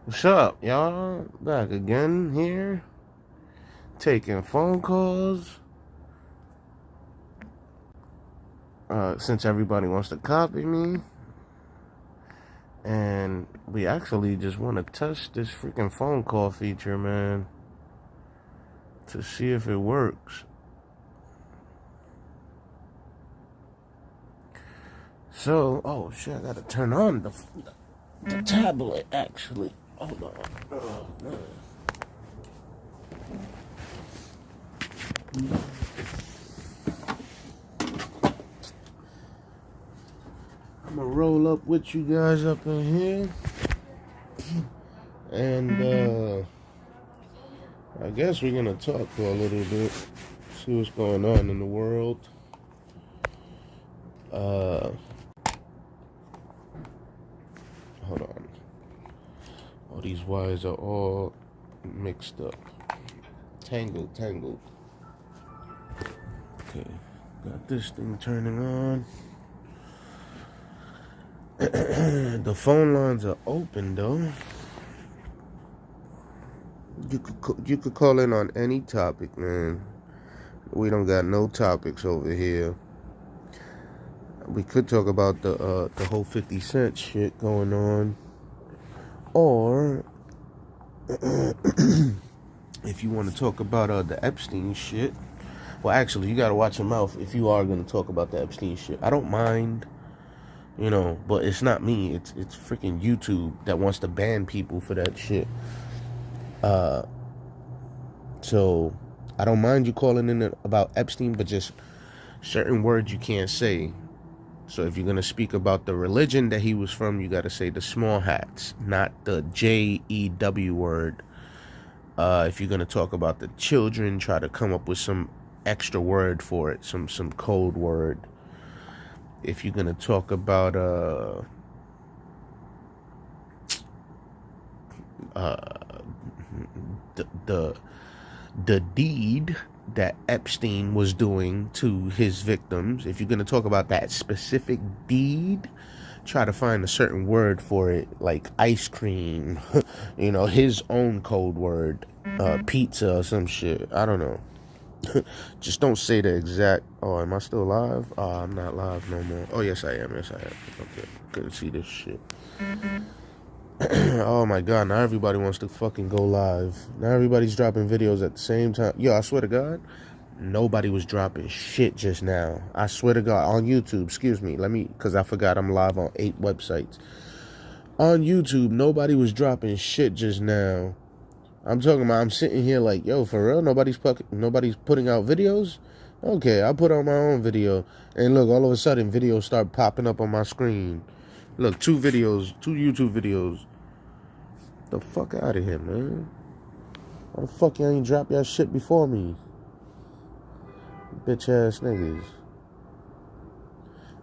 What's up, y'all? Back again here, taking phone calls. Since everybody wants to copy me, and we actually just want to test this freaking phone call feature, man, to see if it works. So, oh shit, I gotta turn on the tablet. Actually, hold on. Oh, man. I'm gonna roll up with you guys up in here, and I guess we're gonna talk for a little bit, see what's going on in the world. Hold on. All these wires are all mixed up, tangled. Okay, got this thing turning on. The phone lines are open though. You could call in on any topic, man. We don't got no topics over here. We could talk about the whole 50 Cent shit going on, or if you want to talk about the Epstein shit. Well, actually, you gotta watch your mouth if you are gonna talk about the Epstein shit. I don't mind, but it's not me. It's freaking YouTube that wants to ban people for that shit. So I don't mind you calling in about Epstein, but just certain words you can't say. So if you're gonna speak about the religion that he was from, you gotta say the small hats, not the JEW word. If you're gonna talk about the children, try to come up with some extra word for it, some code word. If you're gonna talk about the deed that Epstein was doing to his victims, if you're gonna talk about that specific deed, try to find a certain word for it, like ice cream, his own code word, pizza or some shit. I don't know. Just don't say the exact. Oh, am I still live? Oh, I'm not live no more. Oh, yes I am. Okay, couldn't see this shit. Oh my god, now everybody wants to fucking go live. Now everybody's dropping videos at the same time. Yo, I swear to god, nobody was dropping shit just now. I swear to god, on YouTube, excuse me, because I forgot I'm live on 8 websites. On YouTube, nobody was dropping shit just now. I'm talking about, I'm sitting here like, yo, for real, nobody's putting out videos? Okay, I put on my own video, and look, all of a sudden, videos start popping up on my screen. Look, 2 YouTube videos. The fuck out of here, man. Why the fuck y'all ain't drop y'all shit before me? Bitch ass niggas.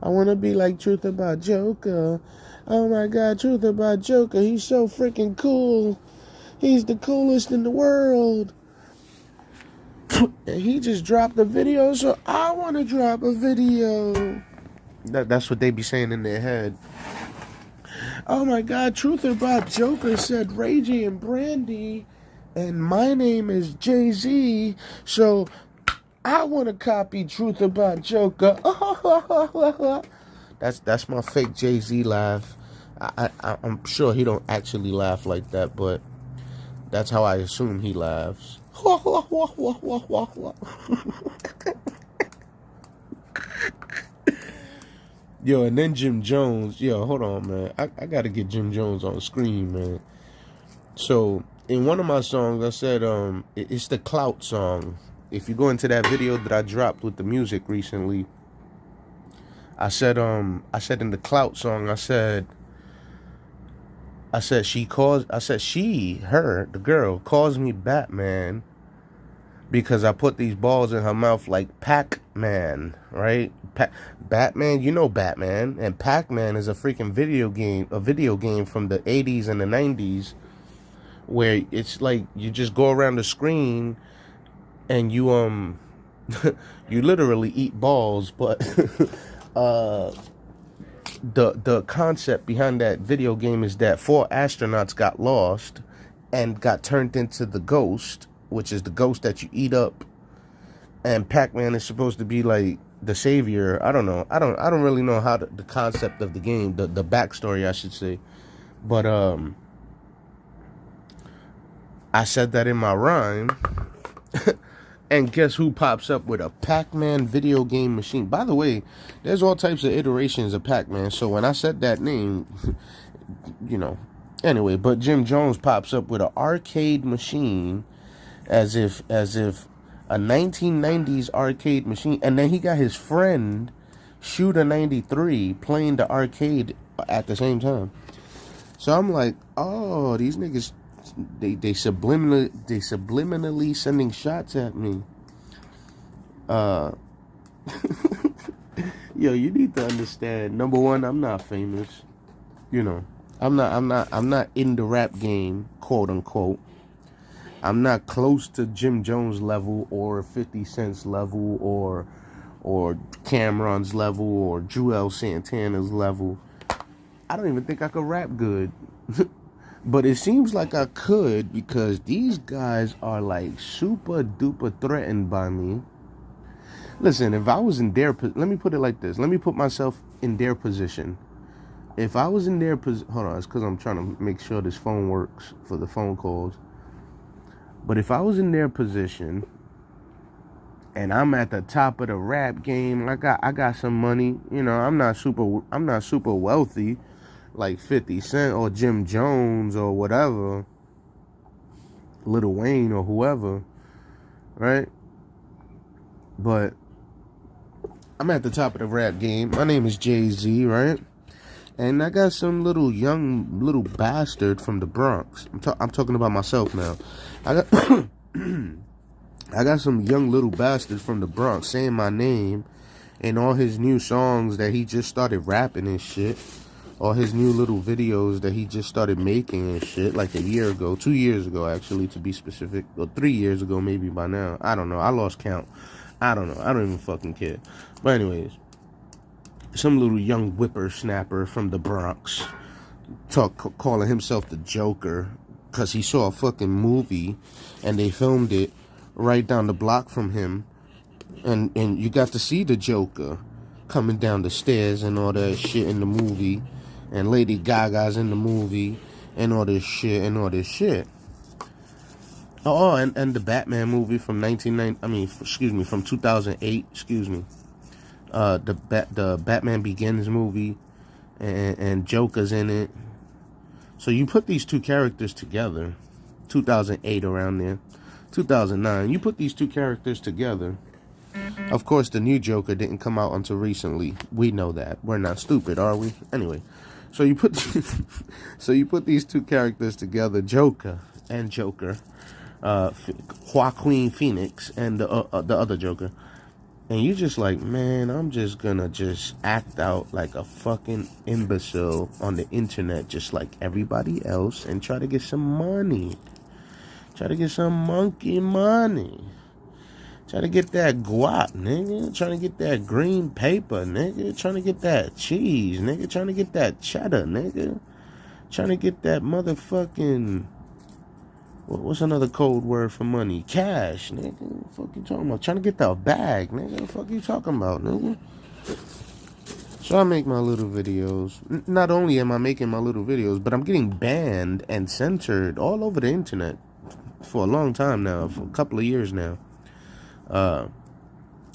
I wanna be like Truth About Joker. Oh my god, Truth About Joker. He's so freaking cool. He's the coolest in the world. And he just dropped a video, so I wanna drop a video. That's what they be saying in their head. Oh my god, Truth About Joker said Ray J and Brandy, and my name is Jay-Z, so I want to copy Truth About Joker. That's my fake Jay-Z laugh. I'm sure he don't actually laugh like that, but that's how I assume he laughs. Yo, and then Jim Jones. Yo, hold on, man. I gotta get Jim Jones on screen, man. So, in one of my songs, I said, it's the Clout song. If you go into that video that I dropped with the music recently, I said in the Clout song, I said the girl calls me Batman because I put these balls in her mouth like Pac-Man, right? Batman, you know Batman, and Pac-Man is a freaking video game from the 80s and the 90s, where it's like you just go around the screen and you you literally eat balls, but the concept behind that video game is that 4 astronauts got lost and got turned into the ghost, which is the ghost that you eat up, and Pac-Man is supposed to be like the savior. I don't know. I don't really know how the concept of the game, the backstory, I should say. But I said that in my rhyme. And guess who pops up with a Pac-Man video game machine? By the way, there's all types of iterations of Pac-Man. So when I said that name, you know, anyway, but Jim Jones pops up with an arcade machine as if a 1990s arcade machine. And then he got his friend Shooter 93 playing the arcade at the same time. So I'm like, oh, these niggas, they subliminally sending shots at me. Yo, you need to understand. Number one, I'm not famous. You know, I'm not in the rap game, quote unquote. I'm not close to Jim Jones level or 50 Cent's level or Cameron's level or Joel Santana's level. I don't even think I could rap good. But it seems like I could, because these guys are like super duper threatened by me. Listen, if I was in their, let me put it like this. Let me put myself in their position. If I was in their position, hold on, it's because I'm trying to make sure this phone works for the phone calls. But if I was in their position and I'm at the top of the rap game, I got some money. You know, I'm not super wealthy like 50 Cent or Jim Jones or whatever, Lil Wayne or whoever, right? But I'm at the top of the rap game. My name is Jay-Z, right? And I got some little bastard from the Bronx. I'm talking about myself now. I got some young little bastard from the Bronx saying my name and all his new songs that he just started rapping and shit. All his new little videos that he just started making and shit, like a year ago, 2 years ago, actually, to be specific, or 3 years ago, maybe by now. I don't know. I lost count. I don't know. I don't even fucking care. But anyways, some little young whippersnapper from the Bronx calling himself the Joker because he saw a fucking movie and they filmed it right down the block from him, and you got to see the Joker coming down the stairs and all that shit in the movie. And Lady Gaga's in the movie, and all this shit. Oh, and the Batman movie from from 2008. The Batman Begins movie, and Joker's in it. So you put these two characters together, 2008 around there, 2009. You put these two characters together. Of course, the new Joker didn't come out until recently. We know that. We're not stupid, are we? Anyway. So you put these two characters together, Joker and Joker, Joaquin Phoenix and the other Joker, and you just like, man, I'm just gonna act out like a fucking imbecile on the internet, just like everybody else, and try to get some money, try to get some monkey money. Trying to get that guap, nigga. Trying to get that green paper, nigga. Trying to get that cheese, nigga. Trying to get that cheddar, nigga. Trying to get that motherfucking... What's another code word for money? Cash, nigga. What the fuck you talking about? Trying to get that bag, nigga. What the fuck you talking about, nigga? So I make my little videos. Not only am I making my little videos, but I'm getting banned and censored all over the internet for a long time now. For a couple of years now.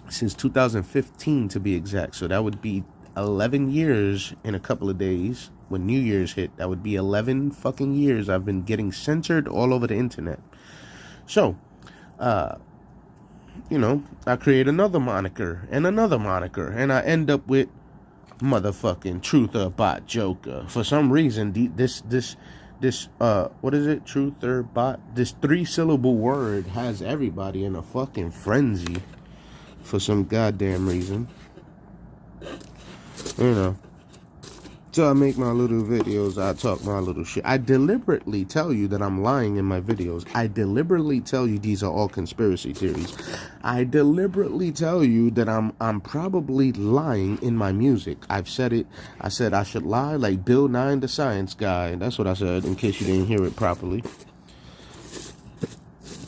Since 2015 to be exact. So that would be 11 years in a couple of days. When New Year's hit, that would be 11 fucking years I've been getting censored all over the internet. So, you know, I create another moniker, and I end up with motherfucking Truth or Bot Joker. For some reason, this what is it? Truth or Bot? This 3-syllable word has everybody in a fucking frenzy for some goddamn reason. You know. So I make my little videos, I talk my little shit. I deliberately tell you that I'm lying in my videos. I deliberately tell you these are all conspiracy theories. I deliberately tell you that I'm probably lying in my music. I've said it. I said I should lie like Bill Nye the Science Guy. That's what I said, in case you didn't hear it properly.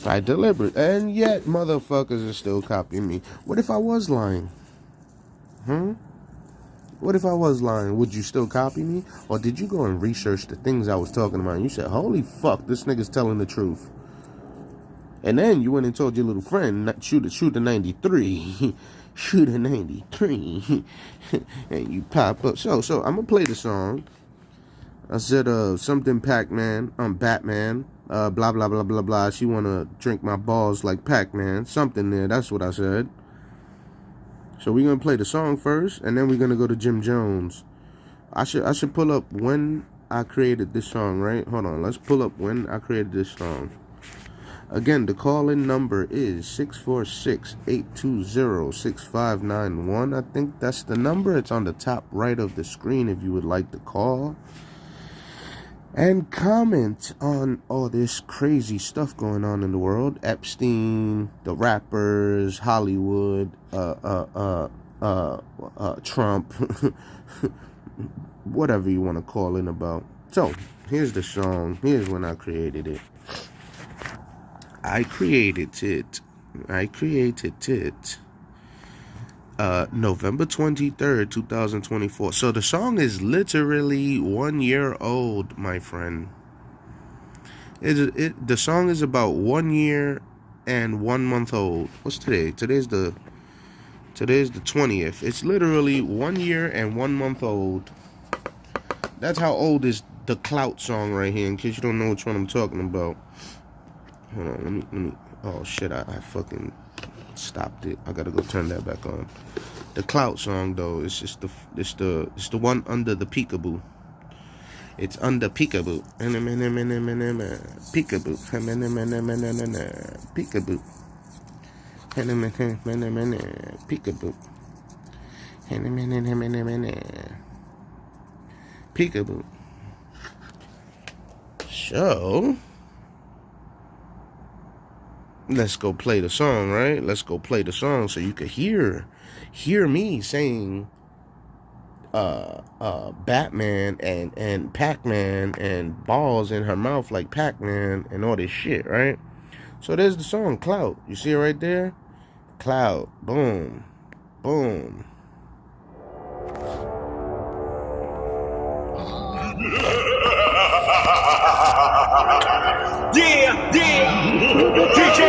I deliberate, and yet motherfuckers are still copying me. What if I was lying? What if I was lying? Would you still copy me? Or did you go and research the things I was talking about and you said, holy fuck, this nigga's telling the truth? And then you went and told your little friend, shoot a 93. Shoot a 93. And you pop up. So I'm gonna play the song. I said something Pac-Man, Batman, blah blah blah blah blah. She wanna drink my balls like Pac-Man. Something there, that's what I said. So we're gonna play the song first, and then we're gonna go to Jim Jones. I should pull up when I created this song, right? Hold on, let's pull up when I created this song. Again, the call-in number is 646-820-6591. I think that's the number. It's on the top right of the screen if you would like to call. And comment on all this crazy stuff going on in the world. Epstein, the rappers, Hollywood, Trump, whatever you want to call in about. So, here's the song. Here's when I created it. I created it November 23rd, 2024. So the song is literally 1 year old, my friend. The song is about 1 year and 1 month old. What's today? Today's the 20th. It's literally 1 year and 1 month old. That's how old is the Clout song right here, in case you don't know which one I'm talking about. Hold on, let me. Oh shit, I fucking stopped it. I gotta go turn that back on. The Clout song though, it's just the one under the peekaboo. It's under peekaboo. Peekaboo. Peekaboo. Peekaboo. Peekaboo. So let's go play the song, right? Let's go play the song so you could hear me saying Batman and Pac-Man and balls in her mouth like Pac-Man and all this shit, right? So there's the song, Clout. You see it right there? Clout. Boom. Boom. Yeah. DJ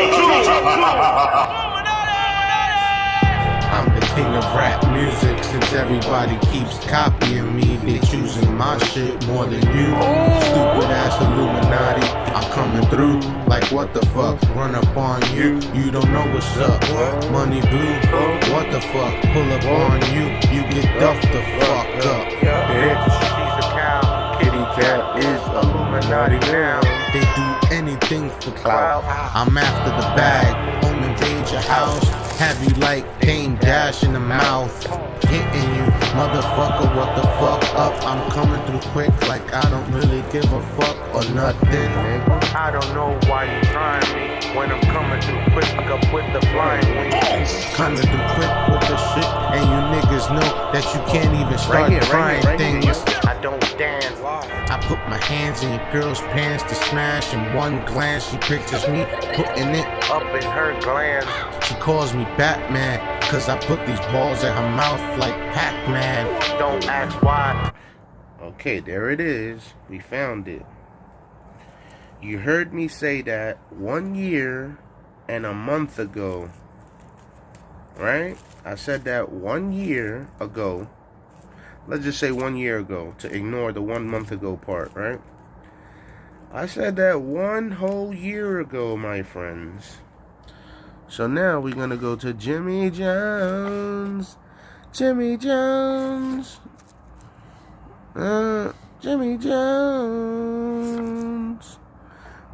I'm the king of rap music. Since everybody keeps copying me, they choosing my shit more than you. Stupid ass Illuminati, I'm coming through. Like what the fuck? Run up on you. You don't know what's up. Money blue. What the fuck? Pull up on you. You get duffed the fuck up. Bitch, she's a cow. Kitty cat is Illuminati now. They do anything for clout. I'm after the bag. Home invade your house. Have you like Dame Dash in the mouth? Hitting you, motherfucker, what the fuck up? I'm coming through quick like I don't really give a fuck or nothing, nigga. I don't know why you trying me when I'm coming through quick up with the flying wings. Coming through quick with the shit, and you niggas know that you can't even start trying things. I don't dance. I put my hands in your girl's pants to smash. In one glance, she pictures me putting it up in her glands. She calls me Batman, cause I put these balls in her mouth like Pac-Man. Don't ask why. Okay, there it is. We found it. You heard me say that 1 year and a month ago. Right? I said that 1 year ago. Let's just say 1 year ago, to ignore the 1 month ago part, right? I said that 1 whole year ago, my friends. So now we're gonna go to Jimmy Jones. Jimmy Jones. Jimmy Jones.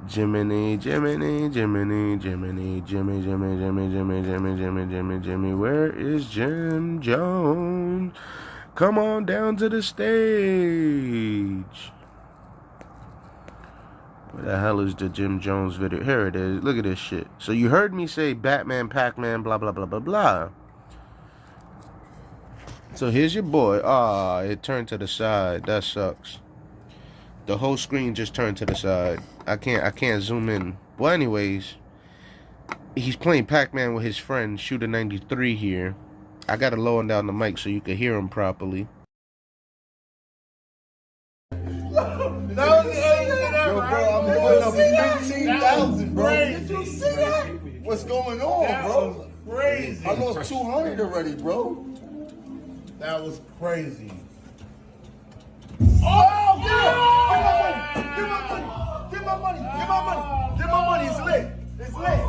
Jiminy, Jiminy, Jiminy, Jiminy, Jimmy, Jimmy, Jimmy, Jimmy, Jimmy, Jimmy, Jimmy, Jimmy. Where is Jim Jones? Come on down to the stage. Where the hell is the Jim Jones video? Here it is. Look at this shit. So you heard me say Batman, Pac-Man, blah, blah, blah, blah, blah. So here's your boy. Ah, it turned to the side. That sucks. The whole screen just turned to the side. I can't zoom in. Well, anyways, he's playing Pac-Man with his friend, Shooter 93 here. I gotta lower down the mic so you can hear him properly. Yo, bro, I'm putting up 15,000, bro. Did you see that? What's going on, bro? Crazy. I lost 200 already, bro. That was crazy. Oh, yeah! Get my money! Get my money! Get my money! Get my money! It's lit! It's lit!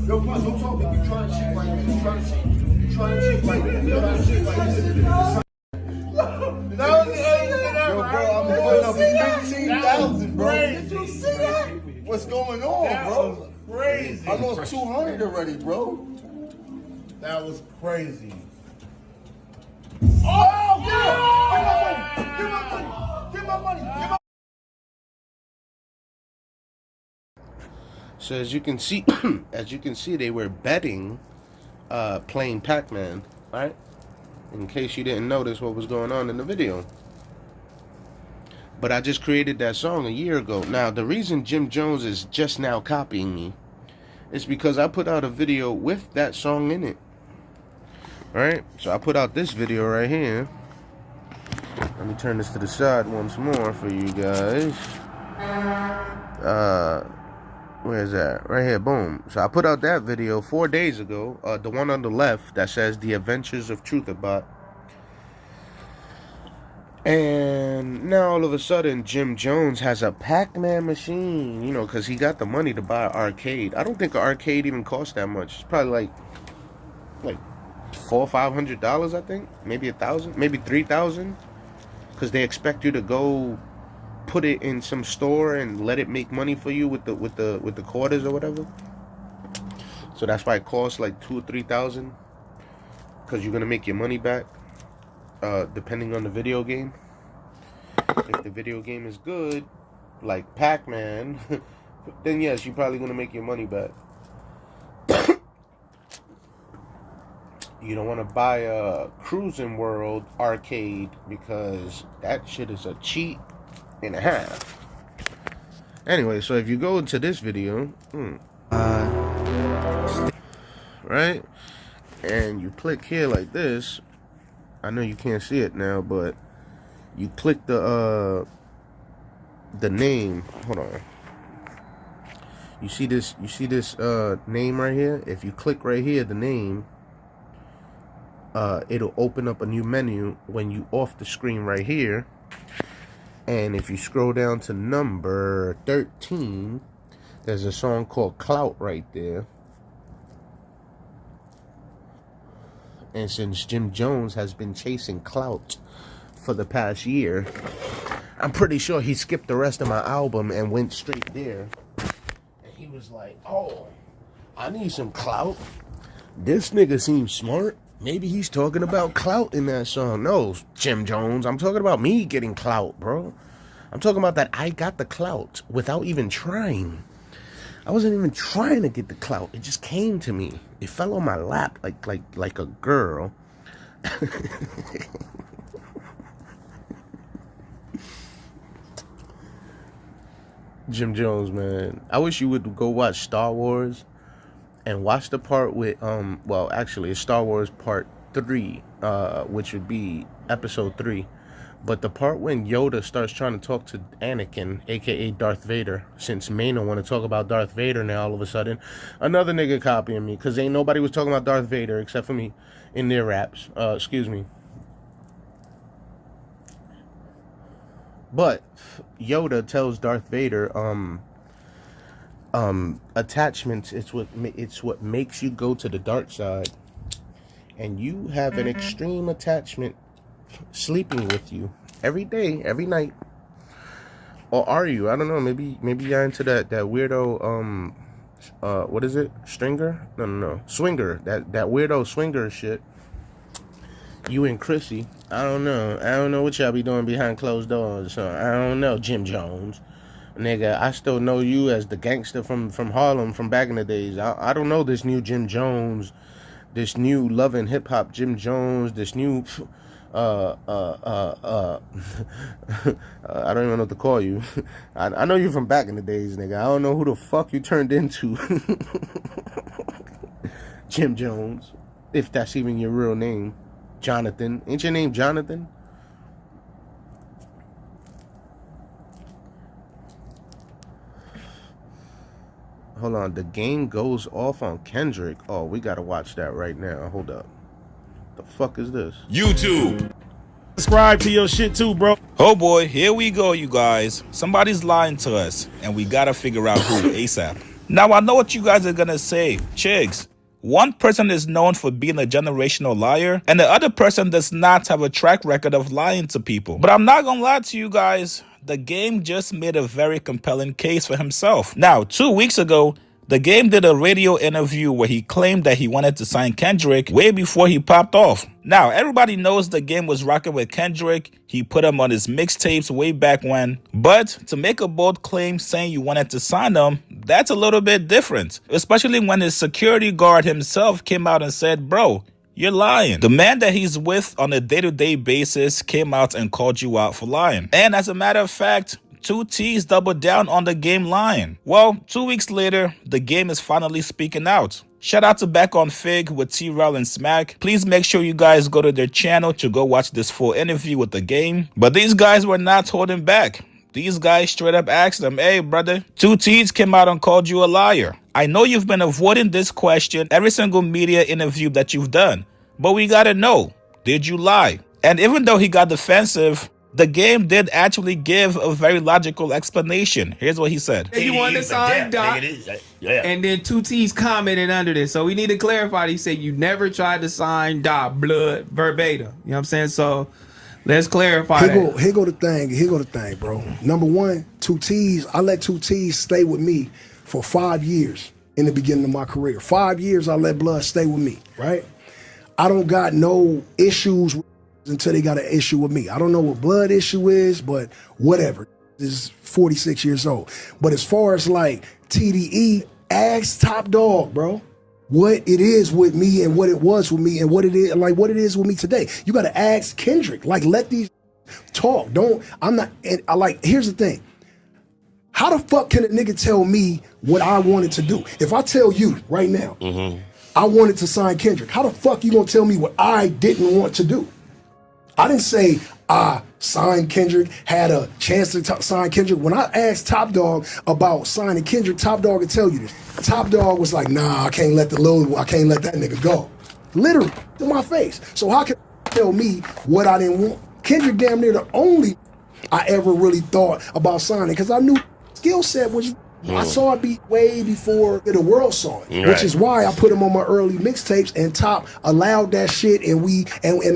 Yo, plus, don't talk to me. You trying to cheat like this. You trying to cheat. You trying to cheat like this. You trying to cheat like this. That was crazy. Yo, bro, I'm putting up 15,000, bro. Did you see that? What's going on, bro? That was crazy. I lost 200 already, bro. That was crazy. Oh, yeah! Get my money! Get my money! Get my money! So as you can see, they were betting, playing Pac-Man, right? In case you didn't notice what was going on in the video. But I just created that song a year ago. Now, the reason Jim Jones is just now copying me is because I put out a video with that song in it. Alright? So I put out this video right here. Let me turn this to the side once more for you guys. Where is that? Right here, boom. So I put out that video 4 days ago. The one on the left that says The Adventures of Truthabot. And now all of a sudden, Jim Jones has a Pac-Man machine, you know, because he got the money to buy an arcade. I don't think an arcade even costs that much. It's probably like $400 or $500, I think. Maybe $1,000, maybe $3,000, because they expect you to go put it in some store and let it make money for you with the quarters or whatever. So that's why it costs like $2,000 or $3,000, because you're gonna make your money back. Depending on the video game. If the video game is good, like Pac-Man, then yes, you're probably gonna make your money back. You don't want to buy a Cruising World arcade because that shit is a cheat and a half. Anyway, so if you go into this video, right, and you click here like this. I know you can't see it now, but you click the name. Hold on. You see this name right here? If you click right here, the name, it'll open up a new menu when you off the screen right here. And if you scroll down to number 13, there's a song called Clout right there. And since Jim Jones has been chasing clout for the past year, I'm pretty sure he skipped the rest of my album and went straight there. And he was like, oh, I need some clout. This nigga seems smart. Maybe he's talking about clout in that song. No, Jim Jones, I'm talking about me getting clout, bro. I'm talking about that I got the clout without even trying. I wasn't even trying to get the clout. It just came to me. It fell on my lap like a girl. Jim Jones, man. I wish you would go watch Star Wars and watch the part with well, actually it's Star Wars Part 3, which would be episode 3. But the part when Yoda starts trying to talk to Anakin, aka Darth Vader, since Mano want to talk about Darth Vader now all of a sudden, another nigga copying me, because ain't nobody was talking about Darth Vader except for me in their raps. Excuse me. But Yoda tells Darth Vader, attachments, it's what makes you go to the dark side. And you have an extreme attachment sleeping with you every day, every night. Or are you? I don't know. Maybe you're into that weirdo What is it? Stringer? No. Swinger. That weirdo swinger shit. You and Chrissy. I don't know what y'all be doing behind closed doors. So I don't know, Jim Jones. Nigga, I still know you as the gangster from Harlem from back in the days. I don't know this new Jim Jones, this new loving hip hop Jim Jones, this new I don't even know what to call you. I know you from back in the days, nigga. I don't know who the fuck you turned into. Jim Jones, if that's even your real name. Jonathan. Ain't your name Jonathan? Hold on, the game goes off on Kendrick. Oh, we gotta watch that right now. Hold up. The fuck is this? YouTube. Subscribe to your shit too, bro. Oh boy, here we go, you guys. Somebody's lying to us, and we gotta figure out who ASAP. Now, I know what you guys are gonna say. Chigs, one person is known for being a generational liar, and the other person does not have a track record of lying to people. But I'm not gonna lie to you guys. The Game just made a very compelling case for himself. Now, 2 weeks ago, The Game did a radio interview where he claimed that he wanted to sign Kendrick way before he popped off. Now, everybody knows The Game was rocking with Kendrick. He put him on his mixtapes way back when. But to make a bold claim saying you wanted to sign him, that's a little bit different. Especially when his security guard himself came out and said, bro, you're lying. The man that he's with on a day-to-day basis came out and called you out for lying. And as a matter of fact, 2T's doubled down on The Game lying. Well, 2 weeks later, The Game is finally speaking out. Shout out to Back on Fig with T-Rel and Smack. Please make sure you guys go to their channel to go watch this full interview with The Game. But these guys were not holding back. These guys straight up asked him, hey brother, 2T's came out and called you a liar. I know you've been avoiding this question every single media interview that you've done, but we gotta know, did you lie? And even though he got defensive, The Game did actually give a very logical explanation. Here's what he said. You want to sign Doc, and then 2T's commented under this. So we need to clarify. He said you never tried to sign Doc, blood, verbatim. You know what I'm saying? So let's clarify that. Here go the thing, bro. Number one, 2T's, I let 2T's stay with me for 5 years in the beginning of my career. 5 years I let Blood stay with me, right? I don't got no issues until they got an issue with me. I don't know what Blood issue is, but whatever. This is 46 years old. But as far as like TDE, ask Top Dog, bro, what it is with me and what it was with me and what it is with me today. You got to ask Kendrick. Like, let these talk. Here's the thing. How the fuck can a nigga tell me what I wanted to do? If I tell you right now, I wanted to sign Kendrick, how the fuck you gonna tell me what I didn't want to do? I didn't say I signed Kendrick, had a chance to sign Kendrick. When I asked Top Dog about signing Kendrick, Top Dog would tell you this. Top Dog was like, nah, I can't let that nigga go. Literally, to my face. So how can you tell me what I didn't want? Kendrick damn near the only I ever really thought about signing, because I knew skill set was, I saw it be way before the world saw it, which is why I put him on my early mixtapes, and Top allowed that shit, and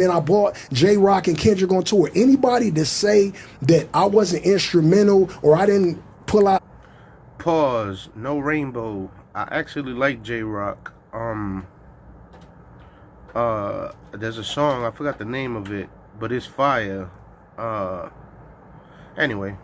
then I bought J-Rock and Kendrick on tour. Anybody to say that I wasn't instrumental or I didn't pull out. Pause. No Rainbow. I actually like J-Rock. There's a song, I forgot the name of it, but it's fire. Anyway.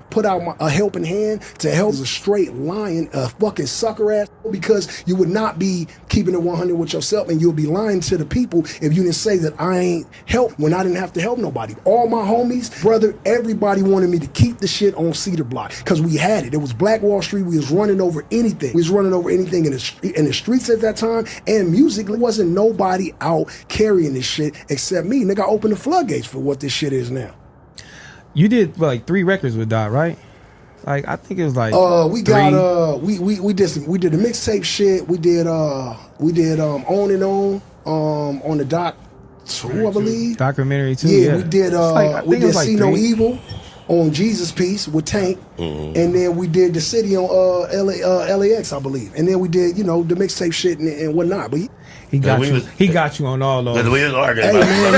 Put out a helping hand to help a straight lying, a fucking sucker ass, because you would not be keeping it 100 with yourself, and you'll be lying to the people if you didn't say that I ain't helped when I didn't have to help nobody. All my homies, brother, everybody wanted me to keep the shit on Cedar Block because we had it. It was Black Wall Street. We was running over anything. We was running over anything in the streets at that time, and music, there wasn't nobody out carrying this shit except me. Nigga, I opened the floodgates for what this shit is now. You did like 3 records with Doc, right? Like I think it was like we did the mixtape shit. We did On and on the Doc 2, I believe. Documentary 2. Yeah, we did See No Evil on Jesus Piece with Tank, and then we did The City on LAX, I believe, and then we did the mixtape shit and whatnot. But he got you on all those. We was arguing hey about man,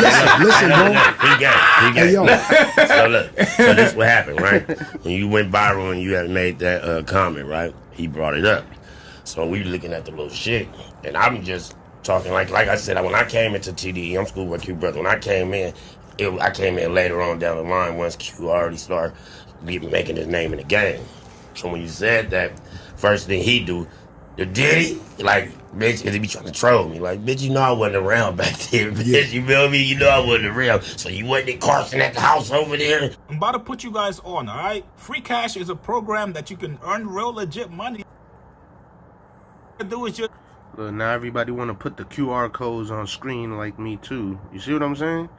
listen, bro. He got Hey, yo. So look, so this what happened, right? When you went viral and you had made that comment, right? he brought it up. So we looking at the little shit, and I'm just talking like I said, when I came into TDE, I'm school with Q brother. When I came in, I came in later on down the line once Q already started making his name in the game. So when you said that, first thing he do, the Diddy, like, bitch, he be trying to troll me. Like, bitch, you know I wasn't around back then, bitch. Yeah. You feel me? You know I wasn't around. So you wasn't in Carson at the house over there. I'm about to put you guys on, all right? Free Cash is a program that you can earn real legit money. Do is just Look, now everybody want to put the QR codes on screen like me too. You see what I'm saying?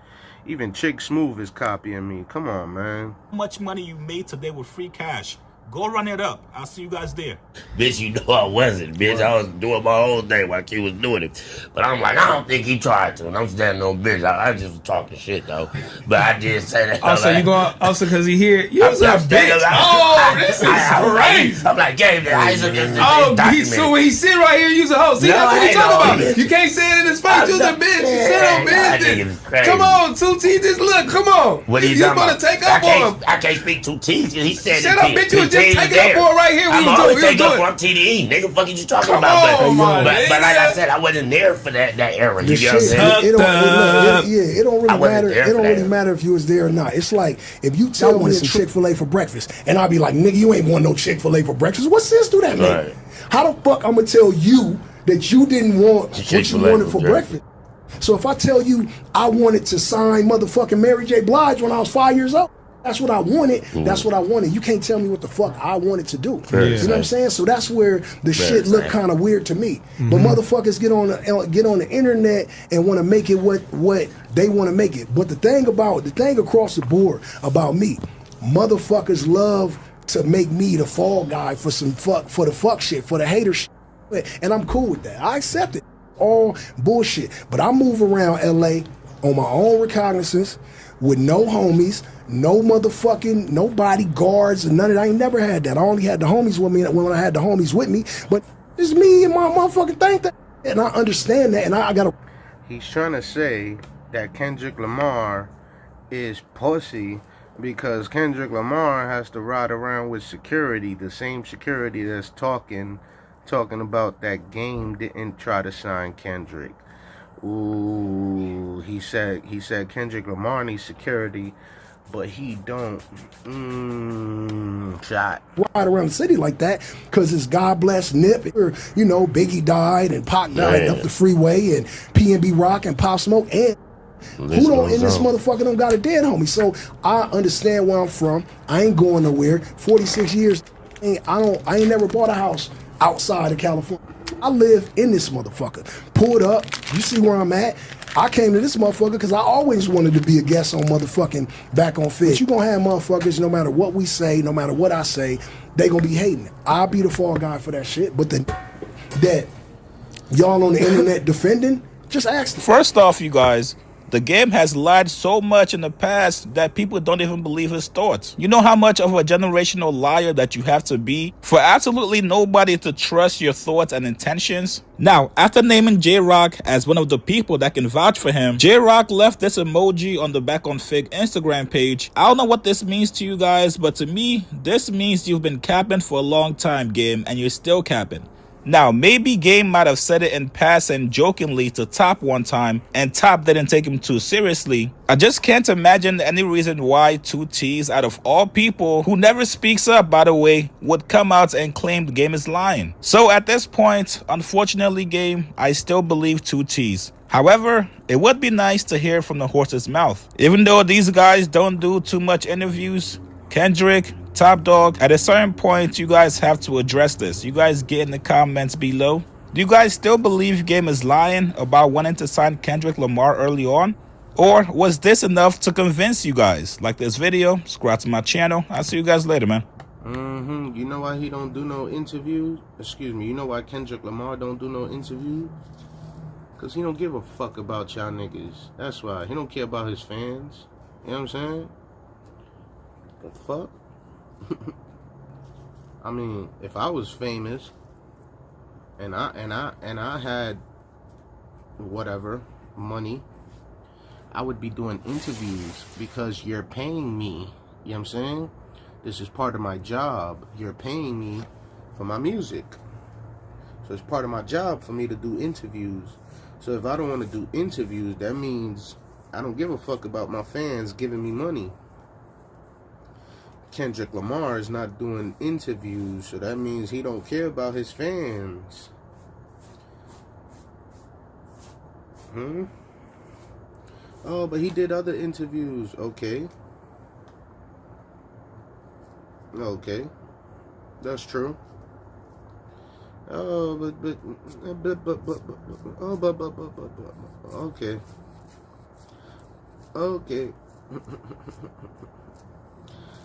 Even Chick Smooth is copying me. Come on, man. how much money you made today with Free Cash. Go run it up. I'll see you guys there. Bitch, you know I wasn't, bitch. I was doing my own thing while Q was doing it. But I'm like, I don't think he tried to. And I'm standing on bitch. I just was talking shit, though. But I did say that. Also, like, you going also because he here. You was a bitch. This is crazy. I'm like, game that ice against the so when he sit right here, you's a host. See, that's what he talking about. You can't say it in his face. You's a bitch. You sit on business. Come on, 2T, just look. Come on. What are you talking about? Take up on him. I can't speak 2T's. He said shut up, bitch. You was just taking up on right here. I'm always taking up on TDE. Nigga, fuck you talking about? But like I said, I wasn't there for that era. You know what I'm saying? It don't really matter. It don't really matter if you was there or not. It's like if you tell me some Chick-fil-A for breakfast, and I'll be like, nigga, you ain't want no Chick-fil-A for breakfast. What sense do that make? Right. How the fuck I'm gonna tell you that you didn't want what you wanted for breakfast? So if I tell you I wanted to sign motherfucking Mary J. Blige when I was 5 years old, that's what I wanted. That's what I wanted. You can't tell me what the fuck I wanted to do. You know what I'm saying? So that's where the shit look kind of weird to me. But motherfuckers get on the internet and want to make it what they want to make it. But the thing across the board about me, motherfuckers love to make me the fall guy for the fuck shit, for the hater shit. And I'm cool with that. I accept it. All bullshit. But I move around LA on my own recognizance with no homies, no motherfucking, no bodyguards, and none of that. I ain't never had that. I only had the homies with me when I had the homies with me. But it's me and my motherfucking thing. And I understand that, and I gotta. He's trying to say that Kendrick Lamar is pussy because Kendrick Lamar has to ride around with security, the same security that's talking about that Game didn't try to sign Kendrick. Ooh, he said Kendrick Lamar needs security, but he don't. Shot. Ride around the city like that because it's God bless Nip. Or, you know, Biggie died and Pac died up the freeway and PNB Rock and Pop Smoke and who don't in this motherfucker don't got a dead homie. So I understand where I'm from. I ain't going nowhere. 46 years. I ain't never bought a house outside of California. I live in this motherfucker. Pulled up. You see where I'm at. I came to this motherfucker because I always wanted to be a guest on motherfucking Back on Fed. You gonna have motherfuckers, no matter what we say, no matter what I say, they gonna be hating it. I'll be the fall guy for that shit. But that y'all on the internet defending, just ask them. First off, you guys, the Game has lied so much in the past that people don't even believe his thoughts. You know how much of a generational liar that you have to be for absolutely nobody to trust your thoughts and intentions? Now, after naming J-Rock as one of the people that can vouch for him, J-Rock left this emoji on the Back on Fig Instagram page. I don't know what this means to you guys, but to me, this means you've been capping for a long time, Game, and you're still capping. Now, maybe Game might have said it in passing jokingly to Top one time, and Top didn't take him too seriously. I just can't imagine any reason why 2T's, out of all people, who never speaks up, by the way, would come out and claim the Game is lying. So at this point, unfortunately, Game, I still believe 2T's. However, it would be nice to hear from the horse's mouth. Even though these guys don't do too much interviews, Kendrick, Top Dog, at a certain point, you guys have to address this. You guys get in the comments below. Do you guys still believe Game is lying about wanting to sign Kendrick Lamar early on? Or was this enough to convince you guys? Like this video, subscribe to my channel. I'll see you guys later, man. You know why he don't do no interviews? Excuse me, you know why Kendrick Lamar don't do no interviews? Because he don't give a fuck about y'all niggas. That's why. He don't care about his fans. You know what I'm saying? The fuck? I mean, if I was famous and I had whatever money, I would be doing interviews because you're paying me. You know what I'm saying? This is part of my job. You're paying me for my music. So it's part of my job for me to do interviews. So if I don't want to do interviews, that means I don't give a fuck about my fans giving me money. Kendrick Lamar is not doing interviews, so that means he don't care about his fans. Oh, but he did other interviews. Okay. Okay. That's true. Oh, but okay. Okay.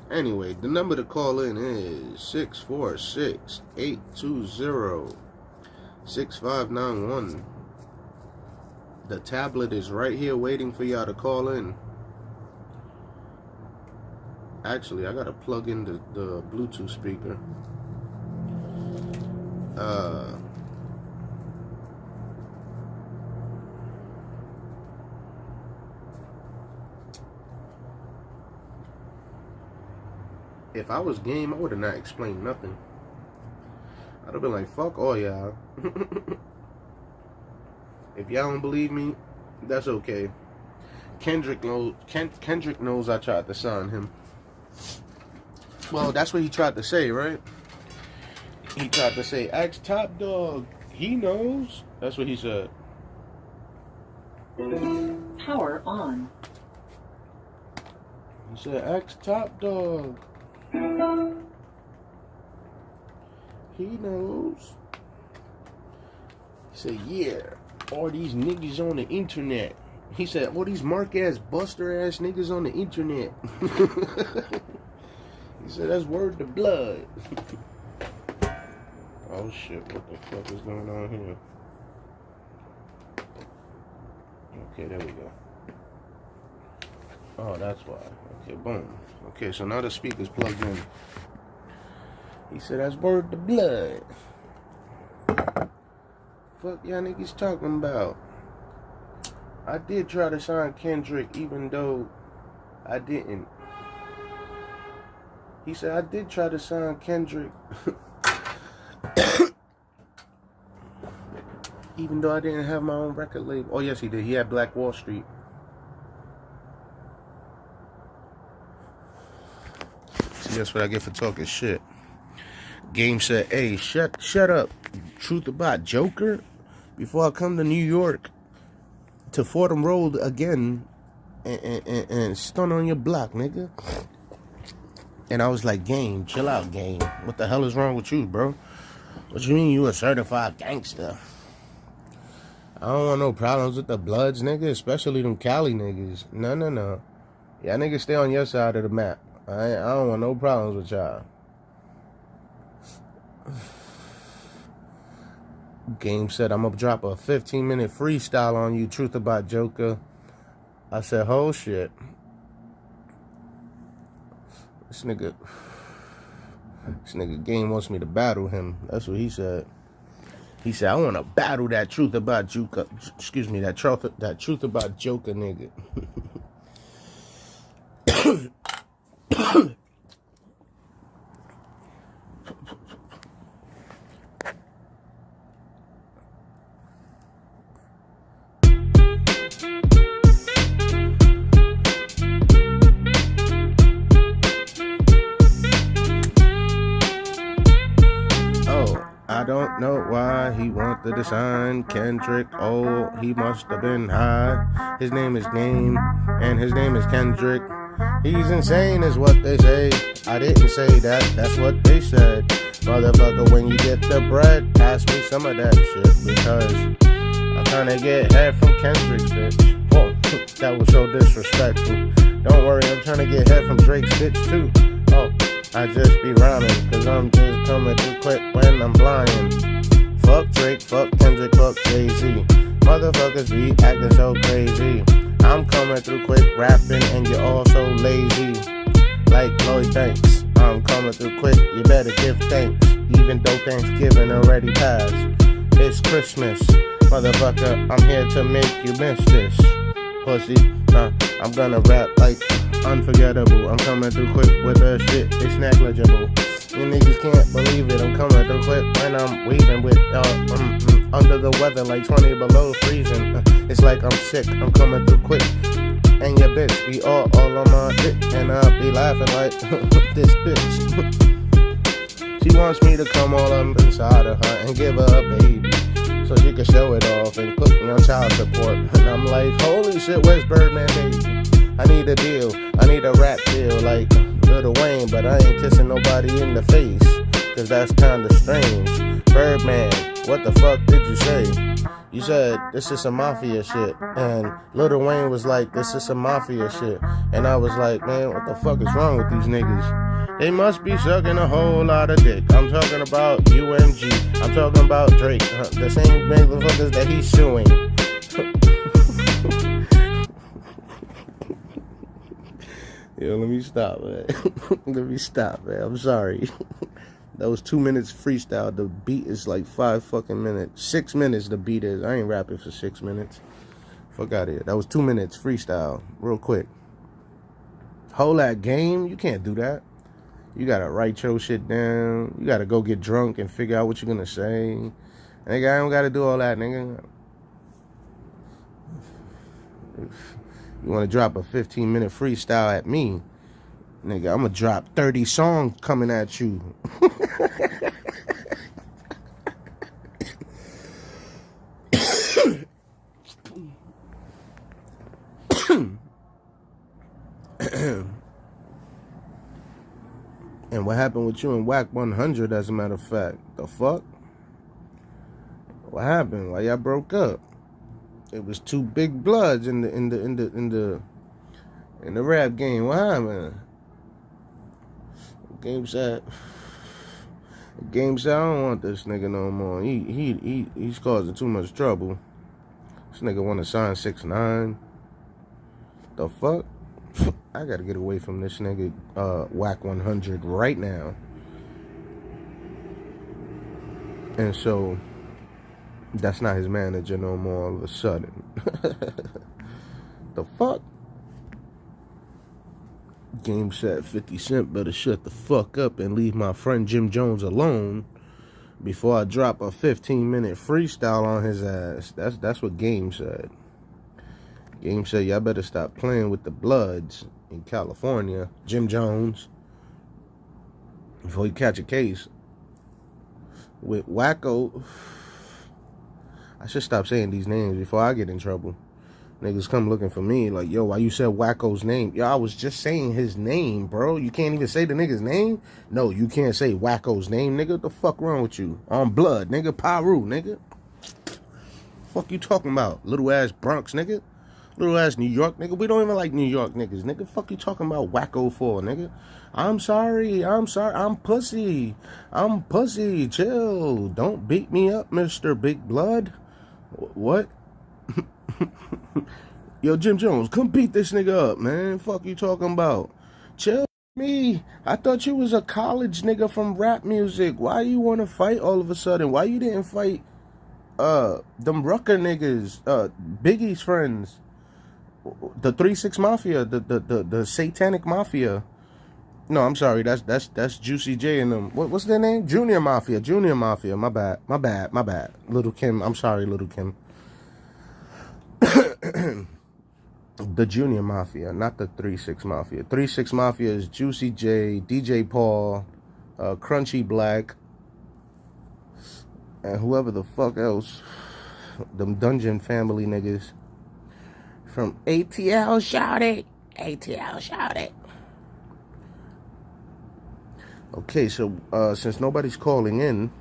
Anyway, the number to call in is 646-820-6591. The tablet is right here waiting for y'all to call in. Actually, I gotta plug in the Bluetooth speaker. If I was game, I would have not explained nothing. I'd have been like, fuck all y'all. If y'all don't believe me, that's okay. Kendrick knows I tried to sign him. Well, that's what he tried to say, right? He tried to say, ask Top Dog. He knows. That's what he said. Power on. He said, ask Top Dog. He knows. He said, yeah, all these niggas on the internet. He said, all these mark-ass, buster-ass niggas on the internet. He said, that's word to blood. Oh shit, what the fuck is going on here? Okay, there we go. Oh, that's why. Okay, boom. Okay, so now the speaker's plugged in. He said, that's word to blood. Fuck y'all niggas talking about? I did try to sign Kendrick even though I didn't. He said, I did try to sign Kendrick even though I didn't have my own record label. Oh, yes, he did. He had Black Wall Street. See, that's what I get for talking shit. Game said, hey, shut up. Truth about Joker? Before I come to New York to Fordham Road again and stun on your block, nigga. And I was like, Game, chill out, Game. What the hell is wrong with you, bro? What you mean you a certified gangster? I don't want no problems with the Bloods, nigga, especially them Cali niggas. No. Y'all niggas stay on your side of the map. I don't want no problems with y'all. Game said, I'm gonna drop a 15-minute freestyle on you, truth about Joker. I said, oh shit. This nigga Game wants me to battle him. That's what he said. He said, I want to battle that truth about Joker. Excuse me, that truth about Joker nigga. I don't know why he wanted to sign Kendrick. Oh, he must have been high. His name is Game, and his name is Kendrick. He's insane is what they say. I didn't say that, that's what they said. Motherfucker, when you get the bread, pass me some of that shit. Because I'm trying to get head from Kendrick's bitch. Whoa, that was so disrespectful. Don't worry, I'm trying to get head from Drake's bitch too. Oh, I just be rhyming, cause I'm just coming too quick when I'm flying. Fuck Drake, fuck Kendrick, fuck Jay-Z. Motherfuckers be acting so crazy. I'm coming through quick rapping and you're all so lazy. Like Lloyd Banks, I'm coming through quick, you better give thanks. Even though Thanksgiving already passed. It's Christmas, motherfucker, I'm here to make you miss this. Pussy, I'm gonna rap like unforgettable. I'm coming through quick with the shit, it's negligible. You niggas can't believe it. I'm coming through quick when I'm weaving with under the weather like 20 below freezing. It's like I'm sick. I'm coming through quick. And your bitch be all on my dick, and I'll be laughing like this bitch. She wants me to come all up inside of her and give her a baby, so she can show it off and put me on child support. And I'm like, holy shit, where's Birdman, baby? I need a deal, I need a rap deal like Lil Wayne, but I ain't kissing nobody in the face, cause that's kinda strange. Birdman, what the fuck did you say? You said, this is some mafia shit. And Lil Wayne was like, this is some mafia shit. And I was like, man, what the fuck is wrong with these niggas? They must be sucking a whole lot of dick. I'm talking about UMG. I'm talking about Drake. The same motherfuckers that he's suing. Yo, let me stop, man. Let me stop, man. I'm sorry. That was 2 minutes freestyle. The beat is like 5 fucking minutes. 6 minutes the beat is. I ain't rapping for 6 minutes. Fuck out of here. That was 2 minutes freestyle. Real quick. Hold that game. You can't do that. You gotta write your shit down. You gotta go get drunk and figure out what you're gonna say. Nigga, I don't gotta do all that, nigga. You wanna drop a 15-minute freestyle at me, nigga, I'm gonna drop 30 songs coming at you. And what happened with you and Whack 100, as a matter of fact? The fuck? What happened? Why y'all broke up? It was two big bloods in the rap game. What happened? Game said, I don't want this nigga no more. He's causing too much trouble. This nigga want to sign 6ix9ine. The fuck? I gotta get away from this nigga Whack 100 right now. And so that's not his manager no more all of a sudden. The fuck? Game said 50 Cent better shut the fuck up and leave my friend Jim Jones alone before I drop a 15-minute freestyle on his ass. That's what Game said. Game said, y'all better stop playing with the bloods in California, Jim Jones, before you catch a case. With Wacko, I should stop saying these names before I get in trouble. Niggas come looking for me like, yo, why you said Wacko's name? Yo, I was just saying his name, bro. You can't even say the nigga's name? No, you can't say Wacko's name, nigga. What the fuck wrong with you? On blood, nigga. Paru, nigga. Fuck you talking about? Little ass Bronx, nigga. Little ass New York, nigga. We don't even like New York niggas, nigga. Fuck you talking about Wacko for, nigga? I'm sorry. I'm pussy. I'm pussy. Chill. Don't beat me up, Mr. Big Blood. What? Yo, Jim Jones, come beat this nigga up, man. Fuck you talking about? Chill me. I thought you was a college nigga from rap music. Why you want to fight all of a sudden? Why you didn't fight them Rucker niggas, Biggie's friends, the 3-6 Mafia, the Satanic Mafia? No, I'm sorry. That's Juicy J and them. What's their name? Junior Mafia. My bad. Little Kim. I'm sorry, Little Kim. The Junior Mafia, not the 3-6 Mafia. 3-6 Mafia is Juicy J, DJ Paul, Crunchy Black, and whoever the fuck else. Them Dungeon Family niggas. From ATL, shout it. Okay, so since nobody's calling in,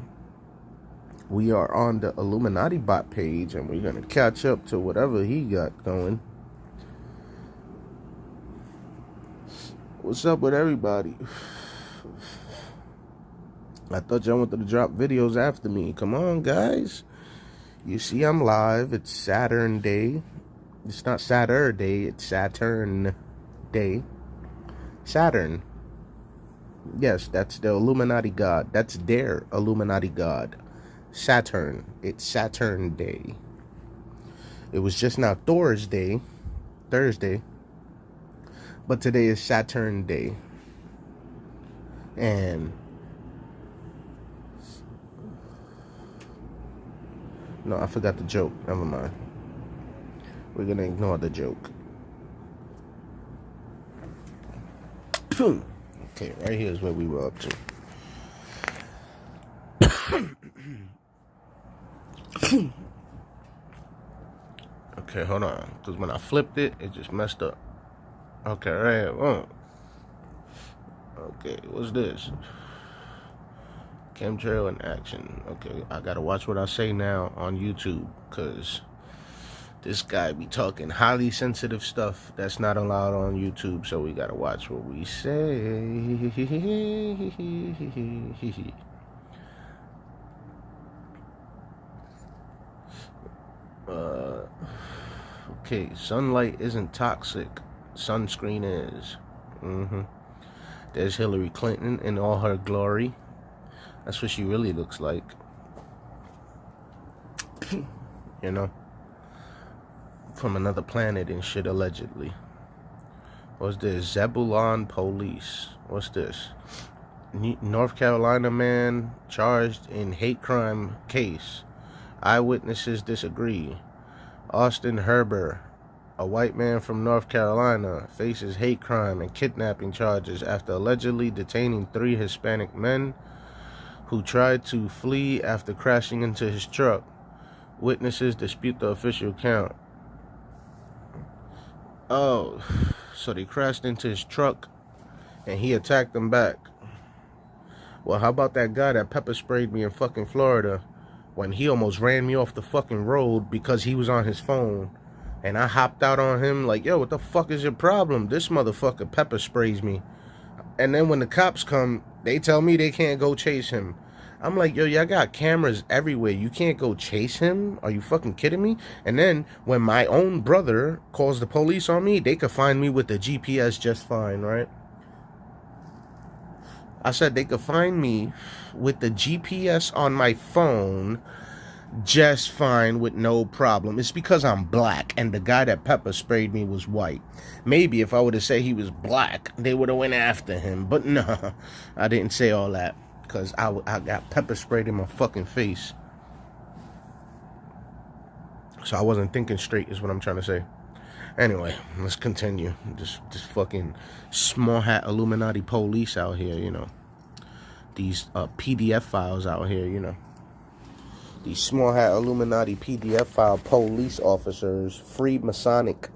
we are on the Illuminati bot page, and we're gonna catch up to whatever he got going. What's up with everybody? I thought y'all wanted to drop videos after me. Come on, guys. You see I'm live. It's Saturn Day. It's not Saturday, it's Saturn Day. Saturn. Yes, that's the Illuminati god. That's their Illuminati god. Saturn. It's Saturn Day. It was just now Thursday. But today is Saturn Day. And No, I forgot the joke. Never mind. We're gonna ignore the joke. Okay, right here is where we were up to. Okay, hold on. Because when I flipped it, it just messed up. Okay, right here. Whoa. Okay, what's this? Chemtrail in action. Okay, I gotta watch what I say now on YouTube. Because this guy be talking highly sensitive stuff that's not allowed on YouTube. So we gotta watch what we say. Okay, sunlight isn't toxic. Sunscreen is. There's Hillary Clinton in all her glory. That's what she really looks like. You know? From another planet and shit, allegedly. What's this? Zebulon Police. What's this? North Carolina man charged in hate crime case. Eyewitnesses disagree. Austin Herber, a white man from North Carolina, faces hate crime and kidnapping charges after allegedly detaining 3 Hispanic men who tried to flee after crashing into his truck. Witnesses dispute the official account. Oh, so they crashed into his truck and he attacked them back. Well, how about that guy that pepper sprayed me in fucking Florida when he almost ran me off the fucking road because he was on his phone? And I hopped out on him like, yo, what the fuck is your problem? This motherfucker pepper sprays me. And then when the cops come, they tell me they can't go chase him. I'm like, yo, y'all got cameras everywhere. You can't go chase him? Are you fucking kidding me? And then when my own brother calls the police on me, they could find me with the GPS just fine, right? I said they could find me with the GPS on my phone just fine with no problem. It's because I'm black and the guy that pepper sprayed me was white. Maybe if I would have said he was black, they would have went after him. But no, I didn't say all that because I got pepper sprayed in my fucking face. So I wasn't thinking straight is what I'm trying to say. Anyway, let's continue. This fucking small hat Illuminati police out here, you know. These PDF files out here, you know. These small hat Illuminati PDF file police officers, free Masonic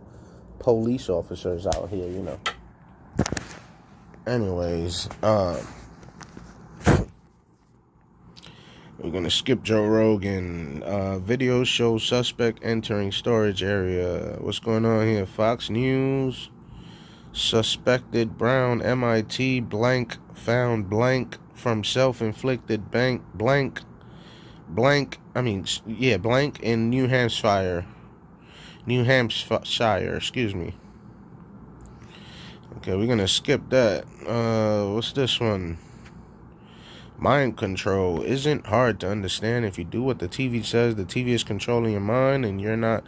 police officers out here, you know. Anyways, we're gonna skip Joe Rogan. Video shows suspect entering storage area. What's going on here? Fox News. Suspected Brown MIT blank found blank from self-inflicted blank in New Hampshire, excuse me. Okay, we're gonna skip that. What's this one? Mind control isn't hard to understand. If you do what the TV says, the TV is controlling your mind and you're not.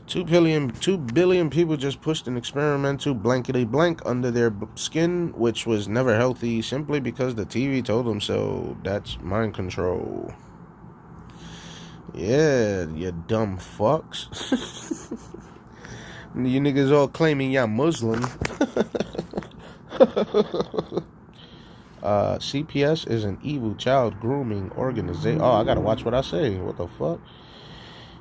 2 billion people just pushed an experimental blankety blank under their skin, which was never healthy, simply because the TV told them so. That's mind control. Yeah, you dumb fucks. You niggas all claiming y'all Muslim. CPS is an evil child grooming organization. Oh, I gotta watch what I say. What the fuck?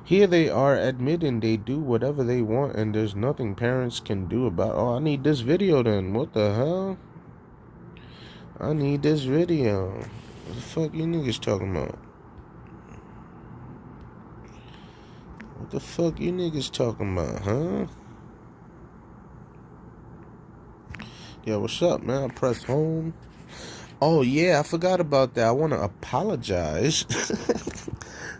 Here they are admitting they do whatever they want and there's nothing parents can do about it. Oh, I need this video then. What the hell? I need this video. What the fuck you niggas talking about? What the fuck you niggas talking about, huh? Yo, what's up, man? I pressed home. Oh, yeah, I forgot about that. I want to apologize.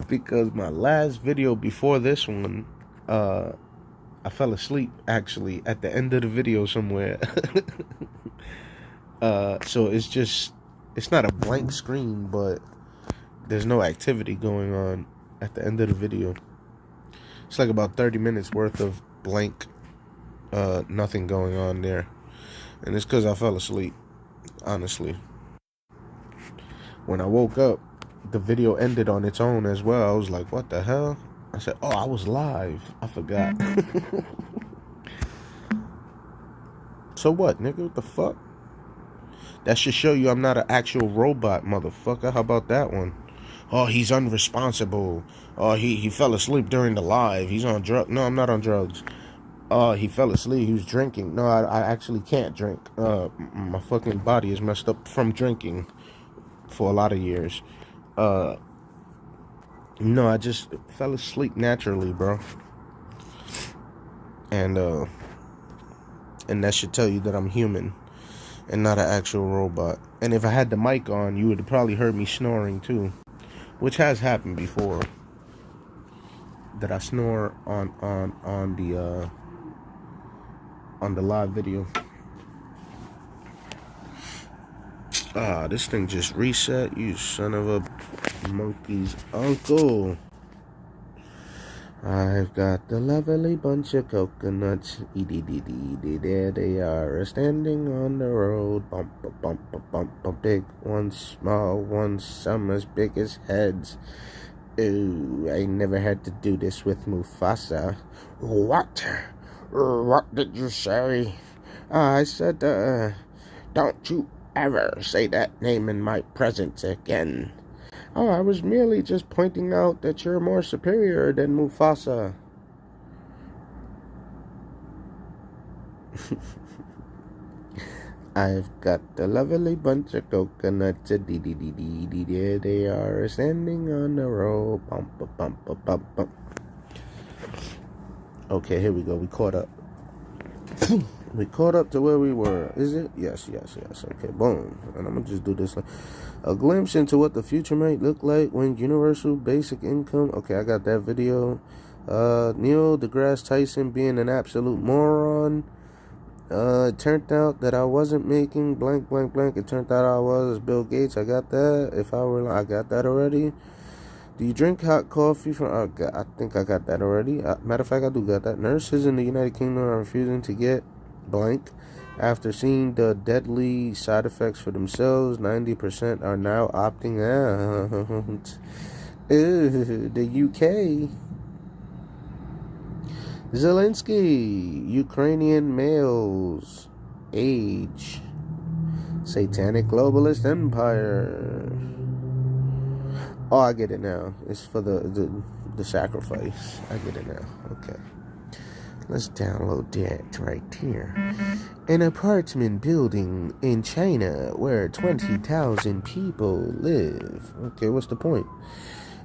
Because my last video before this one, I fell asleep, actually, at the end of the video somewhere. So it's not a blank screen, but there's no activity going on at the end of the video. It's like about 30 minutes worth of blank, nothing going on there. And it's because I fell asleep, honestly. When I woke up, the video ended on its own as well. I was like, what the hell? I said, oh, I was live. I forgot. So what, nigga? What the fuck? That should show you I'm not an actual robot, motherfucker. How about that one? Oh, he's unresponsible. Oh, he fell asleep during the live. He's on drugs. No, I'm not on drugs. Oh, he fell asleep. He was drinking. No, I actually can't drink. My fucking body is messed up from drinking for a lot of years. No, I just fell asleep naturally, bro. And that should tell you that I'm human and not an actual robot. And if I had the mic on, you would have probably heard me snoring too, which has happened before. That I snore on the live video. Ah, this thing just reset, you son of a monkey's uncle. I've got the lovely bunch of coconuts. There they are, standing on the road. Bump, bump, bump, bump, big ones, small ones, some as big as heads. Ooh, I never had to do this with Mufasa. What? What did you say? I said, don't you ever say that name in my presence again. Oh, I was merely just pointing out that you're more superior than Mufasa. I've got the lovely bunch of coconuts. There they are, standing on the road. Bump, bump, bump, bump, bump. Okay, here we go. We caught up. We caught up to where we were. Is it? Yes. Okay, boom. And I'm going to just do this. A glimpse into what the future might look like when universal basic income. Okay, I got that video. Neil deGrasse Tyson being an absolute moron. It turned out that I wasn't making blank, blank, blank. It turned out I was Bill Gates. I got that. I got that already. Do you drink hot coffee from... I think I got that already. Matter of fact, I do got that. Nurses in the United Kingdom are refusing to get blank after seeing the deadly side effects for themselves. 90% are now opting out. The UK. Zelensky. Ukrainian males. Age. Satanic globalist empire. Oh, I get it now. It's for the sacrifice. I get it now. Okay. Let's download that right here. An apartment building in China where 20,000 people live. Okay, what's the point?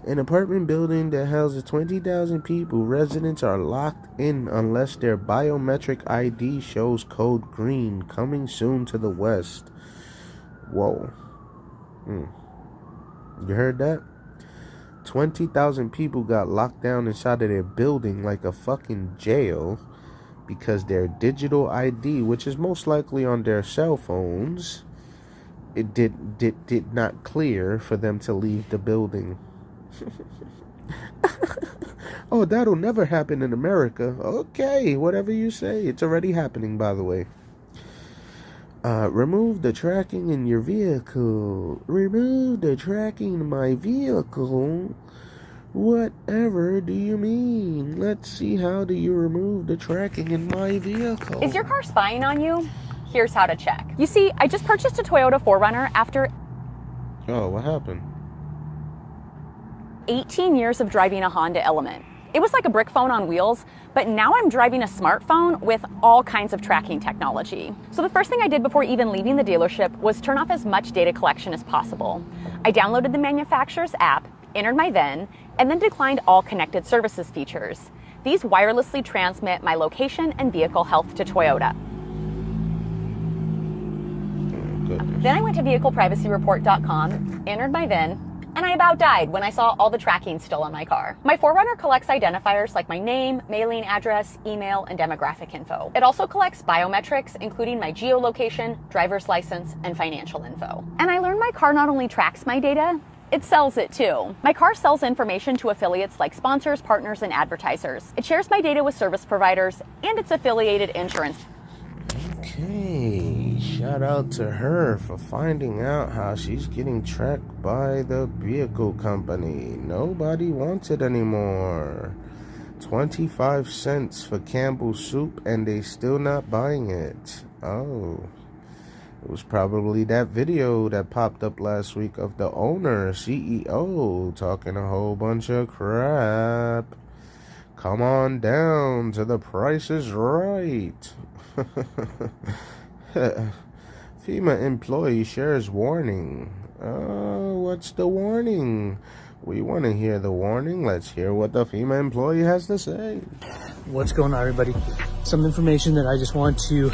An apartment building that houses 20,000 people. Residents are locked in unless their biometric ID shows code green. Coming soon to the West. Whoa. You heard that? 20,000 people got locked down inside of their building like a fucking jail because their digital ID, which is most likely on their cell phones, it did not clear for them to leave the building. Oh, that'll never happen in America. Okay, whatever you say. It's already happening, by the way. Remove the tracking in your vehicle. Remove the tracking in my vehicle? Whatever do you mean? Let's see, how do you remove the tracking in my vehicle? Is your car spying on you? Here's how to check. You see, I just purchased a Toyota 4Runner after... Oh, what happened? 18 years of driving a Honda Element. It was like a brick phone on wheels, but now I'm driving a smartphone with all kinds of tracking technology. So the first thing I did before even leaving the dealership was turn off as much data collection as possible. I downloaded the manufacturer's app, entered my VIN, and then declined all connected services features. These wirelessly transmit my location and vehicle health to Toyota. Then I went to vehicleprivacyreport.com, entered my VIN, and I about died when I saw all the tracking still on my car. My 4Runner collects identifiers like my name, mailing address, email, and demographic info. It also collects biometrics, including my geolocation, driver's license, and financial info. And I learned my car not only tracks my data, it sells it too. My car sells information to affiliates like sponsors, partners, and advertisers. It shares my data with service providers and its affiliated insurance. Okay, Shout out to her for finding out how she's getting tracked by the vehicle company. Nobody wants it anymore. 25 cents for Campbell's soup and they still not buying it. Oh. It was probably that video that popped up last week of the owner, CEO, talking a whole bunch of crap. Come on down to the Price is Right. FEMA employee shares warning. Oh, what's the warning? We want to hear the warning. Let's hear what the FEMA employee has to say. What's going on, everybody? Some information that I just want to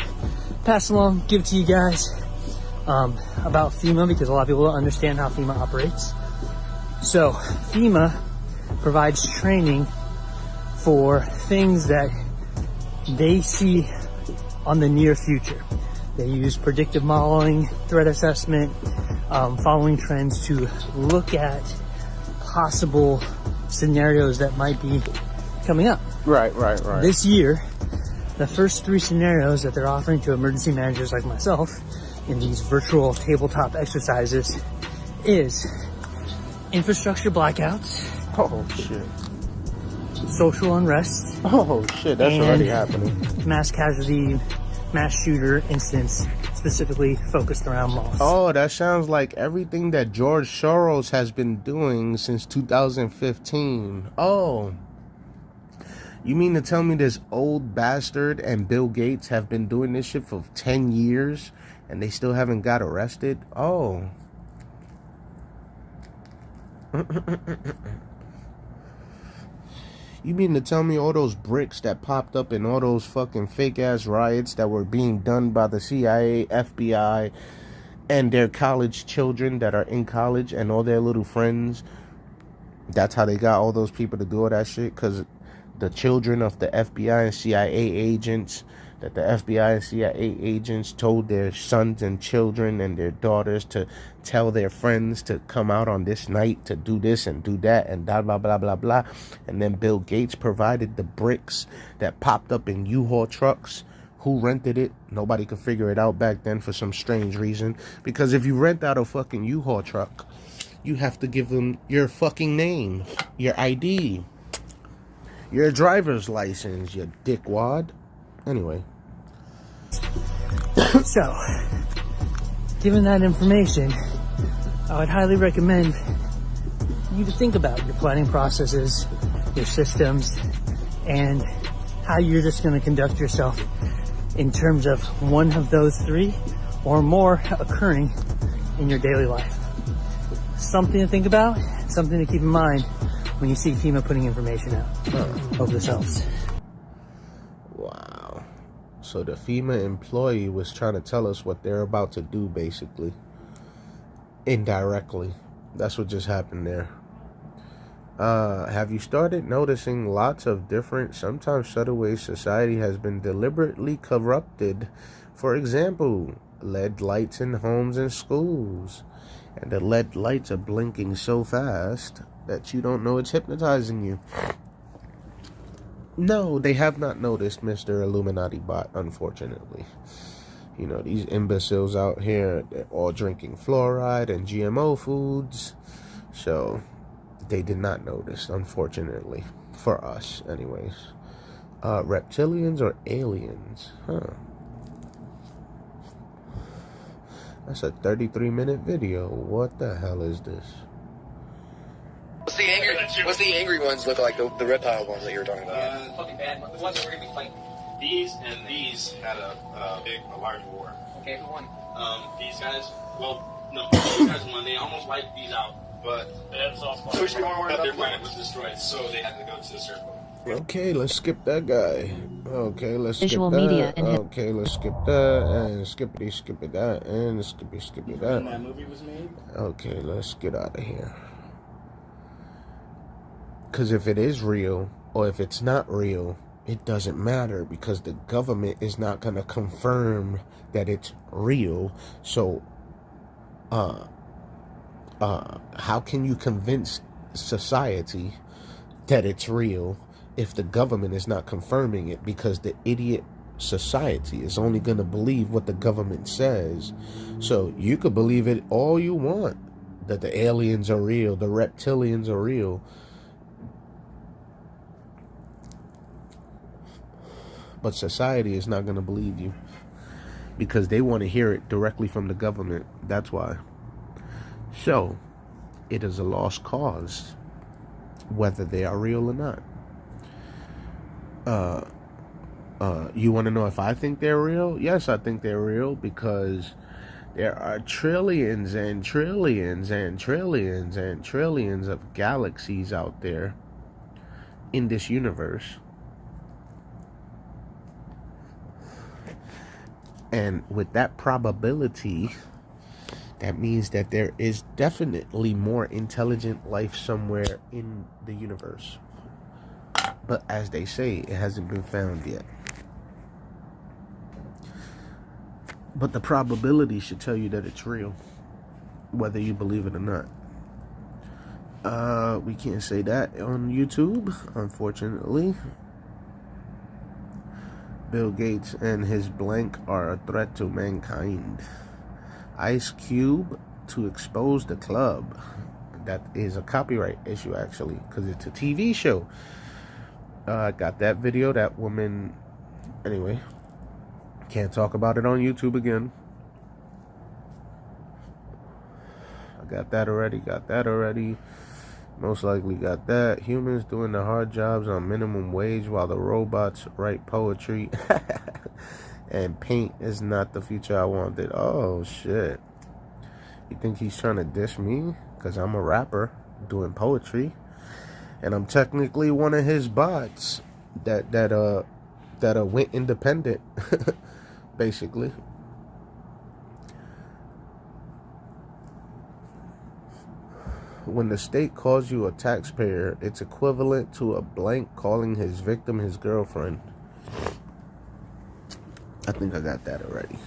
pass along, give to you guys about FEMA, because a lot of people don't understand how FEMA operates. So FEMA provides training for things that they see on the near future. They use predictive modeling, threat assessment, following trends to look at possible scenarios that might be coming up. Right. This year, the first 3 scenarios that they're offering to emergency managers like myself in these virtual tabletop exercises is infrastructure blackouts. Oh, shit. Social unrest. Oh, shit, that's already happening. Mass casualty, mass shooter incidents, specifically focused around malls. Oh, that sounds like everything that George Soros has been doing since 2015. Oh. You mean to tell me this old bastard and Bill Gates have been doing this shit for 10 years and they still haven't got arrested? Oh. You mean to tell me all those bricks that popped up in all those fucking fake ass riots that were being done by the CIA, FBI, and their college children that are in college and all their little friends, that's how they got all those people to do all that shit? Because the children of the FBI and CIA agents, that the FBI and CIA agents told their sons and children and their daughters to tell their friends to come out on this night to do this and do that and blah, blah, blah, blah, blah. And then Bill Gates provided the bricks that popped up in U-Haul trucks. Who rented it? Nobody could figure it out back then for some strange reason. Because if you rent out a fucking U-Haul truck, you have to give them your fucking name, your ID, your driver's license, you dickwad. Anyway. So, given that information, I would highly recommend you to think about your planning processes, your systems, and how you're just going to conduct yourself in terms of one of those 3 or more occurring in your daily life. Something to think about, something to keep in mind when you see FEMA putting information out over themselves. Wow. So the FEMA employee was trying to tell us what they're about to do, basically. Indirectly. That's what just happened there. Have you started noticing lots of different, sometimes subtle ways society has been deliberately corrupted? For example, LED lights in homes and schools. And the LED lights are blinking so fast that you don't know it's hypnotizing you. No, they have not noticed, Mr. Illuminati bot, unfortunately. You know, these imbeciles out here, they're all drinking fluoride and GMO foods. So, they did not notice, unfortunately. For us, anyways. Reptilians or aliens? Huh. That's a 33-minute video. What the hell is this? What's the angry ones look like? The reptile ones that you were talking about? Fucking bad. The ones that we're gonna be fighting. These and these had a large war. Okay, who won? These guys. Well, no, these guys won. They almost wiped these out, but that's all. So we should be more worried about their planet was destroyed, so they had to go to the circle. Okay, let's skip that guy. Okay, let's Visual skip that. media and Okay, let's skip that and skip it that and skip it that. When that movie was made. Okay, let's get out of here. Because if it is real or if it's not real, it doesn't matter because the government is not going to confirm that it's real. So, how can you convince society that it's real if the government is not confirming it? Because the idiot society is only going to believe what the government says. So you could believe it all you want, that the aliens are real, the reptilians are real. But society is not going to believe you because they want to hear it directly from the government. That's why. So it is a lost cause, whether they are real or not. You want to know if I think they're real? Yes, I think they're real because there are trillions and trillions and trillions and trillions of galaxies out there in this universe. And with that probability, that means that there is definitely more intelligent life somewhere in the universe. But as they say, it hasn't been found yet. But the probability should tell you that it's real, whether you believe it or not. We can't say that on YouTube, unfortunately. Bill Gates and his blank are a threat to mankind. Ice Cube to expose the club. That is a copyright issue, actually, because it's a TV show. I got that video, that woman. Anyway, can't talk about it on YouTube again. I got that already. Most likely got that. Humans doing the hard jobs on minimum wage while the robots write poetry. And paint is not the future I wanted. Oh, shit. You think he's trying to diss me? Because I'm a rapper doing poetry. And I'm technically one of his bots that went independent, basically. When the state calls you a taxpayer, it's equivalent to a blank calling his victim his girlfriend. I think I got that already.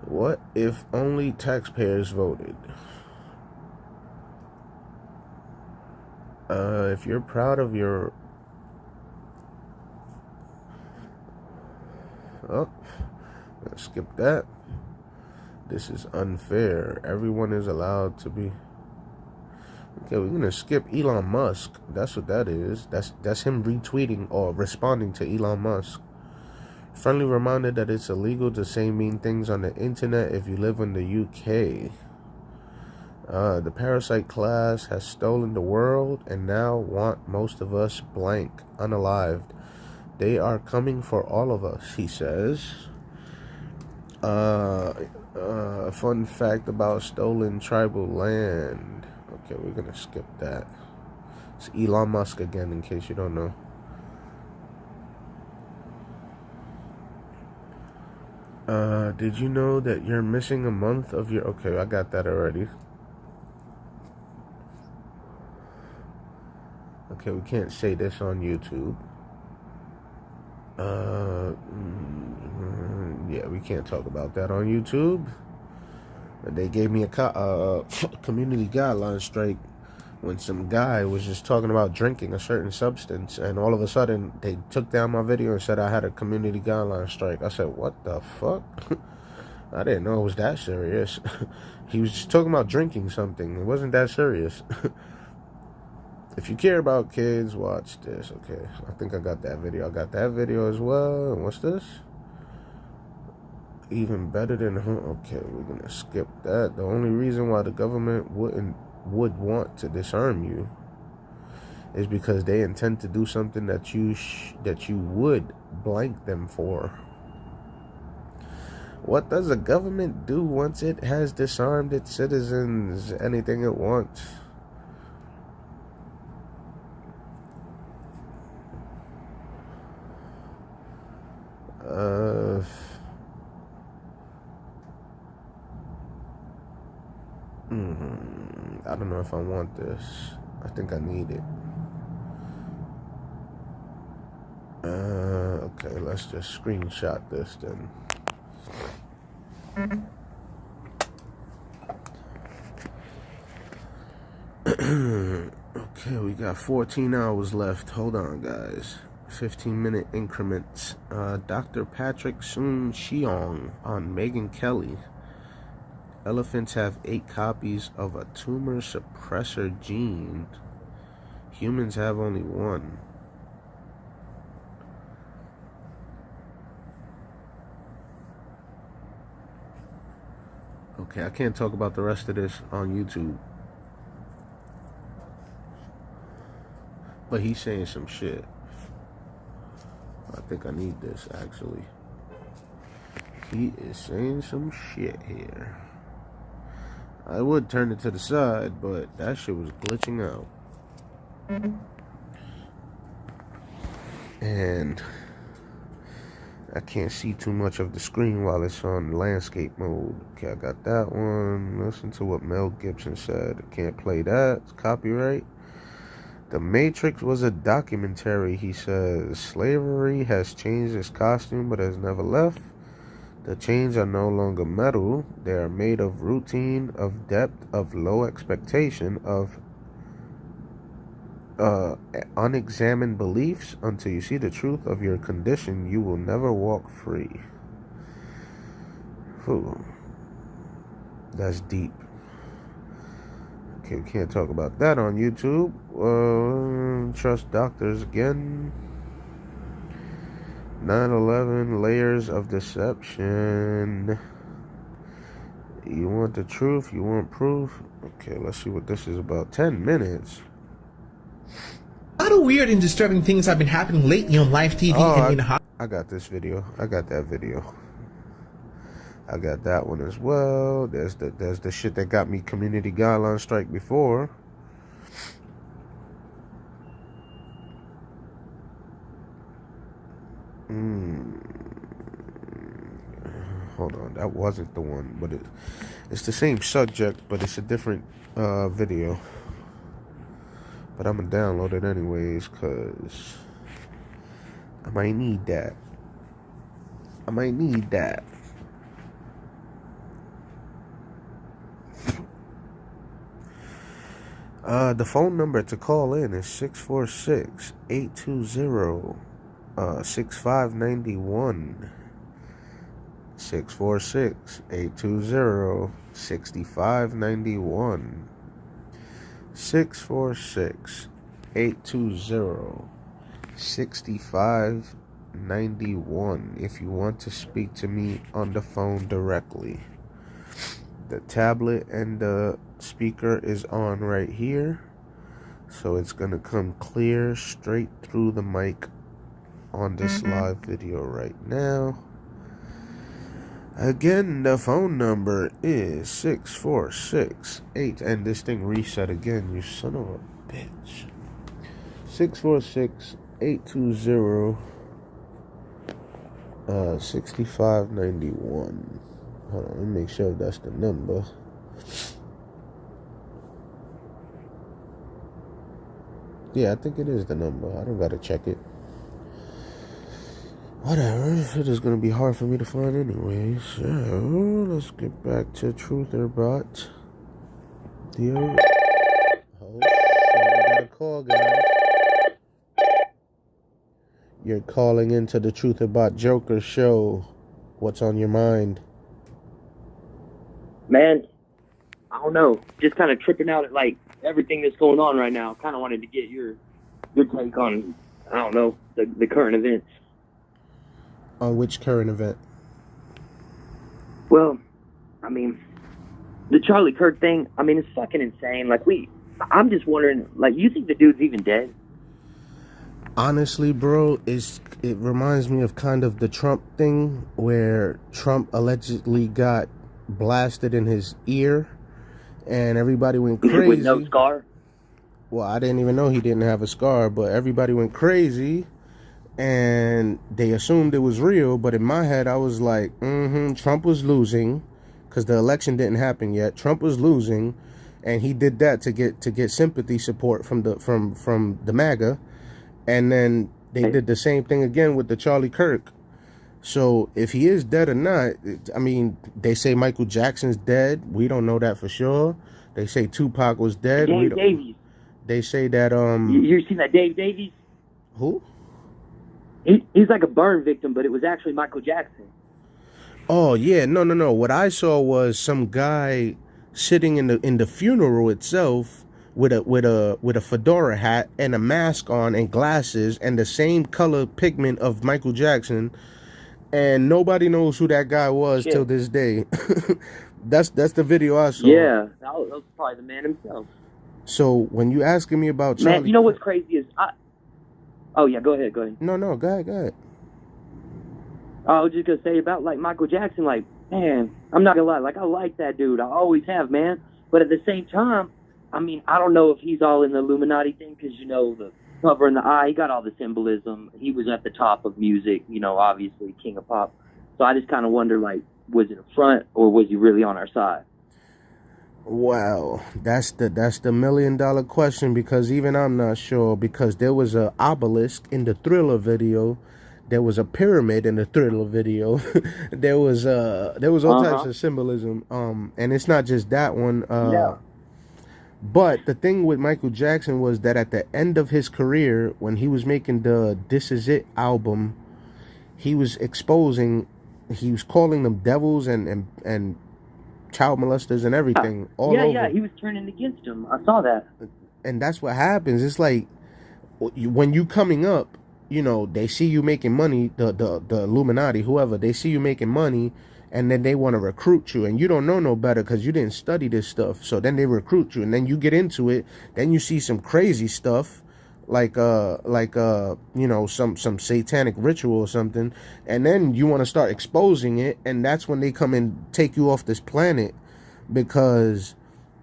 What if only taxpayers voted? If you're proud of your... Oh, let's skip that. This is unfair. Everyone is allowed to be... Okay, we're gonna skip Elon Musk. That's what that is. That's him retweeting or responding to Elon Musk. Friendly reminder that it's illegal to say mean things on the internet if you live in the UK. The parasite class has stolen the world and now want most of us blank, unalived. They are coming for all of us, he says. A fun fact about stolen tribal land. Okay, we're gonna skip that. It's Elon Musk again, in case you don't know. Did you know that you're missing a month of your... Okay, I got that already. Okay, we can't say this on YouTube. Yeah, we can't talk about that on YouTube. They gave me a community guideline strike when some guy was just talking about drinking a certain substance, and all of a sudden they took down my video and said I had a community guideline strike. I said, what the fuck? I didn't know it was that serious. He was just talking about drinking something. It wasn't that serious. If you care about kids, watch this. Okay, I think I got that video. I got that video as well. And what's this? Even better than... Okay, we're gonna skip that. The only reason why the government would want to disarm you is because they intend to do something that you would blank them for. What does a government do once it has disarmed its citizens? Anything it wants. I don't know if I want this. I think I need it. Okay, let's just screenshot this then. Okay, we got 14 hours left. Hold on, guys. 15-minute increments. Dr. Patrick Soon-Shiong on Megyn Kelly. Elephants have 8 copies of a tumor suppressor gene. Humans have only 1. Okay, I can't talk about the rest of this on YouTube. But he's saying some shit. I think I need this, actually. He is saying some shit here. I would turn it to the side, but that shit was glitching out. And I can't see too much of the screen while it's on landscape mode. Okay, I got that one. Listen to what Mel Gibson said. I can't play that. It's copyright. The Matrix was a documentary, he says. Slavery has changed its costume but has never left. The chains are no longer metal. They are made of routine, of depth, of low expectation, of unexamined beliefs. Until you see the truth of your condition, you will never walk free. Whew. That's deep. Okay, we can't talk about that on YouTube. Trust doctors again. 9/11 layers of deception. You want the truth? You want proof? Okay, let's see what this is about. 10 minutes. A lot of weird and disturbing things have been happening lately on live TV and in Hollywood. I got this video. I got that video. I got that one as well. There's the shit that got me community guideline strike before. Hold on, that wasn't the one, but it's the same subject, but it's a different video. But I'm gonna download it anyways, cause I might need that. I might need that. The phone number to call in is 646-820-6591. 646-820-6591. 646-820-6591 if you want to speak to me on the phone directly. The tablet and the speaker is on right here, so it's gonna come clear straight through the mic on this live video right now. Again, the phone number is 646-8, and this thing reset again, you son of a bitch. 646-820-6591. Hold on, let me make sure that's the number. Yeah, I think it is the number. I don't gotta check it. Whatever, it is gonna be hard for me to find anyways. So, let's get back to TrutherBot. Oh, shit, we got a call, guys. You're calling into the TrutherBot Joker show. What's on your mind? Man, I don't know. Just kind of tripping out at, like, everything that's going on right now. Kind of wanted to get your take on, I don't know, the current events. On which current event? Well, I mean, the Charlie Kirk thing, I mean, it's fucking insane. Like, I'm just wondering, like, you think the dude's even dead? Honestly, bro, it reminds me of kind of the Trump thing where Trump allegedly got blasted in his ear and everybody went crazy. With no scar? Well, I didn't even know he didn't have a scar, but everybody went crazy and they assumed it was real. But in my head, I was like, Trump was losing because the election didn't happen yet. Trump was losing, and he did that to get sympathy support from the MAGA. And then they did the same thing again with the Charlie Kirk. So if he is dead or not, I mean, they say Michael Jackson's dead. We don't know that for sure. They say Tupac was dead. Dave Davies. They say that You seen that Dave Davies? Who? He's like a burn victim, but it was actually Michael Jackson. Oh yeah, no. What I saw was some guy sitting in the funeral itself with a fedora hat and a mask on and glasses and the same color pigment of Michael Jackson, and nobody knows who that guy was till this day. That's the video I saw. Yeah, that was probably the man himself. So when you asking me about Charlie, man, you know what's crazy is Oh yeah, go ahead. No, go ahead. I was just gonna say about like Michael Jackson, like, man, I'm not gonna lie, like I like that dude, I always have, man. But at the same time, I mean, I don't know if he's all in the Illuminati thing, because you know the cover in the eye, he got all the symbolism. He was at the top of music, you know, obviously king of pop. So I just kind of wonder, like, was it a front or was he really on our side? Wow, that's the $1 million question, because even I'm not sure, because there was a obelisk in the Thriller video. There was a pyramid in the Thriller video. there was all types of symbolism. And it's not just that one. But the thing with Michael Jackson was that at the end of his career, when he was making the This Is It album, he was calling them devils and child molesters and everything all over. Yeah, he was turning against him. I saw that. And that's what happens. It's like when you coming up, you know, they see you making money, the Illuminati, whoever, they see you making money, and then they want to recruit you, and you don't know no better because you didn't study this stuff. So then they recruit you, and then you get into it. Then you see some crazy stuff, like you know, some satanic ritual or something, and then you want to start exposing it, and that's when they come and take you off this planet, because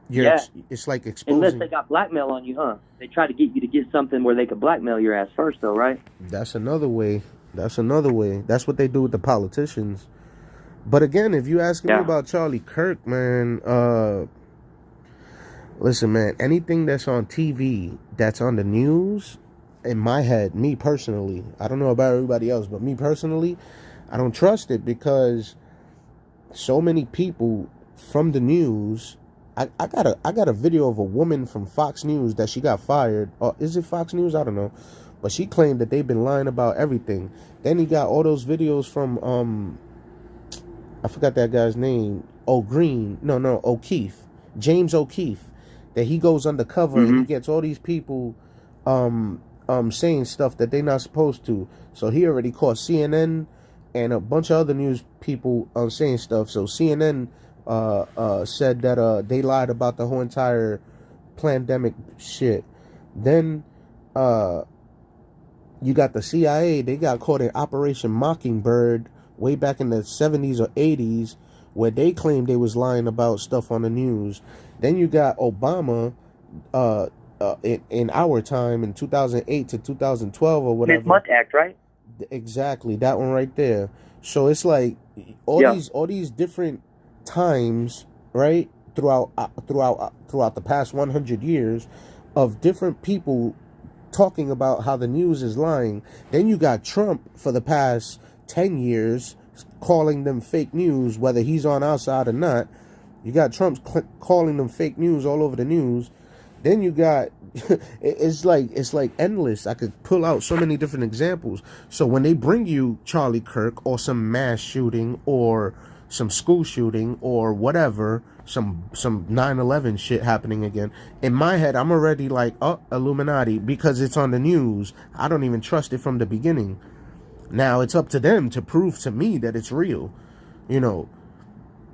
it's like exposing. Unless they got blackmail on you, huh? They try to get you to get something where they could blackmail your ass first, though, right? That's another way. That's what they do with the politicians. But again, if you ask me about Charlie Kirk, man, listen, man, anything that's on TV, that's on the news, in my head, me personally, I don't know about everybody else, but me personally, I don't trust it, because so many people from the news. I got a video of a woman from Fox News that she got fired. Or is it Fox News? I don't know. But she claimed that they've been lying about everything. Then he got all those videos from I forgot that guy's name. O'Keefe. James O'Keefe. That he goes undercover and he gets all these people saying stuff that they're not supposed to. So he already caught CNN and a bunch of other news people saying stuff. So CNN said that they lied about the whole entire pandemic shit. Then you got the CIA. They got caught in Operation Mockingbird way back in the 70s or 80s, where they claimed they was lying about stuff on the news. Then you got Obama in our time in 2008 to 2012 or whatever. Mid-month act, right? Exactly, that one right there. So it's like all these different times, right, throughout the past 100 years of different people talking about how the news is lying. Then you got Trump for the past 10 years calling them fake news, whether he's on our side or not. You got Trump calling them fake news all over the news. Then you got it's like endless. I could pull out so many different examples. So when they bring you Charlie Kirk or some mass shooting or some school shooting or whatever, some 9/11 shit happening again, in my head I'm already like, oh, Illuminati, because it's on the news. I don't even trust it from the beginning. Now it's up to them to prove to me that it's real, you know.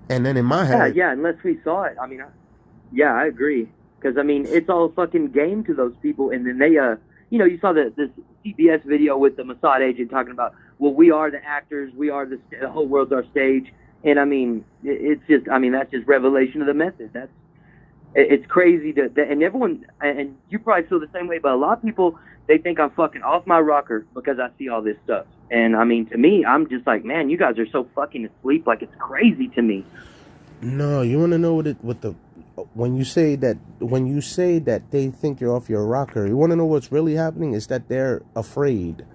And then in my head, yeah, unless we saw it. I mean, I agree, because I mean it's all a fucking game to those people. And then they, you know, you saw this CBS video with the Mossad agent talking about, well, we are the actors, we are the whole world's our stage. And I mean, it's just, I mean, that's just revelation of the method. It's crazy and everyone, and you probably feel the same way, but a lot of people, they think I'm fucking off my rocker because I see all this stuff. And I mean, to me, I'm just like, man, you guys are so fucking asleep. Like, it's crazy to me. No, you want to know when you say that they think you're off your rocker, you want to know what's really happening is that they're afraid.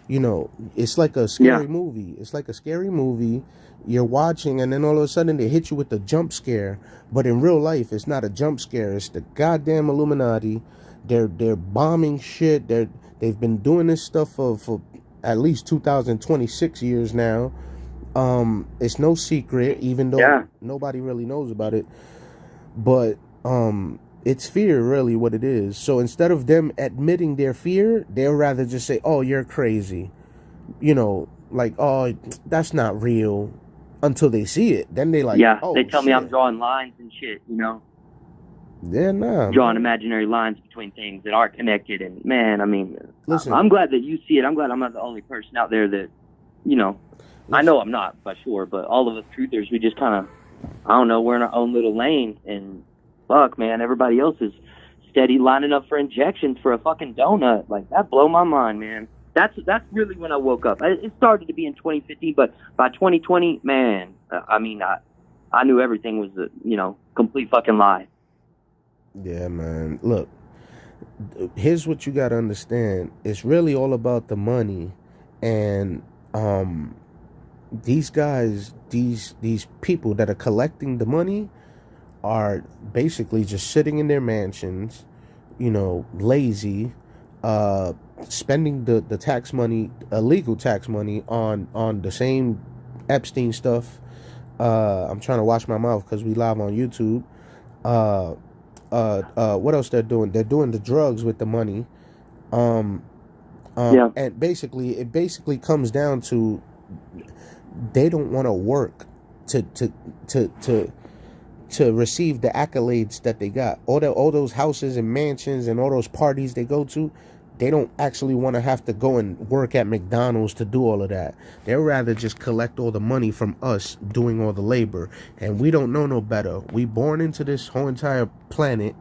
You know, it's like a scary movie. It's like a scary movie you're watching, and then all of a sudden they hit you with a jump scare. But in real life, it's not a jump scare. It's the goddamn Illuminati. They're bombing shit. They've been doing this stuff for at least 2026 years now. It's no secret, even though nobody really knows about it. But it's fear, really, what it is. So instead of them admitting their fear, they'll rather just say, "Oh, you're crazy," you know, like, "Oh, that's not real," until they see it. Then they like, "Oh, they tell me I'm shit." drawing lines and shit, you know. Yeah, nah. Drawing imaginary lines between things that aren't connected. And man, I mean, Listen. I'm glad that you see it. I'm glad I'm not the only person out there that, you know, I know I'm not, for sure, but all of us truthers, we just kind of, I don't know, we're in our own little lane, and fuck, man, everybody else is steady lining up for injections for a fucking donut. Like, that blow my mind, man. That's really when I woke up. It started to be in 2015, but by 2020, man, I mean, I knew everything was a, you know, complete fucking lie. Yeah, man. Look, here's what you got to understand. It's really all about the money, and these guys, these people that are collecting the money are basically just sitting in their mansions, you know, lazy, spending the tax money, illegal tax money on the same Epstein stuff. I'm trying to watch my mouth because we live on YouTube. What else they're doing? They're doing the drugs with the money. And basically, it basically comes down to they don't want to work to receive the accolades that they got. All those houses and mansions and all those parties they go to, they don't actually want to have to go and work at McDonald's to do all of that. They'd rather just collect all the money from us doing all the labor. And we don't know no better. We born into this whole entire planet,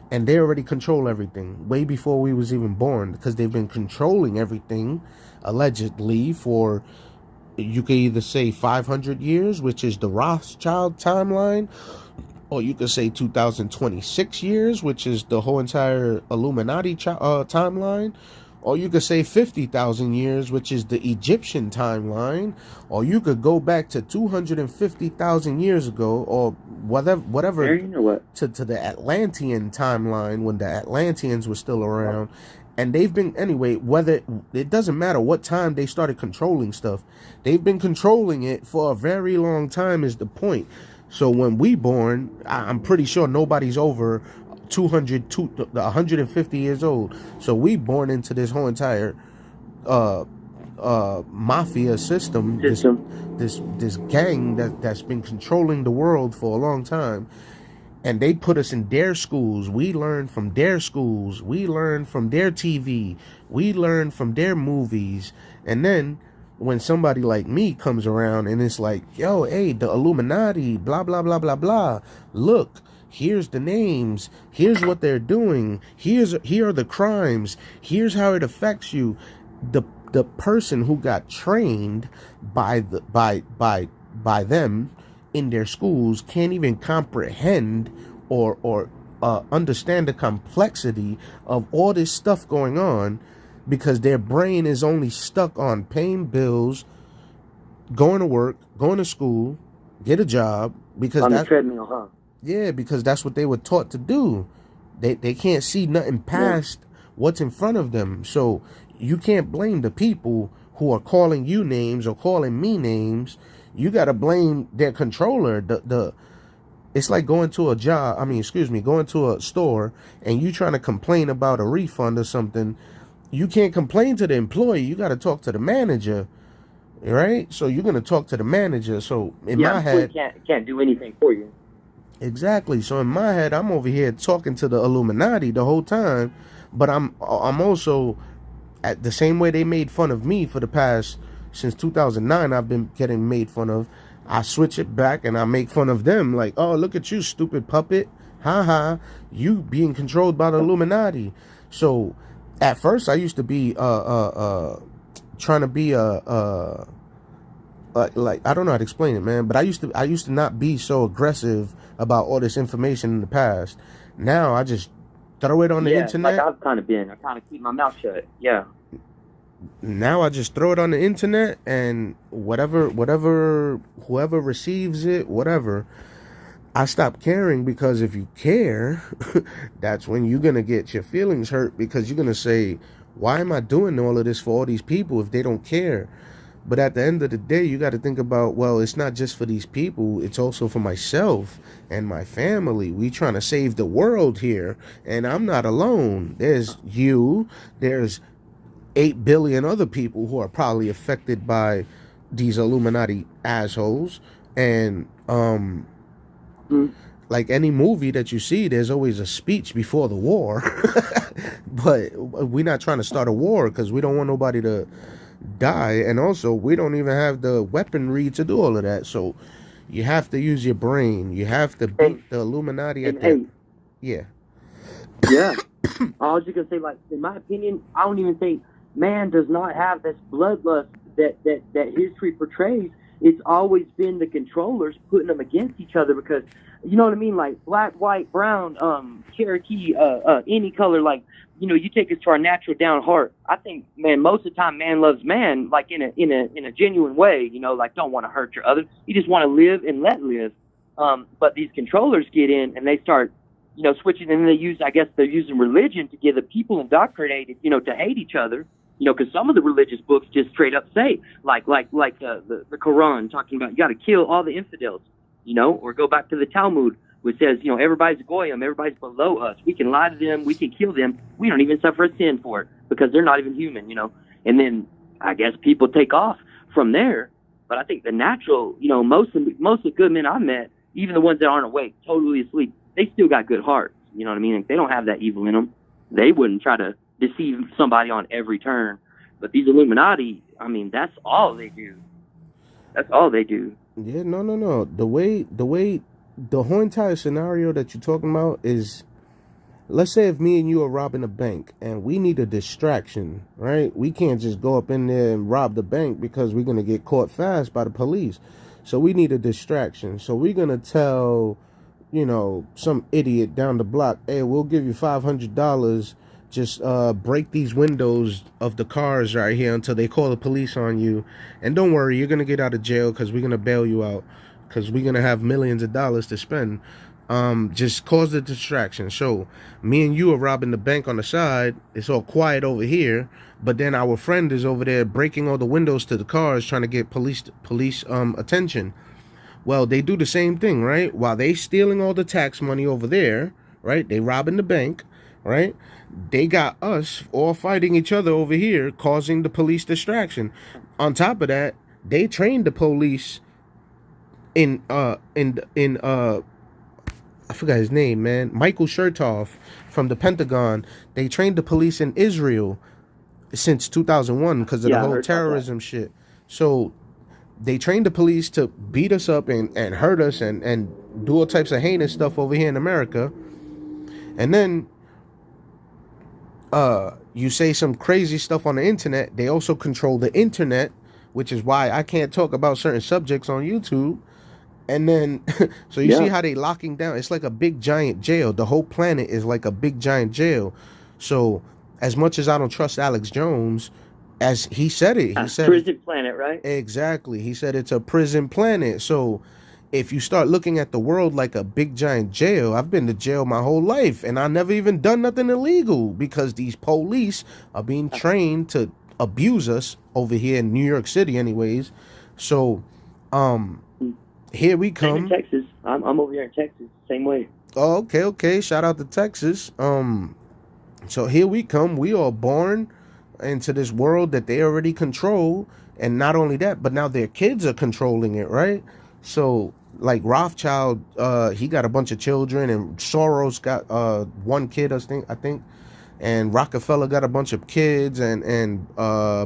and they already control everything way before we was even born, because they've been controlling everything allegedly for, you could either say 500 years, which is the Rothschild timeline, or you could say 2026 years, which is the whole entire Illuminati timeline, or you could say 50,000 years, which is the Egyptian timeline, or you could go back to 250,000 years ago, or whatever to the Atlantean timeline, when the Atlanteans were still around. And they've been, anyway, whether, it doesn't matter what time they started controlling stuff, they've been controlling it for a very long time, is the point. So when we born, I'm pretty sure nobody's over 150 years old. So we born into this whole entire mafia system. This gang that's been controlling the world for a long time. And they put us in their schools. We learn from their schools. We learn from their TV. We learn from their movies. And then when somebody like me comes around and it's like, yo, hey, the Illuminati, blah, blah, blah, blah, blah. Look, here's the names. Here's what they're doing. Here are the crimes. Here's how it affects you. The person who got trained by them in their schools can't even comprehend or understand the complexity of all this stuff going on, because their brain is only stuck on paying bills, going to work, going to school, get a job, because on the treadmill, huh? Yeah, because that's what they were taught to do. They can't see nothing past what's in front of them. So you can't blame the people who are calling you names or calling me names. You got to blame their controller. It's like going to a going to a store and you trying to complain about a refund or something. You can't complain to the employee. You got to talk to the manager, right? So you're going to talk to the manager. So in my head, can't do anything for you. Exactly. So in my head, I'm over here talking to the Illuminati the whole time, but I'm also, at the same way they made fun of me for the past, since 2009, I've been getting made fun of. I switch it back and I make fun of them, like, oh, look at you, stupid puppet. Ha ha. You being controlled by the Illuminati. So at first I used to be trying to be like, I don't know how to explain it, man, but I used to not be so aggressive about all this information in the past. Now I just throw it on the internet. Like I've kind of been. I kind of keep my mouth shut. Yeah. Now I just throw it on the internet, and whoever receives it, whatever, I stop caring, because if you care, that's when you're going to get your feelings hurt, because you're going to say, Why am I doing all of this for all these people if they don't care? But at the end of the day, you got to think about, well, it's not just for these people. It's also for myself and my family. We trying to save the world here. And I'm not alone. There's you. There's 8 billion other people who are probably affected by these Illuminati assholes. And like any movie that you see, there's always a speech before the war. But we're not trying to start a war because we don't want nobody to die. And also, we don't even have the weaponry to do all of that. So you have to use your brain. You have to beat the Illuminati at the... Yeah. Yeah. I was just going to say, like, in my opinion, I don't even think man does not have this bloodlust that history portrays. It's always been the controllers putting them against each other because, you know what I mean? Like black, white, brown, Cherokee, any color, like, you know, you take us to our natural down heart. I think, man, most of the time man loves man, like in a genuine way, you know, like don't want to hurt your other. You just want to live and let live. But these controllers get in and they start, you know, switching, and they're using religion to get the people indoctrinated, you know, to hate each other. You know, because some of the religious books just straight up say, like the Quran, talking about you got to kill all the infidels, you know, or go back to the Talmud, which says, you know, everybody's goyim, everybody's below us. We can lie to them, we can kill them. We don't even suffer a sin for it because they're not even human, you know. And then I guess people take off from there. But I think the natural, you know, most of the good men I met, even the ones that aren't awake, totally asleep, they still got good hearts. You know what I mean? Like, they don't have that evil in them. They wouldn't try to deceive somebody on every turn. But these Illuminati, I mean, that's all they do. That's all they do. Yeah, no. The whole entire scenario that you're talking about is, let's say if me and you are robbing a bank and we need a distraction, right? We can't just go up in there and rob the bank because we're going to get caught fast by the police. So we need a distraction. So we're going to tell, you know, some idiot down the block, hey, we'll give you $500. Just break these windows of the cars right here until they call the police on you. And don't worry, you're going to get out of jail because we're going to bail you out because we're going to have millions of dollars to spend. Just cause the distraction. So me and you are robbing the bank on the side. It's all quiet over here. But then our friend is over there breaking all the windows to the cars trying to get police attention. Well, they do the same thing, right? While they stealing all the tax money over there, right? They robbing the bank, right? They got us all fighting each other over here, causing the police distraction. On top of that, they trained the police in I forgot his name, man. Michael Chertoff from the Pentagon. They trained the police in Israel since 2001 because of the whole terrorism shit. So they trained the police to beat us up and hurt us and do all types of heinous stuff over here in America. And then you say some crazy stuff on the internet. They also control the internet, which is why I can't talk about certain subjects on YouTube. And then, so you see how they locking down. It's like a big giant jail. The whole planet is like a big giant jail. So as much as I don't trust Alex Jones, as he said it, he said prison planet, right? Exactly. He said it's a prison planet. So if you start looking at the world like a big giant jail, I've been to jail my whole life and I never even done nothing illegal because these police are being trained to abuse us over here in New York City anyways. So here we come. Same in Texas. I'm over here in Texas. Same way. Oh, okay. Shout out to Texas. So here we come. We are born into this world that they already control. And not only that, but now their kids are controlling it, right? So like Rothschild, he got a bunch of children, and Soros got one kid, I think, and Rockefeller got a bunch of kids, and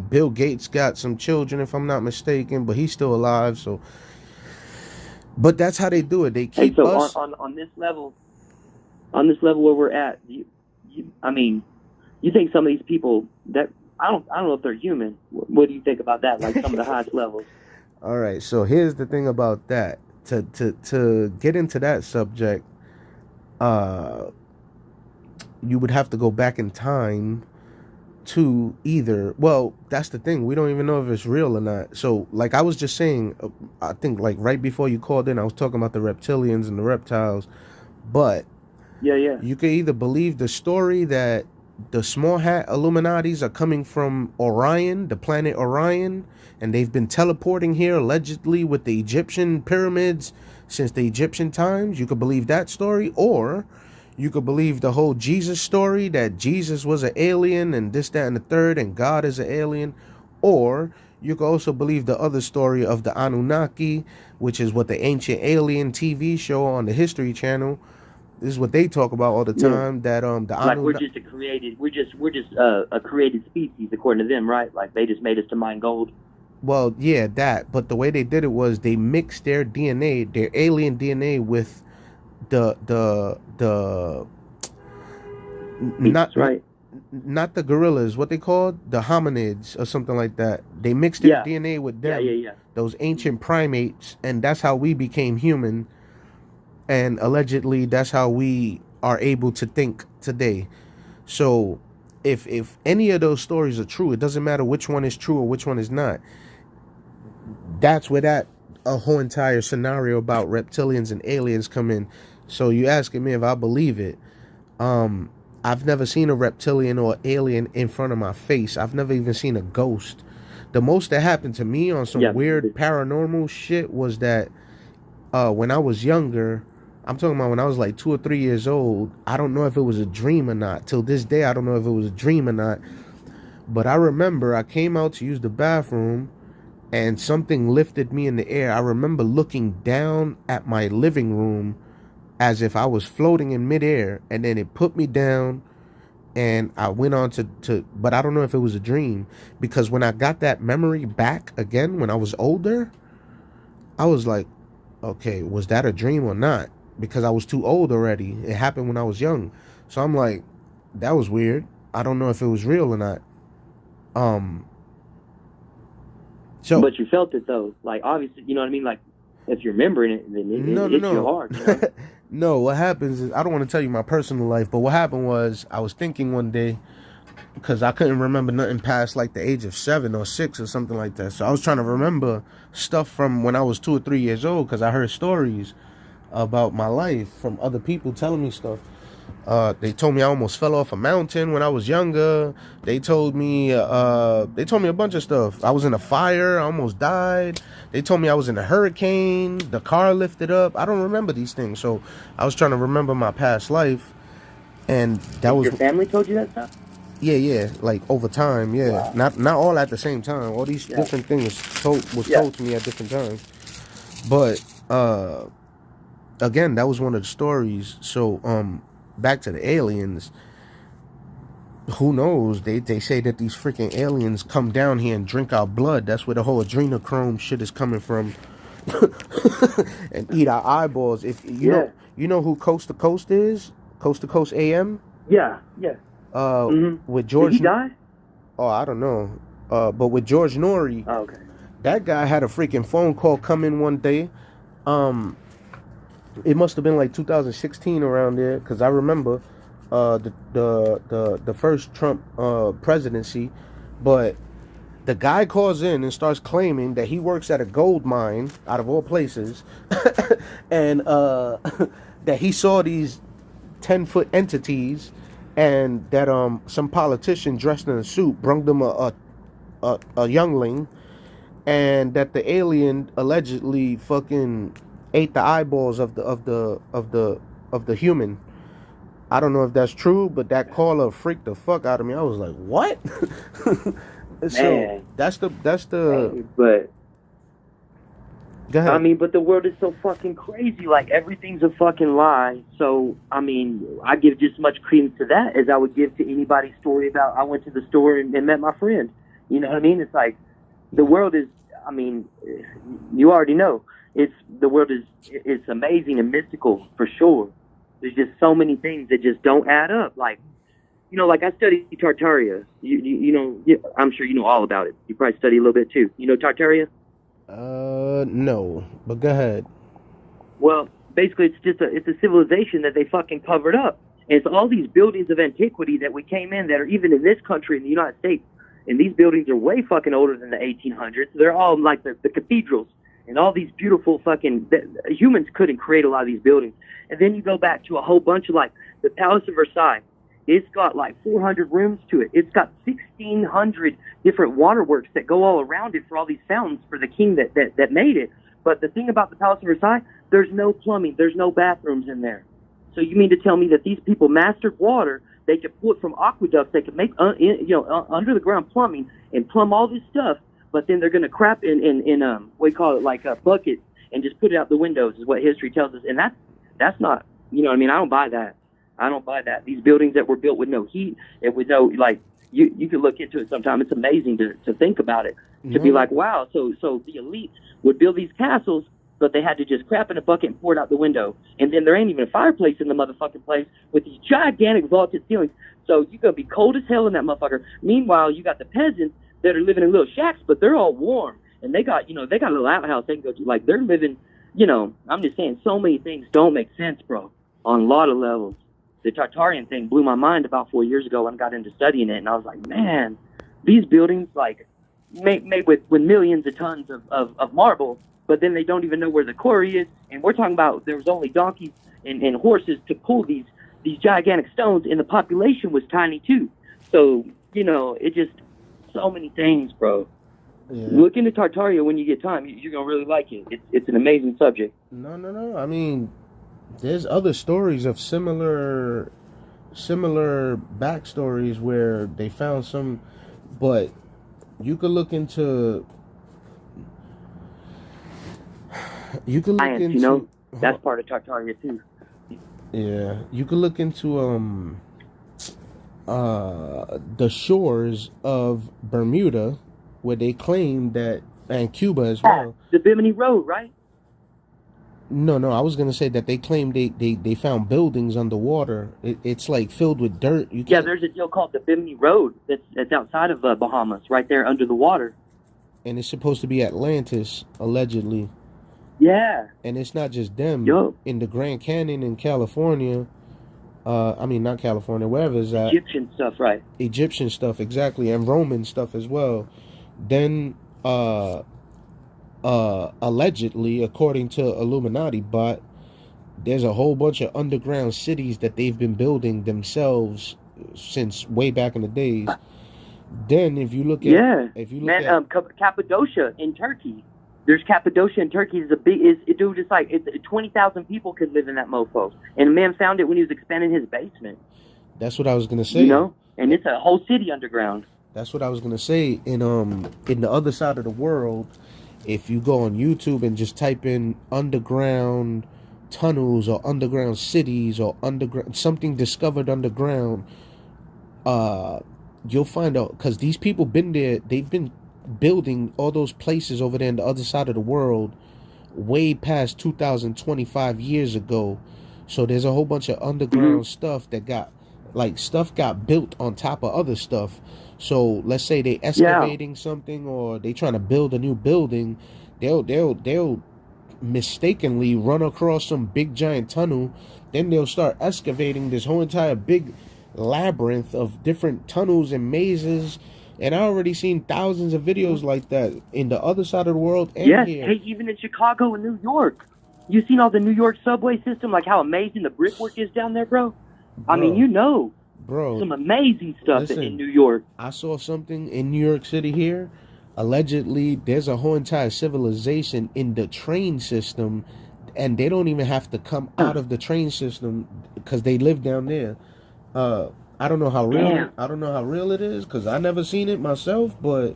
Bill Gates got some children, if I'm not mistaken, but he's still alive. So, but that's how they do it. They keep us on this level where we're at. I mean, you think some of these people that I don't know if they're human. What do you think about that? Like some of the highest levels. All right, so here's the thing about that. To get into that subject, you would have to go back in time to either, well, that's the thing, we don't even know if it's real or not. So like I was just saying, I think like right before you called in, I was talking about the reptilians and the reptiles, but yeah, you can either believe the story that the small hat Illuminatis are coming from Orion, the planet Orion, and they've been teleporting here allegedly with the Egyptian pyramids since the Egyptian times. You could believe that story, or you could believe the whole Jesus story, that Jesus was an alien and this, that, and the third, and God is an alien. Or you could also believe the other story of the Anunnaki, which is what the Ancient Alien TV show on the History Channel. This is what they talk about all the time. That the like we're just a created species according to them, right? Like they just made us to mine gold. Well, yeah, that. But the way they did it was they mixed their DNA, their alien DNA, with the not the gorillas, what they called the hominids or something like that. They mixed their DNA with them, those ancient primates, and that's how we became human. And allegedly, that's how we are able to think today. So, if any of those stories are true, it doesn't matter which one is true or which one is not. That's where that a whole entire scenario about reptilians and aliens come in. So you asking me if I believe it? I've never seen a reptilian or alien in front of my face. I've never even seen a ghost. The most that happened to me on some weird paranormal shit was that when I was younger, I'm talking about when I was like 2 or 3 years old. I don't know if it was a dream or not. Till this day, I don't know if it was a dream or not. But I remember I came out to use the bathroom and something lifted me in the air. I remember looking down at my living room as if I was floating in midair, and then it put me down and I went on to but I don't know if it was a dream, because when I got that memory back again when I was older, I was like, okay, was that a dream or not? Because I was too old already. It happened when I was young. So I'm like, that was weird. I don't know if it was real or not. So, but you felt it though. Like obviously, you know what I mean? Like if you're remembering it, then it hits you hard. You know? No, what happens is, I don't want to tell you my personal life, but what happened was I was thinking one day, because I couldn't remember nothing past like the age of 7 or 6 or something like that. So I was trying to remember stuff from when I was 2 or 3 years old, because I heard stories about my life from other people telling me stuff. They told me I almost fell off a mountain when I was younger. They told me a bunch of stuff. I was in a fire, I almost died. They told me I was in a hurricane, the car lifted up. I don't remember these things, so I was trying to remember my past life, and that was your family told you that stuff. Yeah, like over time, yeah. Wow. Not all at the same time. All these different things told to me at different times. But again, that was one of the stories. So back to the aliens. Who knows? They say that these freaking aliens come down here and drink our blood. That's where the whole adrenochrome shit is coming from. And eat our eyeballs. If you know who Coast to Coast is? Coast to Coast AM? Yeah. With George. Did he die? Oh, I don't know. But with George Norrie. Oh, okay. That guy had a freaking phone call come in one day. It must have been like 2016 around there, because I remember the first Trump presidency. But the guy calls in and starts claiming that he works at a gold mine, out of all places, and that he saw these 10-foot entities, and that some politician dressed in a suit brung them a youngling, and that the alien allegedly fucking ate the eyeballs of the human. I don't know if that's true, but that caller freaked the fuck out of me. I was like, what? So that's the but go ahead. I mean, but the world is so fucking crazy. Like everything's a fucking lie. So I mean, I give just as much credence to that as I would give to anybody's story about I went to the store and met my friend. You know what I mean? It's like the world is. I mean, you already know. The world is it's amazing and mystical for sure. There's just so many things that just don't add up. Like, you know, like I study Tartaria. You know, I'm sure you know all about it. You probably study a little bit too. You know Tartaria? No, but go ahead. Well, basically, it's a civilization that they fucking covered up. And it's all these buildings of antiquity that we came in that are even in this country, in the United States. And these buildings are way fucking older than the 1800s. They're all like the cathedrals and all these beautiful fucking... humans couldn't create a lot of these buildings. And then you go back to a whole bunch of like the Palace of Versailles. It's got like 400 rooms to it. It's got 1,600 different waterworks that go all around it for all these fountains for the king that made it. But the thing about the Palace of Versailles, there's no plumbing. There's no bathrooms in there. So you mean to tell me that these people mastered water? They could pull it from aqueducts. They could make under the ground plumbing and plumb all this stuff. But then they're going to crap in what do you call it, like a bucket, and just put it out the windows, is what history tells us. And that's not, you know what I mean? I don't buy that. I don't buy that. These buildings that were built with no heat and with no, like, you could look into it sometime. It's amazing to think about it. To be like, wow, so the elite would build these castles, but they had to just crap in a bucket and pour it out the window. And then there ain't even a fireplace in the motherfucking place with these gigantic vaulted ceilings. So you're going to be cold as hell in that motherfucker. Meanwhile, you got the peasants that are living in little shacks, but they're all warm. And they got, they got a little outhouse they can go to. Like, they're living, I'm just saying, so many things don't make sense, bro, on a lot of levels. The Tartarian thing blew my mind about 4 years ago when I got into studying it. And I was like, man, these buildings, like, made with millions of tons of marble, but then they don't even know where the quarry is. And we're talking about there was only donkeys and horses to pull these gigantic stones, and the population was tiny too. So, it just, so many things, bro. Yeah. Look into Tartaria when you get time. You're going to really like it. It's an amazing subject. No. I mean, there's other stories of similar backstories where they found some, but you could look into science, that's part of Tartaria too. Yeah, you could look into the shores of Bermuda, where they claim that, and Cuba as well. The Bimini Road, right? No, I was gonna say that they claim they found buildings underwater. It's like filled with dirt. Yeah, there's a deal called the Bimini Road that's outside of Bahamas, right there under the water. And it's supposed to be Atlantis, allegedly. Yeah. And it's not just them. Yo. In the Grand Canyon in California, not California, wherever it's at. Egyptian stuff, right? Egyptian stuff, exactly, and Roman stuff as well. Then, allegedly, according to Illuminati, but there's a whole bunch of underground cities that they've been building themselves since way back in the days. Then, if you look at Cappadocia in Turkey. There's Cappadocia in Turkey. It's 20,000 people could live in that mofo. And a man found it when he was expanding his basement. That's what I was gonna say. And it's a whole city underground. That's what I was gonna say. In the other side of the world, if you go on YouTube and just type in underground tunnels or underground cities or underground something discovered underground, you'll find out, because these people been there. They've been building all those places over there on the other side of the world way past 2025 years ago. So there's a whole bunch of underground stuff that got built on top of other stuff. So let's say they excavating something, or they trying to build a new building, they'll mistakenly run across some big giant tunnel. Then they'll start excavating this whole entire big labyrinth of different tunnels and mazes. And I already seen thousands of videos like that in the other side of the world and here. Hey, even in Chicago and New York. You seen all the New York subway system, like how amazing the brickwork is down there, bro? I mean, bro, some amazing stuff in New York. I saw something in New York City here. Allegedly, there's a whole entire civilization in the train system, and they don't even have to come out of the train system because they live down there. I don't know how real it is, because I never seen it myself, but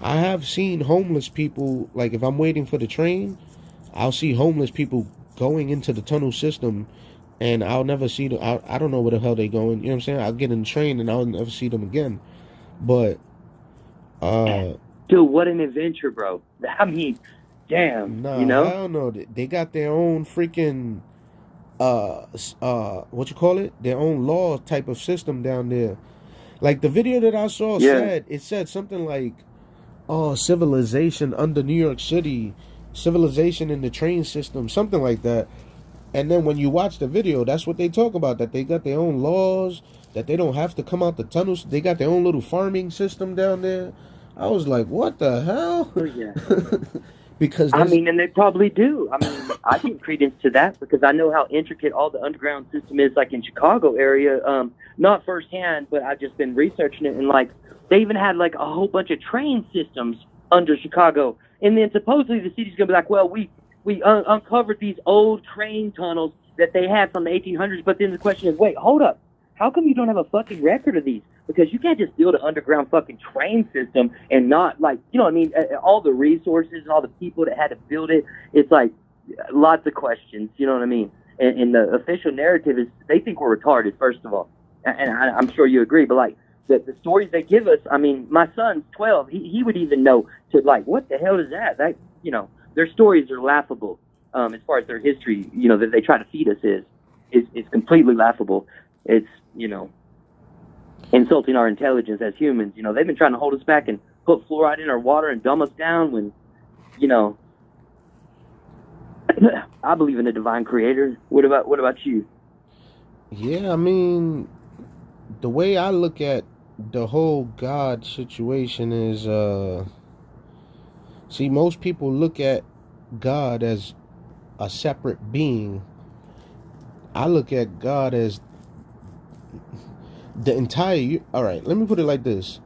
I have seen homeless people. Like, if I'm waiting for the train, I'll see homeless people going into the tunnel system, and I'll never see them. I don't know where the hell they going. You know what I'm saying? I'll get in the train and I'll never see them again. But dude, what an adventure, bro. I mean, damn. Hell no. They got their own freaking what you call it, their own law type of system down there. Like the video that I saw said something like, civilization under New York City, civilization in the train system, something like that. And then when you watch the video, that's what they talk about, that they got their own laws, that they don't have to come out the tunnels. They got their own little farming system down there. I was like, what the hell? Because I mean, and they probably do. I mean, I give credence to that because I know how intricate all the underground system is, like in Chicago area. Not firsthand, but I've just been researching it, and like they even had like a whole bunch of train systems under Chicago, and then supposedly the city's gonna be like, well, we uncovered these old train tunnels that they had from the 1800s, but then the question is, wait, hold up, how come you don't have a fucking record of these? Because you can't just build an underground fucking train system and not, like, you know what I mean, all the resources and all the people that had to build it. It's like lots of questions, you know what I mean? And the official narrative is they think we're retarded, first of all. And I'm sure you agree, but like the stories they give us, I mean, my son's 12, he would even know to like, what the hell is that? That, you know, their stories are laughable as far as their history, you know, that they try to feed us is completely laughable. It's, you know, insulting our intelligence as humans. You know, they've been trying to hold us back and put fluoride in our water and dumb us down when, you know, I believe in a divine creator. What about you? Yeah, I mean, the way I look at the whole God situation is, see, most people look at God as a separate being. I look at God as the entire, all right, let me put it like this.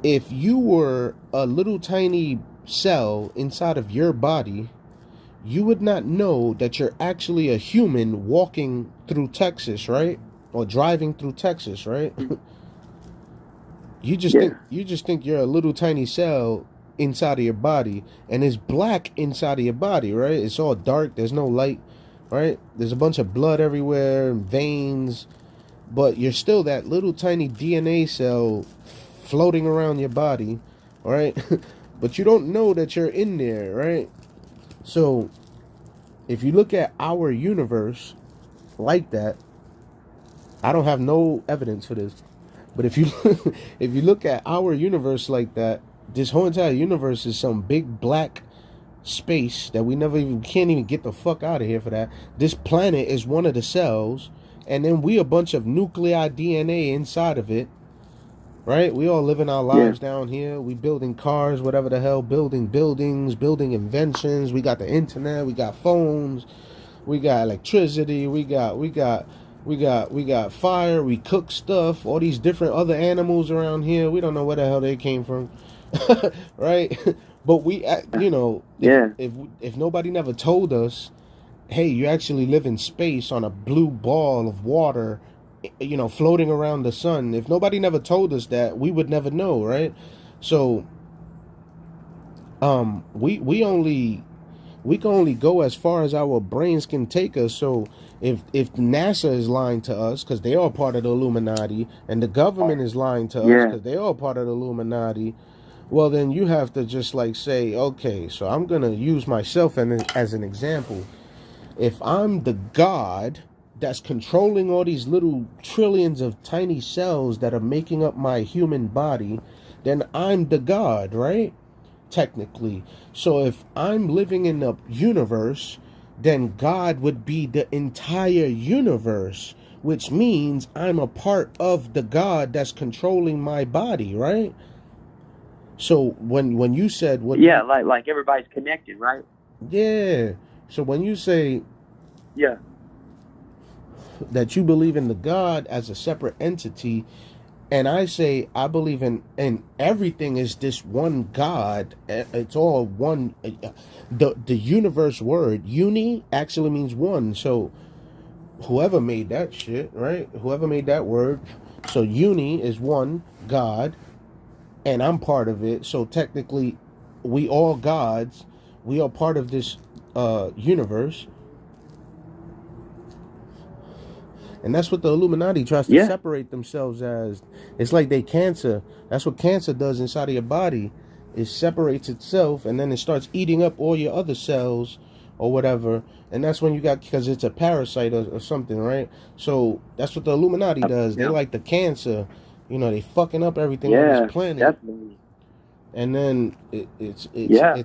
If you were a little tiny cell inside of your body, you would not know that you're actually a human walking through Texas, right? Or driving through Texas, right? You just think you're a little tiny cell inside of your body, and it's black inside of your body, right? It's all dark, there's no light, right? There's a bunch of blood everywhere, veins, but you're still that little tiny DNA cell floating around your body, right? But you don't know that you're in there, right? So if you look at our universe like that, I don't have no evidence for this, but if you if you look at our universe like that, this whole entire universe is some big black space that we can't even get the fuck out of here for that. This planet is one of the cells, and then we a bunch of nuclei DNA inside of it, right? We all living our lives down here. We building cars, whatever the hell, building buildings, building inventions. We got the internet, we got phones, we got electricity, we got fire, we cook stuff, all these different other animals around here. We don't know where the hell they came from. Right? But we, you know, if nobody never told us, hey, you actually live in space on a blue ball of water, you know, floating around the sun. If nobody never told us that, we would never know, right? So, we can only go as far as our brains can take us. So if NASA is lying to us because they are part of the Illuminati, and the government is lying to us because they are part of the Illuminati, well, then you have to just like say, okay, so I'm gonna use myself as an example. If I'm the God that's controlling all these little trillions of tiny cells that are making up my human body, then I'm the God, right? Technically. So if I'm living in the universe, then God would be the entire universe, which means I'm a part of the God that's controlling my body, right? So when you said what, like everybody's connected, right? Yeah. So when you say that you believe in the God as a separate entity, and I say I believe in everything is this one God. It's all one. The universe word uni actually means one. So whoever made that shit, right? Whoever made that word. So uni is one God, and I'm part of it. So technically, we all gods. We are part of this universe. And that's what the Illuminati tries to separate themselves as. It's like they cancer. That's what cancer does inside of your body. It separates itself, and then it starts eating up all your other cells or whatever. And that's when you got, because it's a parasite or something, right? So that's what the Illuminati does. They like the cancer. You know, they fucking up everything on this planet. Definitely. And then it's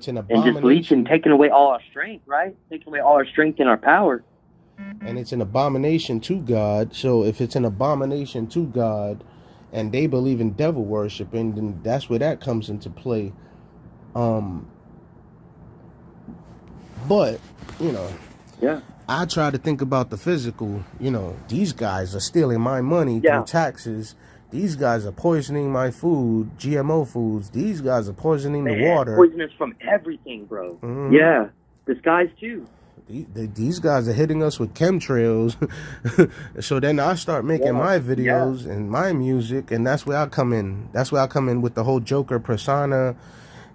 an abomination. And just leeching, taking away all our strength, right? Taking away all our strength and our power. And it's an abomination to God. So if it's an abomination to God, and they believe in devil worshiping, then that's where that comes into play. But, you know, yeah, I try to think about the physical. You know, these guys are stealing my money through taxes. These guys are poisoning my food, GMO foods. These guys are poisoning the water. Poisonous from everything, bro. Mm-hmm. Yeah, the skies too. These guys are hitting us with chemtrails. So then I start making my videos and my music, and that's where I come in. That's where I come in with the whole Joker persona,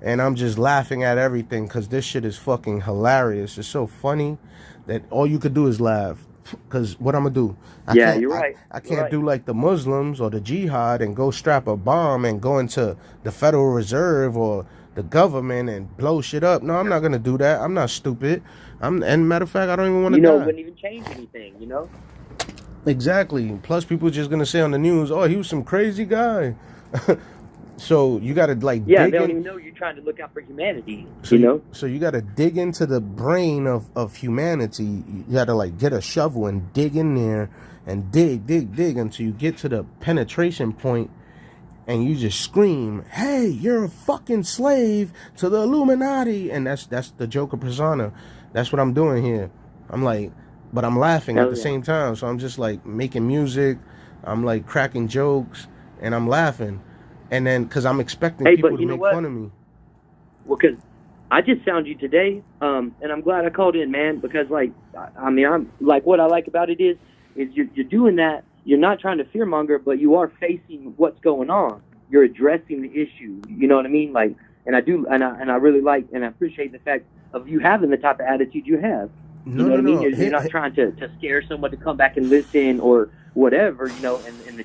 and I'm just laughing at everything because this shit is fucking hilarious. It's so funny that all you could do is laugh. Because what I'm gonna do? You're right. I can't do like the Muslims or the jihad and go strap a bomb and go into the Federal Reserve or the government and blow shit up. No, I'm not gonna do that. I'm not stupid. And matter of fact, I don't even want to die. It wouldn't even change anything, you know? Exactly. Plus, people just gonna say on the news, "Oh, he was some crazy guy." So you gotta they don't even know you're trying to look out for humanity. So you gotta dig into the brain of humanity. You gotta like get a shovel and dig in there and dig until you get to the penetration point, and you just scream, "Hey, you're a fucking slave to the Illuminati!" And that's the Joker persona. That's what I'm doing here. I'm like, but I'm laughing at the same time. So I'm just like making music. I'm like cracking jokes, and I'm laughing. And then, because I'm expecting people to make fun of me. Well, because I just found you today, and I'm glad I called in, man. Because, like, I mean, I'm like, what I like about it is you're doing that. You're not trying to fearmonger, but you are facing what's going on. You're addressing the issue. You know what I mean? Like, and I do, and I really like, and I appreciate the fact of you having the type of attitude you have. You know what I mean? You're not trying to scare someone to come back and listen or whatever. You know, and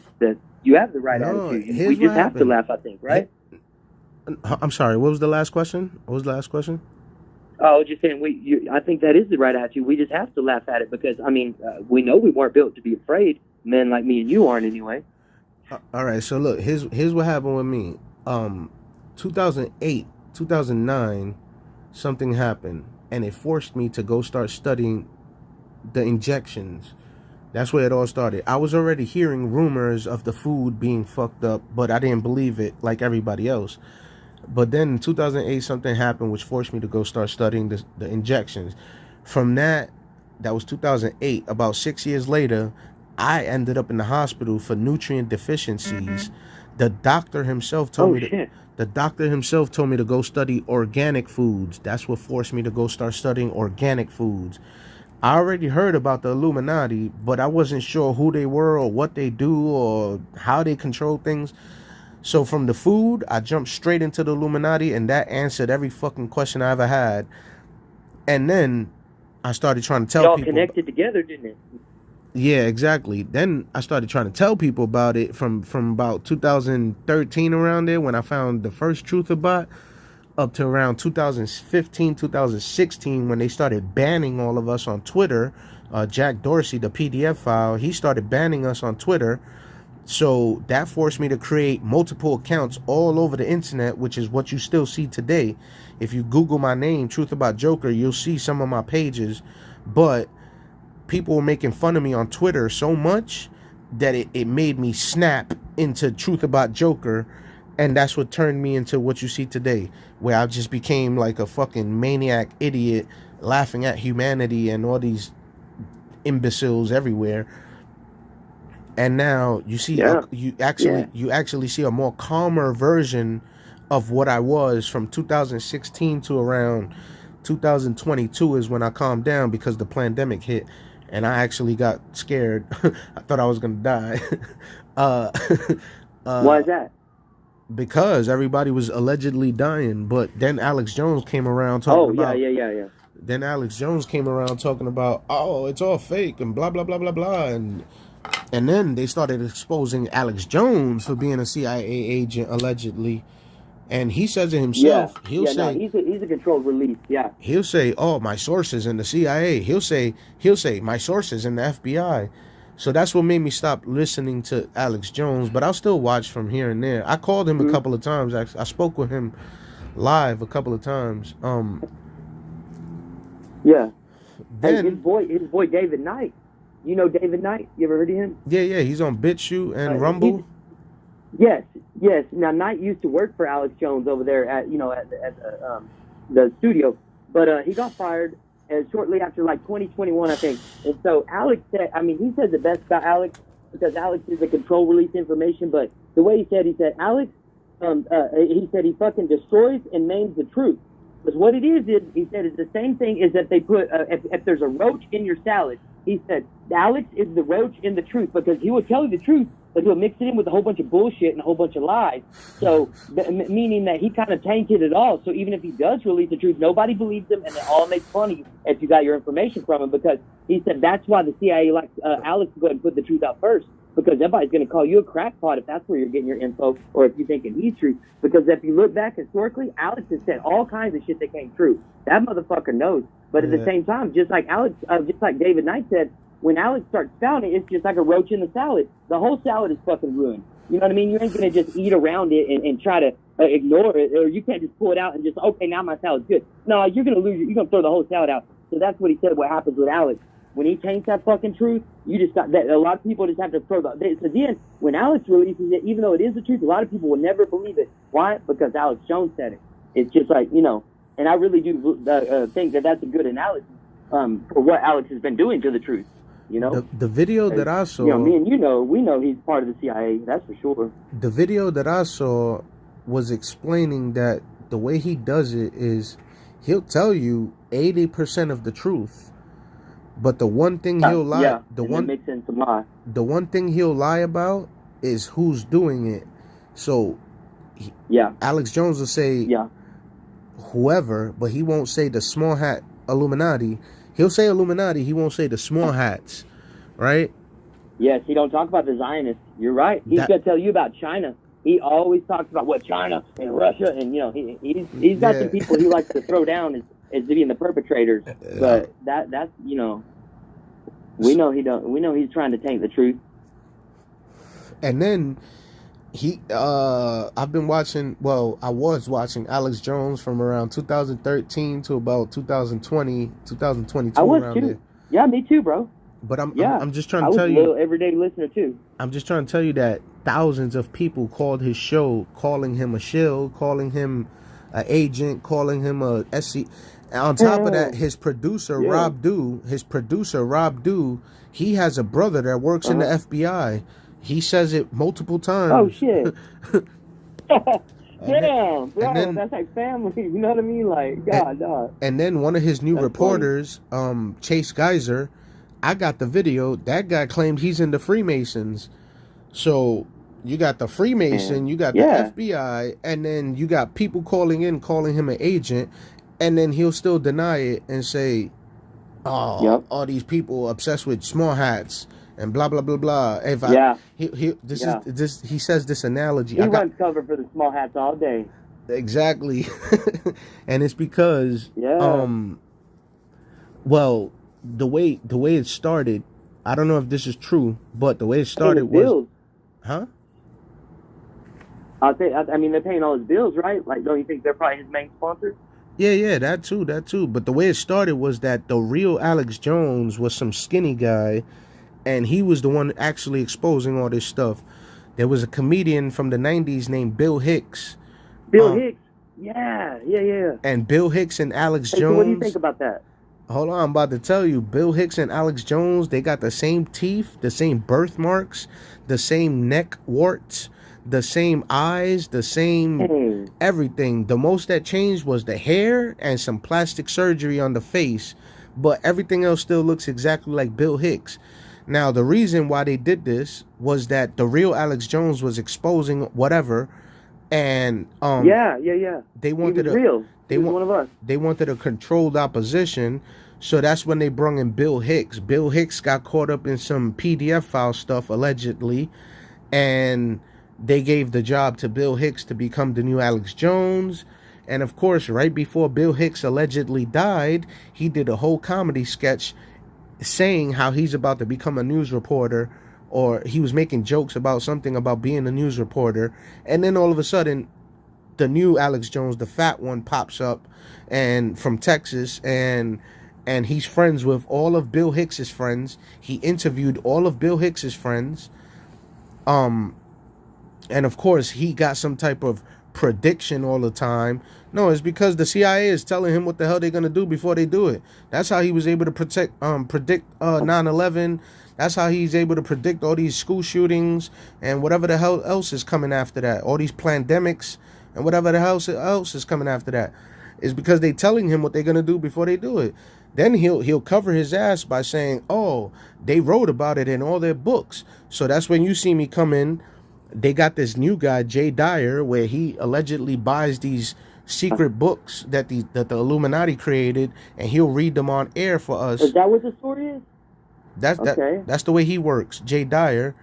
you have the right attitude. We just have to laugh, I think, right? I'm sorry. What was the last question? Oh, I was just saying, I think that is the right attitude. We just have to laugh at it because, I mean, we know we weren't built to be afraid. Men like me and you aren't anyway. All right. So look, here's what happened with me. 2008, 2009, something happened, and it forced me to go start studying the injections. That's where it all started. I was already hearing rumors of the food being fucked up, but I didn't believe it like everybody else. But then in 2008, something happened which forced me to go start studying the injections. From that was 2008. About 6 years later, I ended up in the hospital for nutrient deficiencies. The doctor himself told me to go study organic foods. That's what forced me to go start studying organic foods. I already heard about the Illuminati, but I wasn't sure who they were or what they do or how they control things. So from the food, I jumped straight into the Illuminati, and that answered every fucking question I ever had. And then I started trying to tell people. It all connected together, didn't it? Yeah, exactly. Then I started trying to tell people about it from about 2013 around there when I found the first Truth About, up to around 2015, 2016 when they started banning all of us on Twitter. Jack Dorsey, the PDF file, he started banning us on Twitter. So that forced me to create multiple accounts all over the internet, which is what you still see today. If you Google my name, Truth About Joker, you'll see some of my pages. But people were making fun of me on Twitter so much that it made me snap into Truth About Joker. And that's what turned me into what you see today, where I just became like a fucking maniac idiot laughing at humanity and all these imbeciles everywhere. And now you see, you actually see a more calmer version of what I was from 2016 to around 2022 is when I calmed down because the pandemic hit and I actually got scared. I thought I was gonna die. Why is that? Because everybody was allegedly dying, but then Alex Jones came around talking about. Yeah. Then Alex Jones came around talking about, oh, it's all fake and blah blah blah blah blah, and then they started exposing Alex Jones for being a CIA agent allegedly, and he says it himself. He'll say he's a controlled release. Yeah. He'll say, oh, my sources in the CIA. He'll say my sources in the FBI. So that's what made me stop listening to Alex Jones, but I'll still watch from here and there. I called him a couple of times. I spoke with him live a couple of times. Yeah. Then, his boy David Knight. You know David Knight? You ever heard of him? Yeah. He's on BitChute and Rumble. Yes. Now Knight used to work for Alex Jones over there at the studio, but he got fired. shortly after like 2021, I think. And so Alex said, I mean, he said the best about Alex because Alex is a control release information. But the way he said Alex, he said he fucking destroys and maims the truth. Because what it is, he said, is the same thing is that they put, if there's a roach in your salad, he said, Alex is the roach in the truth because he will tell you the truth, but he'll mix it in with a whole bunch of bullshit and a whole bunch of lies. So, meaning that he kind of tainted it all. So even if he does release the truth, nobody believes him and they all make fun of you if you got your information from him because he said that's why the CIA likes Alex to go ahead and put the truth out first. Because everybody's going to call you a crackpot if that's where you're getting your info or if you're thinking he's true. Because if you look back historically, Alex has said all kinds of shit that came true. That motherfucker knows. But at the same time, just like David Knight said, when Alex starts spouting, it's just like a roach in the salad. The whole salad is fucking ruined. You know what I mean? You ain't going to just eat around it and try to ignore it. Or you can't just pull it out and just, okay, now my salad's good. No, you're going to lose it. You're going to throw the whole salad out. So that's what he said what happens with Alex. When he taints that fucking truth, you just got that. A lot of people just have to throw the. So then, when Alex releases it, even though it is the truth, a lot of people will never believe it. Why? Because Alex Jones said it. It's just like, and I really do think that that's a good analysis for what Alex has been doing to the truth. The video that I saw, me and we know he's part of the CIA. That's for sure. The video that I saw was explaining that the way he does it is he'll tell you 80% of the truth. But the one thing he'll lie, the one thing he'll lie about is who's doing it. So, Alex Jones will say, whoever, but he won't say the small hat Illuminati. He'll say Illuminati. He won't say the small hats, right? Yes, he don't talk about the Zionists. You're right. He's gonna tell you about China. He always talks about what China and Russia, and he's got some people he likes to throw down as being the perpetrators. But that's we know he don't. We know he's trying to taint the truth. And then I've been watching. Well, I was watching Alex Jones from around 2013 to about 2020, 2022. I was around too. there. Yeah, me too, bro. But I'm just trying to tell you. I was a little everyday listener too. I'm just trying to tell you that thousands of people called his show, calling him a shill, calling him an agent, calling him a SC. On top of that, his producer Rob Dew, he has a brother that works in the FBI. He says it multiple times. Oh shit! Damn, bro, that's like family. You know what I mean? Like, God, dog. And then one of his new reporters, Chase Geyser, I got the video. That guy claimed he's in the Freemasons. So you got the Freemason, you got the FBI, and then you got people calling him an agent. And then he'll still deny it and say, all these people obsessed with small hats and blah, blah, blah, blah. He says this analogy. He runs cover for the small hats all day. Exactly. And it's because, the way it started, I don't know if this is true, but the way it started was... bills. Huh? I mean, they're paying all his bills, right? Like, don't you think they're probably his main sponsor? Yeah, that too. But the way it started was that the real Alex Jones was some skinny guy, and he was the one actually exposing all this stuff. There was a comedian from the 90s named Bill Hicks. Hicks? Yeah. And Bill Hicks and Alex Jones... So what do you think about that? Hold on, I'm about to tell you. Bill Hicks and Alex Jones, they got the same teeth, the same birthmarks, the same neck warts, the same eyes, the same everything. The most that changed was the hair and some plastic surgery on the face, but everything else still looks exactly like Bill Hicks. Now, the reason why they did this was that the real Alex Jones was exposing whatever, and they wanted one of us. They wanted a controlled opposition, so that's when they brung in Bill Hicks. Bill Hicks got caught up in some PDF file stuff allegedly, and they gave the job to Bill Hicks to become the new Alex Jones. And of course, right before Bill Hicks allegedly died, he did a whole comedy sketch saying how he's about to become a news reporter, or he was making jokes about something about being a news reporter. And then all of a sudden, the new Alex Jones, the fat one, pops up and from Texas, and he's friends with all of Bill Hicks's friends. He interviewed all of Bill Hicks's friends. And of course, he got some type of prediction all the time. No, it's because the CIA is telling him what the hell they're gonna do before they do it. That's how he was able to predict 9/11. That's how he's able to predict all these school shootings and whatever the hell else is coming after that. All these pandemics and whatever the hell else is coming after that. Is because they telling him what they're gonna do before they do it. Then he'll cover his ass by saying, "Oh, they wrote about it in all their books." So that's when you see me come in. They got this new guy, Jay Dyer, where he allegedly buys these secret books that the Illuminati created, and he'll read them on air for us. Is that what the story is? That's the way he works, Jay Dyer.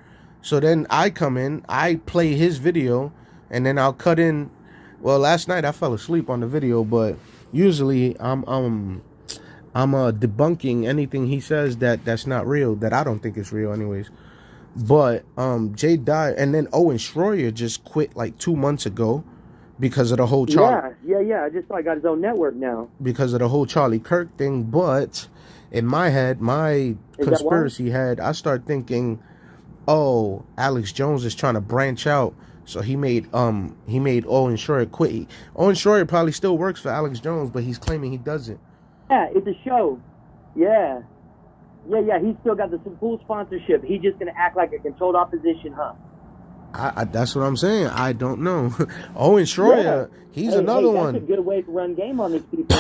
So then I come in, I play his video, and then I'll cut in. Well, last night I fell asleep on the video, but usually I'm debunking anything he says that's not real, that I don't think is real, anyways. But Jay Dyer, and then Owen Schroyer just quit like 2 months ago because of the whole Charlie. Yeah. I just saw he got his own network now. Because of the whole Charlie Kirk thing. But in my head, my conspiracy head, I start thinking, oh, Alex Jones is trying to branch out. So he made Owen Schroyer quit. Owen Schroyer probably still works for Alex Jones, but he's claiming he doesn't. Yeah, it's a show. Yeah. He's still got the full sponsorship. He's just gonna act like a controlled opposition, huh? That's what I'm saying. I don't know. Owen Schroyer, he's another one. That's a good way to run game on these people.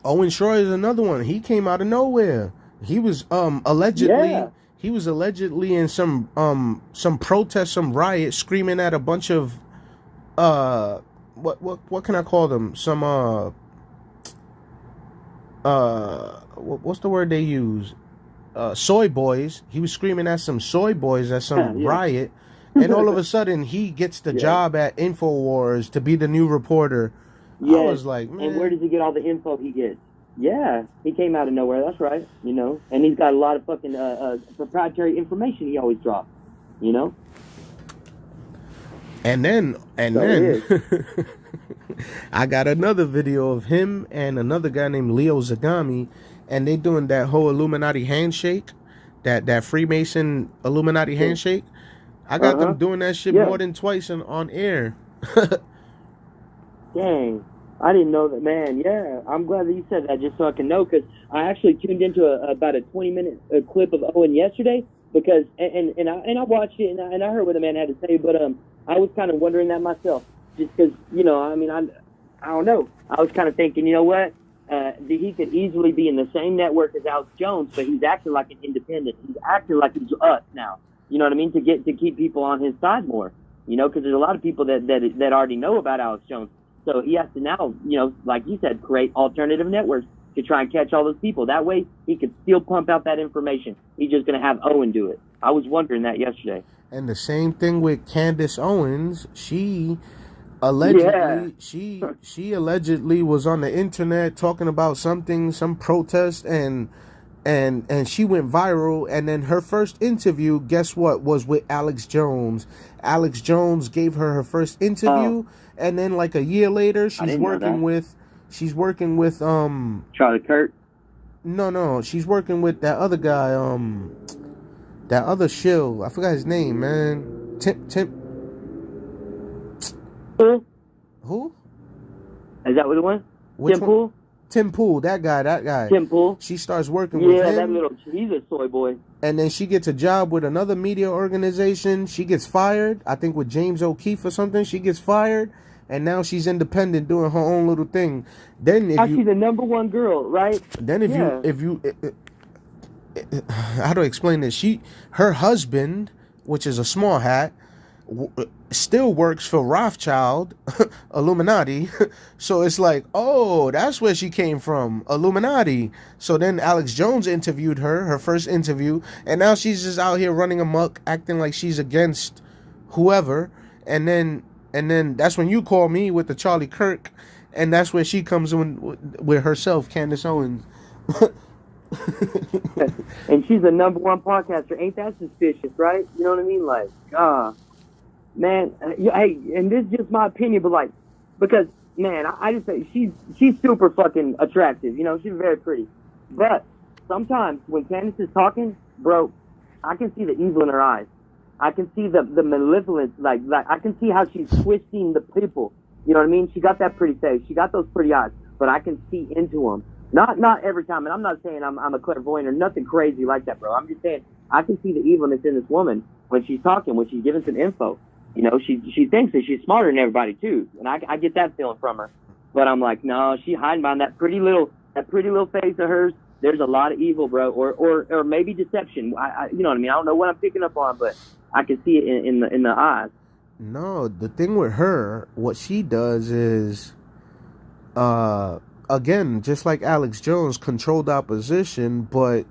Owen Schroyer is another one. He came out of nowhere. He was allegedly in some protest, some riot, screaming at a bunch of what can I call them? Some what's the word they use? Soy boys. He was screaming at some soy boys at some riot, and all of a sudden he gets the job at InfoWars to be the new reporter. I was like, man. And where does he get all the info he gets? Yeah, he came out of nowhere. That's right. And he's got a lot of fucking proprietary information he always drops. And then I got another video of him and another guy named Leo Zagami, and they doing that whole Illuminati handshake, that Freemason Illuminati handshake. I got them doing that shit more than twice on air. Dang, I didn't know that, man. Yeah, I'm glad that you said that, just so I can know, because I actually tuned into about a 20-minute clip of Owen yesterday, because and I watched it and I heard what the man had to say, but I was kind of wondering that myself, just because I don't know. I was kind of thinking, you know what? He could easily be in the same network as Alex Jones, but he's acting like an independent. He's acting like he's us now. You know what I mean? To keep people on his side more. Because there's a lot of people that already know about Alex Jones. So he has to now, like you said, create alternative networks to try and catch all those people. That way he could still pump out that information. He's just going to have Owen do it. I was wondering that yesterday. And the same thing with Candace Owens. She allegedly she allegedly was on the internet talking about some protest, and she went viral. And then her first interview, guess what, was with Alex Jones. Alex Jones gave her first interview, and then like a year later she's working with Charlie Kirk. No, she's working with that other guy, that other shill. I forgot his name, man. Tim. Who? Is that what it was? Which Tim Pool? Tim Pool, that guy. Tim Pool. She starts working with him. Yeah, he's a soy boy. And then she gets a job with another media organization. She gets fired, I think with James O'Keefe or something. She gets fired, and now she's independent doing her own little thing. Then she's the number one girl, right? Then if you how do I explain this? Her husband, which is a small hat, still works for Rothschild, Illuminati. So it's like, oh, that's where she came from, Illuminati. So then Alex Jones interviewed her first interview, and now she's just out here running amok, acting like she's against whoever. And then that's when you call me with the Charlie Kirk, and that's where she comes in with herself, Candace Owens. And she's the number one podcaster. Ain't that suspicious, right? You know what I mean? Like, man, hey, and this is just my opinion, but like, because, man, I just say she's super fucking attractive. She's very pretty. But sometimes when Candace is talking, bro, I can see the evil in her eyes. I can see the malevolence, like I can see how she's twisting the people. You know what I mean? She got that pretty face. She got those pretty eyes, but I can see into them. Not every time, and I'm not saying I'm a clairvoyant or nothing crazy like that, bro. I'm just saying I can see the evilness in this woman when she's talking, when she's giving some info. You know, she thinks that she's smarter than everybody too, and I get that feeling from her. But I'm like, no, she hiding behind that pretty little face of hers. There's a lot of evil, bro, or maybe deception. You know what I mean? I don't know what I'm picking up on, but I can see it in the eyes. No, the thing with her, what she does is, again, just like Alex Jones, controlled opposition, but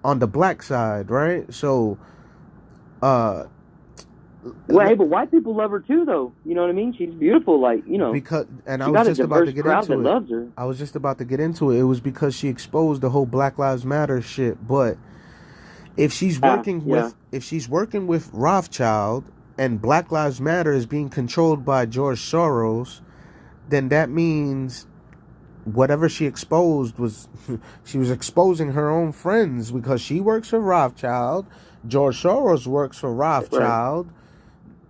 on the black side, right? So, well, hey, but white people love her too, though. You know what I mean? She's beautiful, like, you know. Because, and I was just about to get into it. Loves her. I was just about to get into it. It was because she exposed the whole Black Lives Matter shit. But if she's working with Rothschild and Black Lives Matter is being controlled by George Soros, then that means whatever she exposed was she was exposing her own friends, because she works for Rothschild, George Soros works for Rothschild,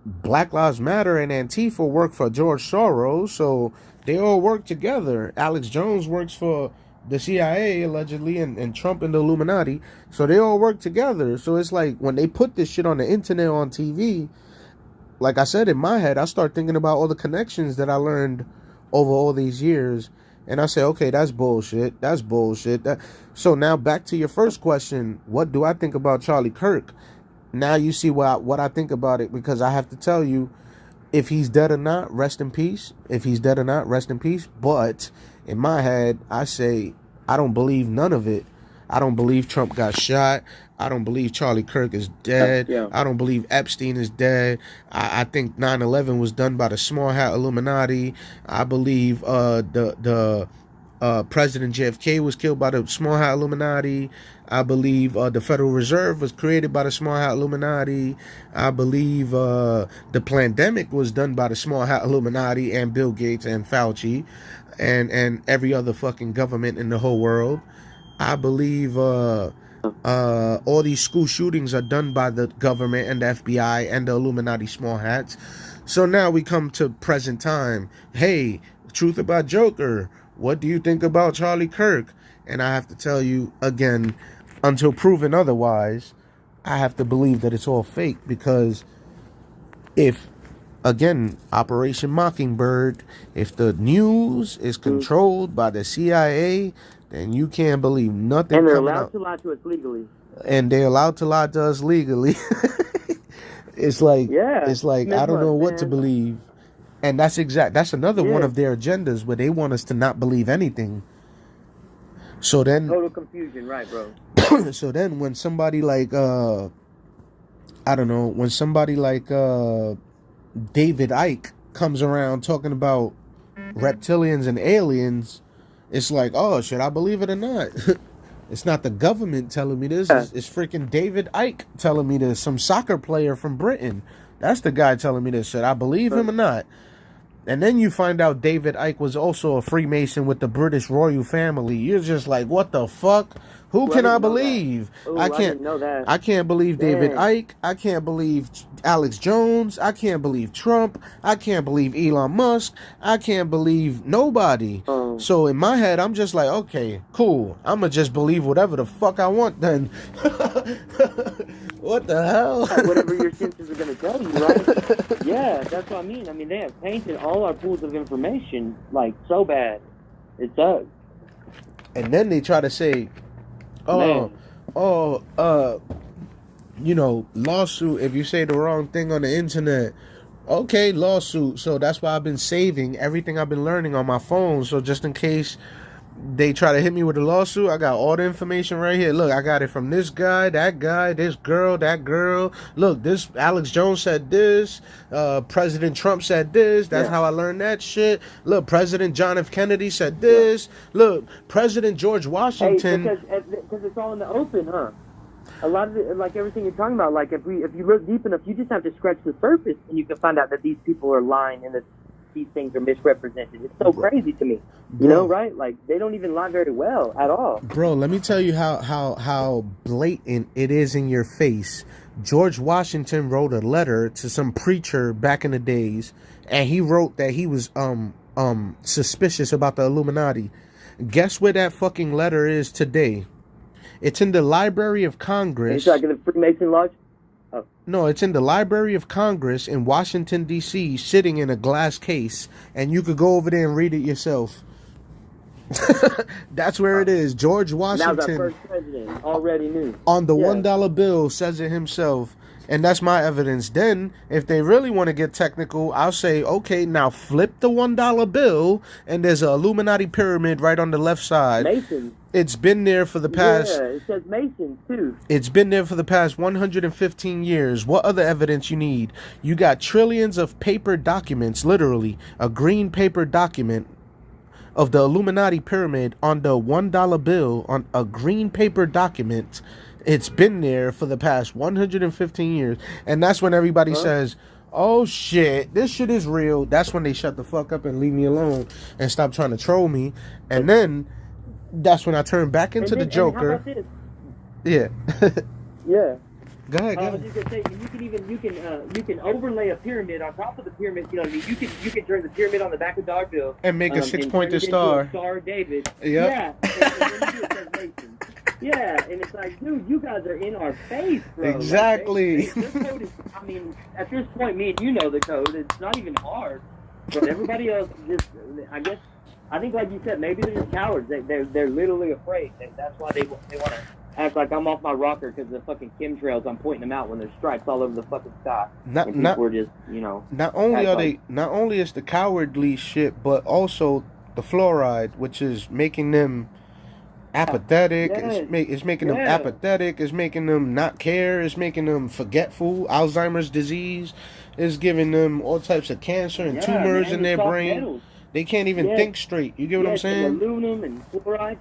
Black Lives Matter and Antifa work for George Soros, so they all work together. Alex Jones works for the CIA allegedly, and Trump and the Illuminati, so they all work together. So it's like when they put this shit on the internet, on TV, like I said, in my head I start thinking about all the connections that I learned over all these years, and I say, okay, that's bullshit. So now back to your first question, what do I think about Charlie Kirk? Now you see what I think about it, because I have to tell you, if he's dead or not, rest in peace. If he's dead or not, rest in peace. But in my head, I say I don't believe none of it. I don't believe Trump got shot. I don't believe Charlie Kirk is dead. Yeah. I don't believe Epstein is dead. I think 9/11 was done by the small hat Illuminati. I believe the President JFK was killed by the small hat Illuminati. I believe the Federal Reserve was created by the small hat Illuminati. I believe the pandemic was done by the small hat Illuminati and Bill Gates and Fauci and every other fucking government in the whole world. I believe all these school shootings are done by the government and the FBI and the Illuminati small hats. So now we come to present time. Hey, truth about Joker. What do you think about Charlie Kirk? And I have to tell you, again, until proven otherwise, I have to believe that it's all fake, because if, again, Operation Mockingbird, if the news is controlled by the CIA, then you can't believe nothing. And they're allowed to lie to us legally. And they're allowed to lie to us legally. It's like I don't know what to believe. And that's another one of their agendas, where they want us to not believe anything. So then total confusion, right, bro? So then when somebody like David Icke comes around talking about reptilians and aliens, it's like, oh, should I believe it or not? It's not the government telling me this. It's freaking David Icke telling me this. Some soccer player from Britain. That's the guy telling me this. Should I believe him or not? And then you find out David Icke was also a Freemason with the British royal family. You're just like, what the fuck? Who can I believe? I didn't know that. I can't believe David Icke. I can't believe Alex Jones. I can't believe Trump. I can't believe Elon Musk. I can't believe nobody. So in my head, I'm just like, okay, cool. I'm going to just believe whatever the fuck I want then. What the hell? Whatever your senses are going to tell you, right? Yeah, that's what I mean. I mean, they have tainted all our pools of information, like, so bad. It sucks. And then they try to say, lawsuit if you say the wrong thing on the internet. Okay, lawsuit. So that's why I've been saving everything I've been learning on my phone. So just in case they try to hit me with a lawsuit, I got all the information right here. Look, I got it from this guy, this girl, that girl. Look, this Alex Jones said this. President Trump said this. That's how I learned that shit. Look, President John F. Kennedy said this. Look, President George Washington. Hey, because it's all in the open, huh? A lot of it, like everything you're talking about, like if you look deep enough, you just have to scratch the surface, and you can find out that these people are lying, and these things are misrepresented. It's so crazy to me. You know, right? Like, they don't even lie very well at all. Bro, let me tell you how blatant it is in your face. George Washington wrote a letter to some preacher back in the days, and he wrote that he was suspicious about the Illuminati. Guess where that fucking letter is today? It's in the Library of Congress. You're talking the Freemason Lodge? Oh. No, it's in the Library of Congress in Washington, D.C., sitting in a glass case, and you could go over there and read it yourself. That's where it is. George Washington. That was our first president. Already knew. On the $1 bill says it himself. And that's my evidence. Then, if they really want to get technical, I'll say, okay, now flip the $1 bill, and there's an Illuminati pyramid right on the left side. Masons. It's been there for the past... Yeah, it says Masons, too. It's been there for the past 115 years. What other evidence you need? You got trillions of paper documents, literally, a green paper document of the Illuminati pyramid on the $1 bill, on a green paper document. It's been there for the past 115 years. And that's when everybody says, oh shit, this shit is real. That's when they shut the fuck up and leave me alone and stop trying to troll me. And then that's when I turn back into the Joker. And how about Yeah. Yeah. Go ahead, go I ahead. was just gonna say, you can overlay a pyramid on top of the pyramid. You know what I mean? You can turn the pyramid on the back of dollar bill And make a and six-pointed turn it into star. a Star of David. Yep. Yeah. And then you do it as Mason. Yeah, and it's like, dude, you guys are in our face, bro. Exactly. Like, this code is, I mean, at this point, me and you know the code. It's not even hard. But everybody else just, I think, like you said, maybe they're just cowards. They're literally afraid. That's why they want to act like I'm off my rocker because the fucking chemtrails, I'm pointing them out when there's stripes all over the fucking sky. And people are just, you know. Not only is the cowardly shit, but also the fluoride, which is making them apathetic. Yes. It's making them apathetic. It's making them not care. It's making them forgetful. Alzheimer's disease is giving them all types of cancer and tumors in their brain. Metals. They can't even think straight. You get what I'm saying? Aluminum and fluoride.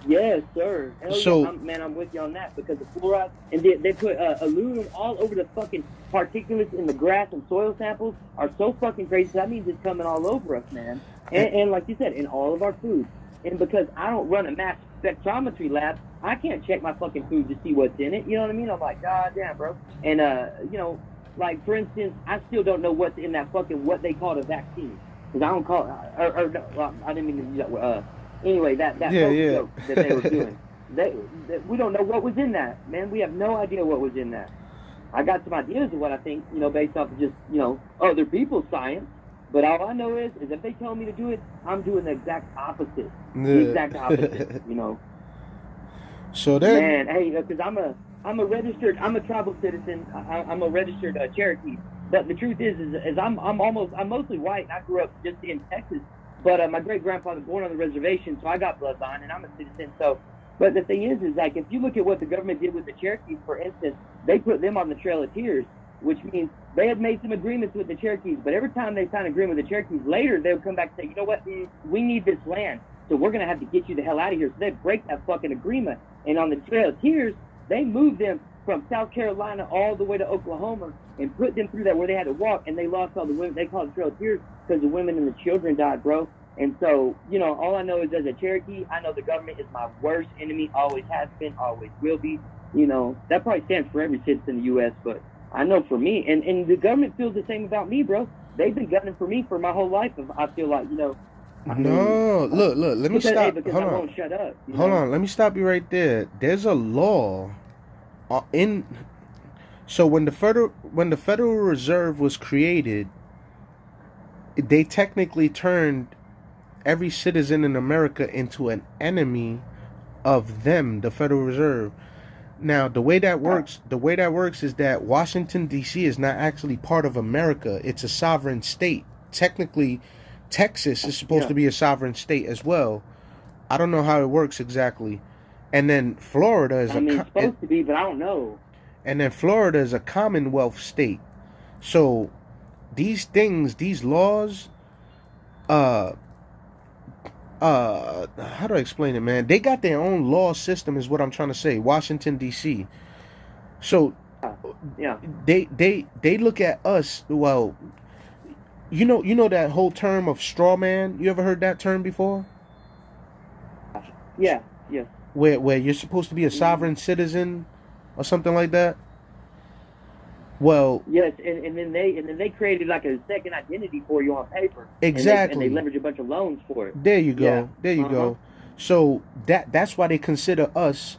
Yes, sir. Hell So- yeah, I'm with you on that because the fluoride, and they put aluminum all over the fucking particulates in the grass and soil samples are so fucking crazy. That means it's coming all over us, man. And like you said, in all of our food. And because I don't run a mass spectrometry lab, I can't check my fucking food to see what's in it. You know what I mean? I'm like, God damn, bro. And, you know, like, for instance, I still don't know what's in that fucking, what they call a vaccine. Because I don't call it, well, I didn't mean to use that word. Anyway, that joke that they were doing. We don't know what was in that, man. We have no idea what was in that. I got some ideas of what I think, you know, based off of just, you know, other people's science. But all I know is if they tell me to do it, I'm doing the exact opposite. The exact opposite, you know. So then, man, hey, because I'm a tribal citizen. I'm a registered Cherokee. But the truth is I'm mostly white. And I grew up just in Texas. But my great grandfather born on the reservation, so I got bloodline, and I'm a citizen. So, but the thing is like if you look at what the government did with the Cherokees, for instance, they put them on the Trail of Tears, which means they had made some agreements with the Cherokees. But every time they signed an agreement with the Cherokees, later they would come back and say, you know what, we need this land, so we're gonna have to get you the hell out of here. So they break that fucking agreement. And on the Trail of Tears, they moved them from South Carolina all the way to Oklahoma and put them through that where they had to walk, and they lost all the women. They call it the Trail of Tears because the women and the children died, bro. And so, you know, all I know is as a Cherokee, I know the government is my worst enemy, always has been, always will be. You know, that probably stands for every citizen in the U.S., but I know for me, and the government feels the same about me, bro. They've been gunning for me for my whole life. I feel like, you know. no, look, let me stop. Because Hold I on. won't shut up. Hold on, let me stop you right there. There's a law so when the Federal Reserve was created, they technically turned every citizen in America into an enemy of them, the Federal Reserve. Now, the way that works is that Washington, D.C. is not actually part of America. It's a sovereign state. Technically, Texas is supposed to be a sovereign state as well. I don't know how it works exactly. And then Florida is it's supposed to be, but I don't know. And then Florida is a Commonwealth state. So these things, these laws, how do I explain it, man? They got their own law system is what I'm trying to say. Washington, D.C. So they look at us, well, You know that whole term of straw man. You ever heard that term before? Yeah. Where you're supposed to be a sovereign citizen, or something like that. Well, yes, and then they created like a second identity for you on paper. Exactly. And they leverage a bunch of loans for it. There you go. Yeah. There you go. So that's why they consider us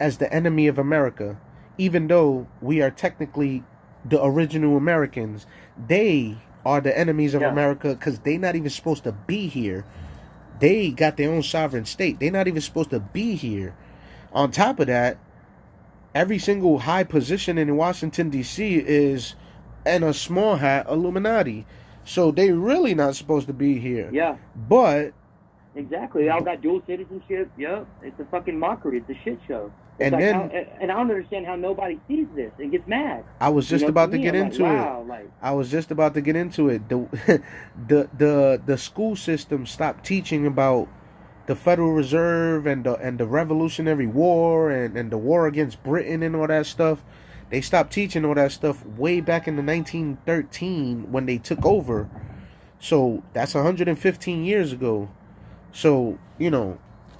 as the enemy of America, even though we are technically the original Americans. They are the enemies of America because they're not even supposed to be here. They got their own sovereign state. They're not even supposed to be here. On top of that, every single high position in Washington, D.C. is, and a small hat, Illuminati. So they really not supposed to be here. Yeah. But exactly, they all got dual citizenship. Yep, it's a fucking mockery. It's a shit show. It's and like then, and I don't understand how nobody sees this and gets mad. I was just about to get into it. I was just about to get into it. The school system stopped teaching about the Federal Reserve and the Revolutionary War and the war against Britain and all that stuff. They stopped teaching all that stuff way back in the 1913 when they took over. So that's 115 years ago. So,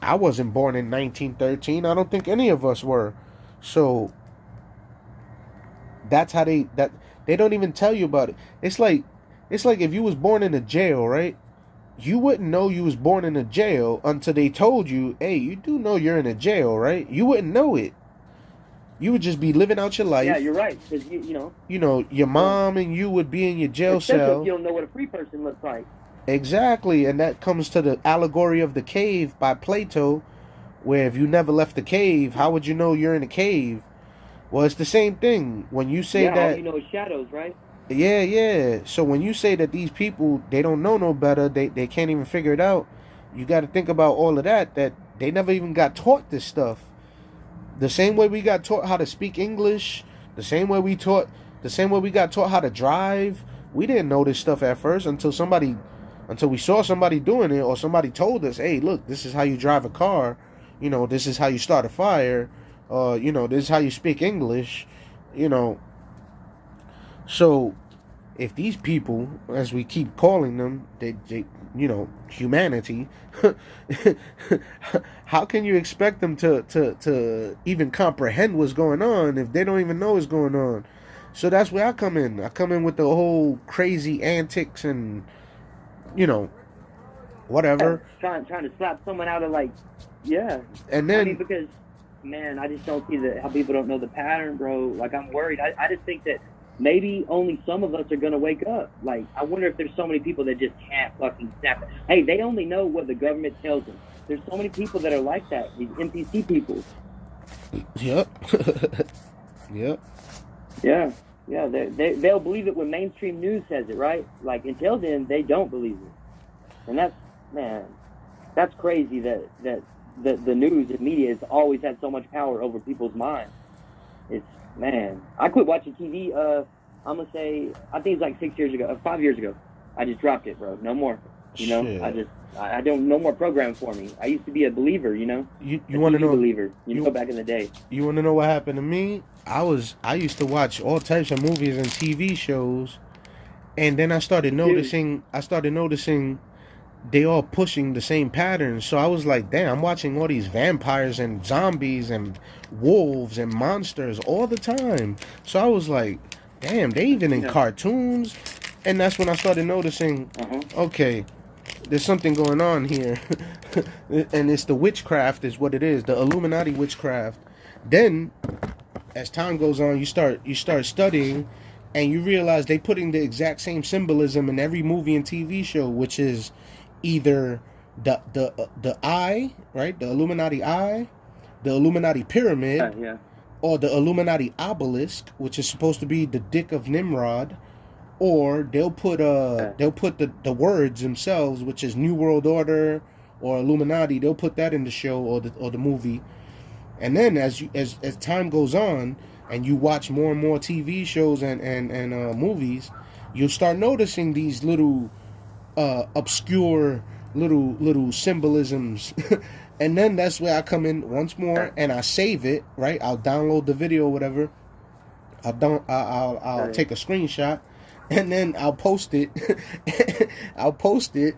I wasn't born in 1913. I don't think any of us were. So that's how they don't even tell you about it. It's like if you was born in a jail, right? You wouldn't know you was born in a jail until they told you, hey, you do know you're in a jail, right? You wouldn't know it. You would just be living out your life. Yeah, you're right. Because your mom and you would be in your jail cell. If you don't know what a free person looks like. Exactly, and that comes to the allegory of the cave by Plato, where if you never left the cave, how would you know you're in a cave? Well, it's the same thing. When you say that... all you know is shadows, right? Yeah. So when you say that these people, they don't know no better, they can't even figure it out, you got to think about all of that they never even got taught this stuff. The same way we got taught how to speak English, the same way we got taught how to drive, we didn't know this stuff at first until we saw somebody doing it, or somebody told us, hey, look, this is how you drive a car, this is how you start a fire, this is how you speak English, So if these people, as we keep calling them, they humanity, how can you expect them to even comprehend what's going on if they don't even know what's going on? So that's where I come in. I come in with the whole crazy antics and, whatever. Trying to slap someone out of And then, because, man, I just don't see how people don't know the pattern, bro. Like, I'm worried. I just think that maybe only some of us are going to wake up. Like, I wonder if there's so many people that just can't fucking snap it. Hey, they only know what the government tells them. There's so many people that are like that, these NPC people. Yep. Yep. Yeah. They'll believe it when mainstream news says it, right? Like, until then, they don't believe it. And that's crazy that the news and media has always had so much power over people's minds. Man, I quit watching TV, I'm going to say, I think it's like 5 years ago. I just dropped it, bro. No more. Shit. I don't, no more program for me. I used to be a believer, You want to know? Believer, back in the day. You want to know what happened to me? I used to watch all types of movies and TV shows, and then I started noticing they all pushing the same patterns. So I was like, damn, I'm watching all these vampires and zombies and wolves and monsters all the time. So I was like, damn, they even in cartoons. And that's when I started noticing, okay, there's something going on here. And it's the witchcraft is what it is, the Illuminati witchcraft. Then, as time goes on, you start studying, and you realize they putting the exact same symbolism in every movie and TV show, which is either the eye, right? The Illuminati eye, the Illuminati pyramid, or the Illuminati obelisk, which is supposed to be the dick of Nimrod, or they'll put the words themselves, which is New World Order or Illuminati. They'll put that in the show or the movie. And then as time goes on and you watch more and more TV shows and movies, you'll start noticing these little obscure little symbolisms. And then that's where I come in once more and I save it, right? I'll download the video or whatever. I'll take a screenshot. and then I'll post it.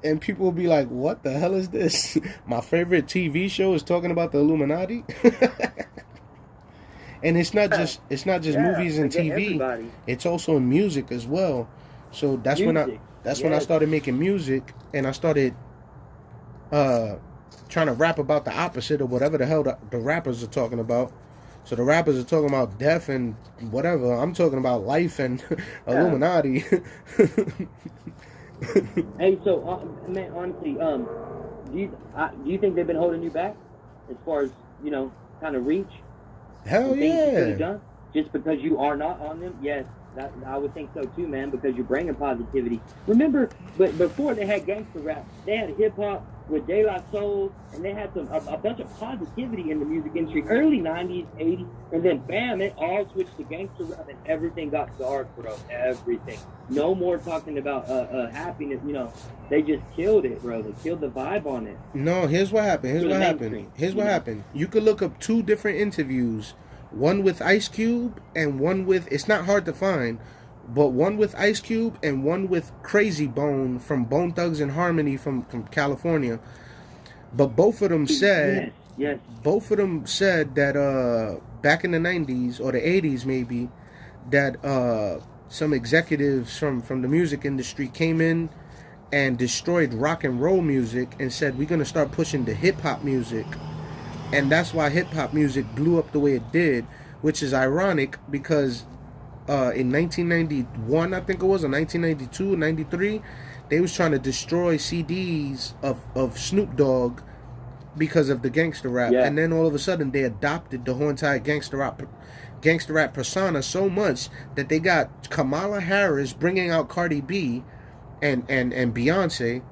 And people will be like, "What the hell is this?" My favorite TV show is talking about the Illuminati. And it's not just movies and TV. Everybody. It's also in music as well. So that's when I started making music, and I started trying to rap about the opposite of whatever the hell the rappers are talking about. So the rappers are talking about death and whatever. I'm talking about life and Illuminati. Hey, so man, honestly, do you think they've been holding you back as far as kind of reach? Hell things you could have yeah. done just because you are not on them? Yes, I would think so too, man. Because you're bringing positivity. Remember, but before they had gangster rap, they had hip hop with De La Soul, and they had a bunch of positivity in the music industry. Early '90s, '80s, and then bam, it all switched to gangster rap, and everything got dark, bro. Everything. No more talking about happiness. They just killed it, bro. They killed the vibe on it. No, here's what happened. Here's what happened. You could look up 2 different interviews, one with Ice Cube and one with, it's not hard to find, but one with Ice Cube and one with Crazy Bone from Bone Thugs and Harmony from California. But both of them said, yes. Both of them said that back in the 90s or the 80s maybe, that some executives from the music industry came in and destroyed rock and roll music and said, we're going to start pushing the hip hop music. And that's why hip hop music blew up the way it did, which is ironic because in 1991, I think it was, or 1992, 93, they was trying to destroy CDs of Snoop Dogg because of the gangster rap. Yeah. And then all of a sudden they adopted the whole entire gangster rap persona so much that they got Kamala Harris bringing out Cardi B and Beyonce.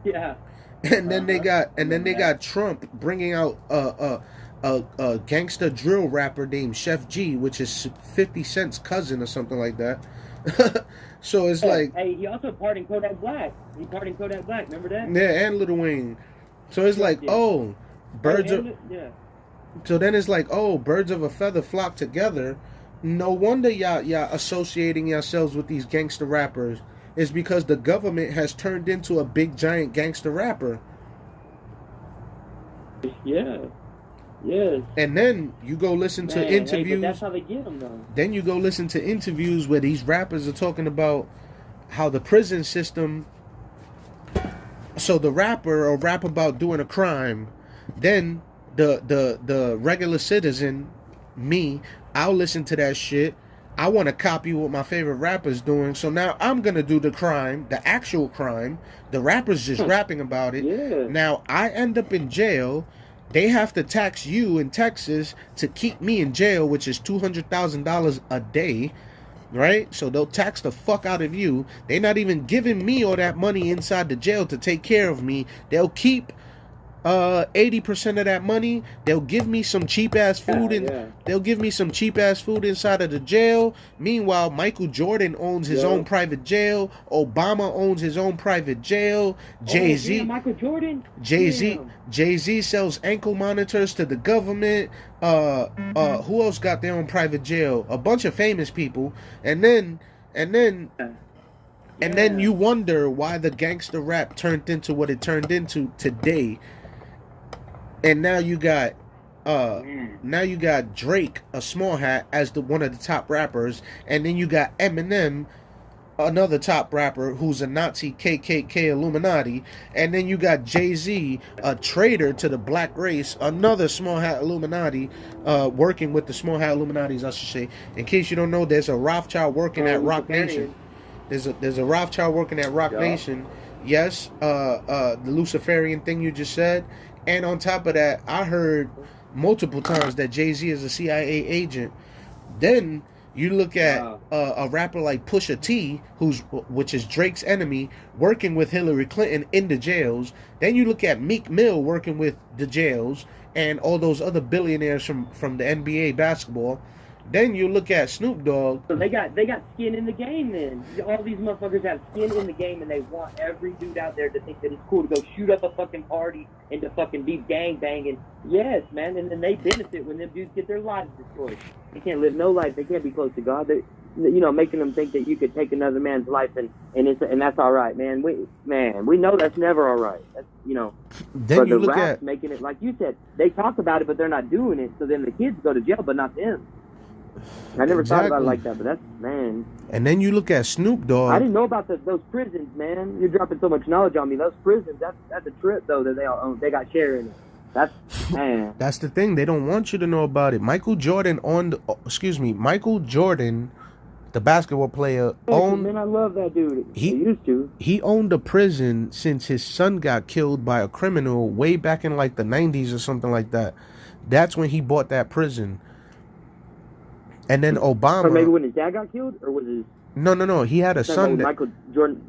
Yeah. And then they got Trump bringing out a gangster drill rapper named Chef G, which is 50 Cent's cousin or something like that. So it's like, hey, he also pardoned Kodak Black. He pardoned Kodak Black. Remember that? yeah, and Lil Wayne. So it's like, oh, birds of. Yeah. So then it's like, oh, birds of a feather flock together. No wonder y'all associating yourselves with these gangster rappers. Is because the government has turned into a big giant gangster rapper. Yeah. Yes. And then you go listen to interviews. Hey, but that's how they get them, though. Then you go listen to interviews where these rappers are talking about how the prison system. So the rapper will rap about doing a crime, then the regular citizen, me, I'll listen to that shit. I want to copy what my favorite rapper's doing, so now I'm gonna do the crime, the actual crime. The rapper's just rapping about it. Yeah. Now I end up in jail. They have to tax you in Texas to keep me in jail, which is $200,000 a day, right? So they'll tax the fuck out of you. They're not even giving me all that money inside the jail to take care of me. They'll keep 80% of that money. They'll give me some cheap ass food they'll give me some cheap ass food inside of the jail. Meanwhile, Michael Jordan owns his own private jail. Obama owns his own private jail. Jay-Z, Michael Jordan. Jay-Z sells ankle monitors to the government. Who else got their own private jail? A bunch of famous people. And then you wonder why the gangster rap turned into what it turned into today. And now you got Drake, a small hat, as one of the top rappers, and then you got Eminem, another top rapper who's a Nazi KKK Illuminati, and then you got Jay-Z, a traitor to the black race, another small hat Illuminati, working with the small hat Illuminatis, I should say. In case you don't know, there's a Rothschild working at Rock Nation. There's a Rothschild working at Rock Nation. Yes, the Luciferian thing you just said. And on top of that, I heard multiple times that Jay-Z is a CIA agent. Then you look at a rapper like Pusha T, which is Drake's enemy, working with Hillary Clinton in the jails. Then you look at Meek Mill working with the jails and all those other billionaires from the NBA basketball. Then you look at Snoop Dogg. So they got skin in the game then. All these motherfuckers have skin in the game, and they want every dude out there to think that it's cool to go shoot up a fucking party and to fucking be gang banging. Yes, man, and then they benefit when them dudes get their lives destroyed. They can't live no life. They can't be close to God. making them think that you could take another man's life and that's all right, man. We know that's never all right. That's, Then but you the look raps at making it, like you said, they talk about it, but they're not doing it. So then the kids go to jail, but not them. I never thought about it like that, but that's, man. And then you look at Snoop Dogg. I didn't know about those prisons, man. You're dropping so much knowledge on me. Those prisons, that's a trip though that they all own. They got share in it. That's, man. That's the thing. They don't want you to know about it. Michael Jordan, the basketball player, owned. Man, I love that dude. He used to. He owned a prison since his son got killed by a criminal way back in like the 90s or something like that. That's when he bought that prison. And then Obama. Or maybe when his dad got killed, or was his? No. He had a son. Michael Jordan.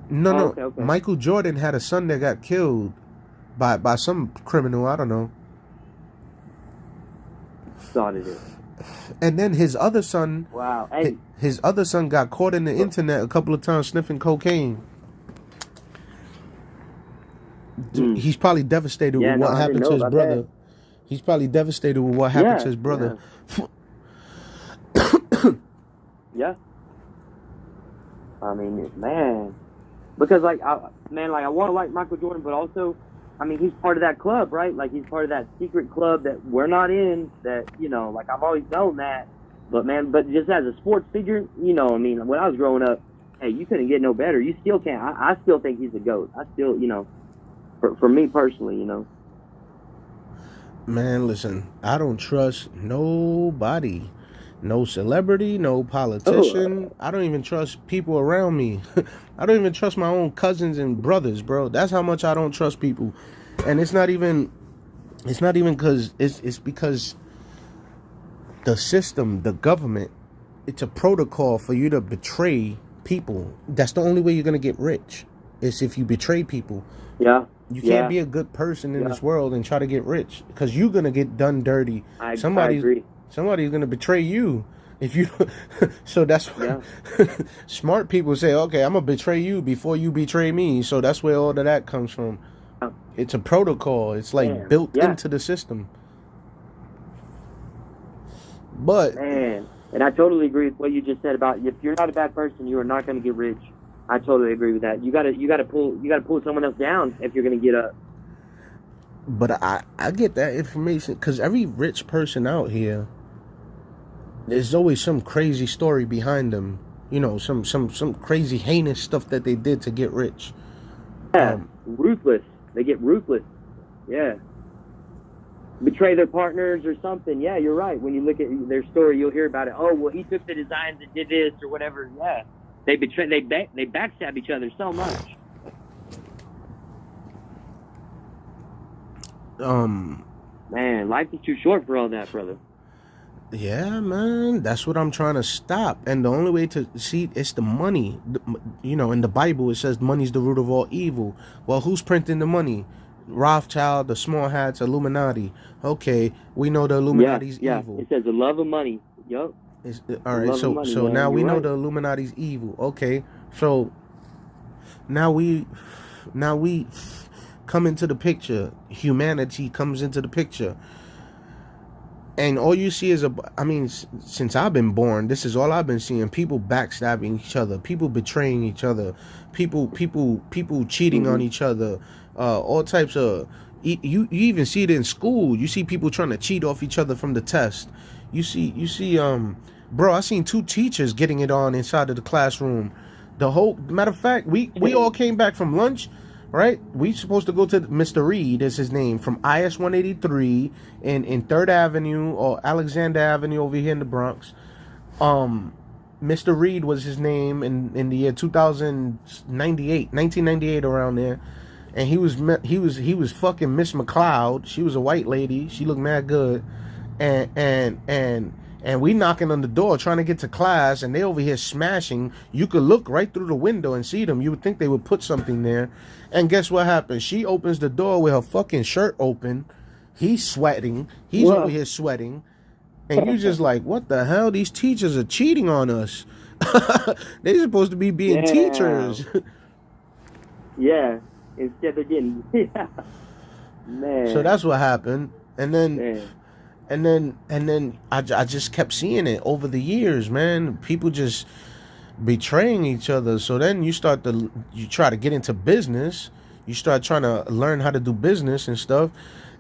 No. Okay. Michael Jordan had a son that got killed by some criminal. I don't know. Thought it is. And then his other son. Wow. Hey. His other son got caught in the internet a couple of times sniffing cocaine. He's probably devastated with what happened to his brother. That. He's probably devastated with what happened to his brother. Yeah. I mean, man, because I want to like Michael Jordan, but also, I mean, he's part of that club, right? Like he's part of that secret club that we're not in. That like I've always known that, but just as a sports figure, I mean, when I was growing up, hey, you couldn't get no better. You still can't. I still think he's a GOAT. I still, for me personally, Man, listen, I don't trust nobody. No celebrity, no politician. I don't even trust people around me. I don't even trust my own cousins and brothers, bro. That's how much I don't trust people. And it's not even because it's because the system, the government, it's a protocol for you to betray people. That's the only way you're going to get rich. Is if you betray people. Yeah. You can't be a good person in this world and try to get rich because you're going to get done dirty. I agree. Somebody's going to betray you if you. So that's why smart people say, okay, I'm going to betray you before you betray me. So that's where all of that comes from. It's a protocol. It's like built into the system. But. Man, and I totally agree with what you just said about if you're not a bad person, you are not going to get rich. I totally agree with that. You gotta pull someone else down if you're gonna get up. But I get that information because every rich person out here, there's always some crazy story behind them. Some crazy heinous stuff that they did to get rich. Yeah, ruthless. They get ruthless. Yeah. Betray their partners or something. Yeah, you're right. When you look at their story, you'll hear about it. Oh, well, he took the designs and did this or whatever. Yeah. They backstab each other so much. Man, life is too short for all that, brother. Yeah, man, that's what I'm trying to stop. And the only way to see it's the money. In the Bible it says money's the root of all evil. Well, who's printing the money? Rothschild, the small hats, Illuminati. Okay, we know the Illuminati's evil. It says the love of money. Yup. All right, so now we know the Illuminati's evil. Okay, so now we come into the picture. Humanity comes into the picture, and all you see is since I've been born, this is all I've been seeing: people backstabbing each other, people betraying each other, people cheating on each other, all types of. You even see it in school. You see people trying to cheat off each other from the test. You see, bro, I seen 2 teachers getting it on inside of the classroom. Matter of fact, we all came back from lunch, right? We supposed to go to Mr. Reed, is his name, from IS 183 in 3rd Avenue or Alexander Avenue over here in the Bronx. Mr. Reed was his name in the year 1998 around there. And he was fucking Miss McLeod. She was a white lady. She looked mad good. And we knocking on the door trying to get to class, and they over here smashing. You could look right through the window and see them. You would think they would put something there. And guess what happened? She opens the door with her fucking shirt open. He's sweating. He's over here sweating. And you just like, what the hell? These teachers are cheating on us. They're supposed to be being teachers. Yeah. Instead of getting... Man. So that's what happened. And then... Man. And then I just kept seeing it over the years, man. People just betraying each other. So then you try to get into business. You start trying to learn how to do business and stuff.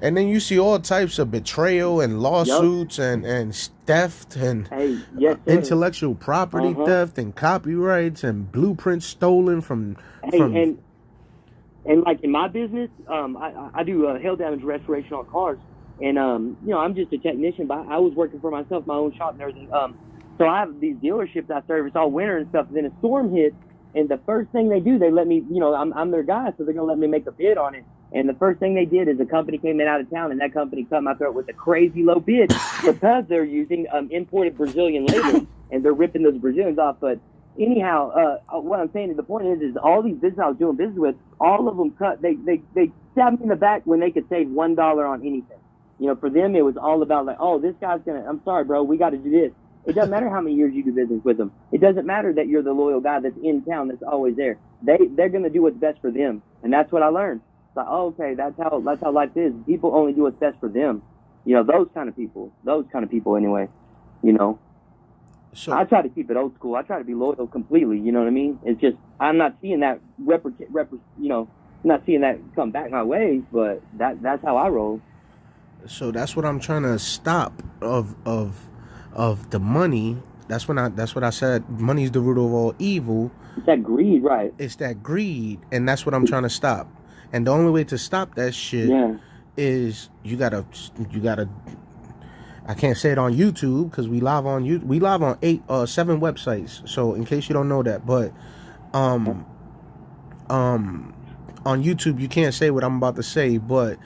And then you see all types of betrayal and lawsuits and theft and intellectual property theft and copyrights and blueprints stolen from. And like in my business, I do hail damage restoration on cars, and you know, I'm just a technician, but I was working for myself, my own shop and everything. So I have these dealerships I service all winter and stuff. And then a storm hits, and the first thing they do, they let me, you know, I'm their guy, so they're gonna let me make a bid on it. And the first thing they did is a company came in out of town, and that company cut my throat with a crazy low bid because they're using imported Brazilian labor, and they're ripping those Brazilians off. But anyhow, what I'm saying is the point is all these businesses I was doing business with, all of them they stabbed me in the back when they could save $1 on anything. You know, for them it was all about like, oh, this guy's I'm sorry, bro, we got to do this. It doesn't matter how many years you do business with them. It doesn't matter that you're the loyal guy that's in town that's always there. They're going to do what's best for them, and that's what I learned. It's like, oh, okay, that's how life is. People only do what's best for them. You know, those kind of people anyway. You know. So I try to keep it old school. I try to be loyal completely. You know what I mean? It's just I'm not seeing that I'm not seeing that come back my way. But that's how I roll. So that's what I'm trying to stop of the money. That's what I said. Money's the root of all evil. It's that greed, right? It's that greed, and that's what I'm trying to stop. And the only way to stop that shit is you gotta. I can't say it on YouTube because we live on 7 websites. So in case you don't know that, but on YouTube you can't say what I'm about to say, but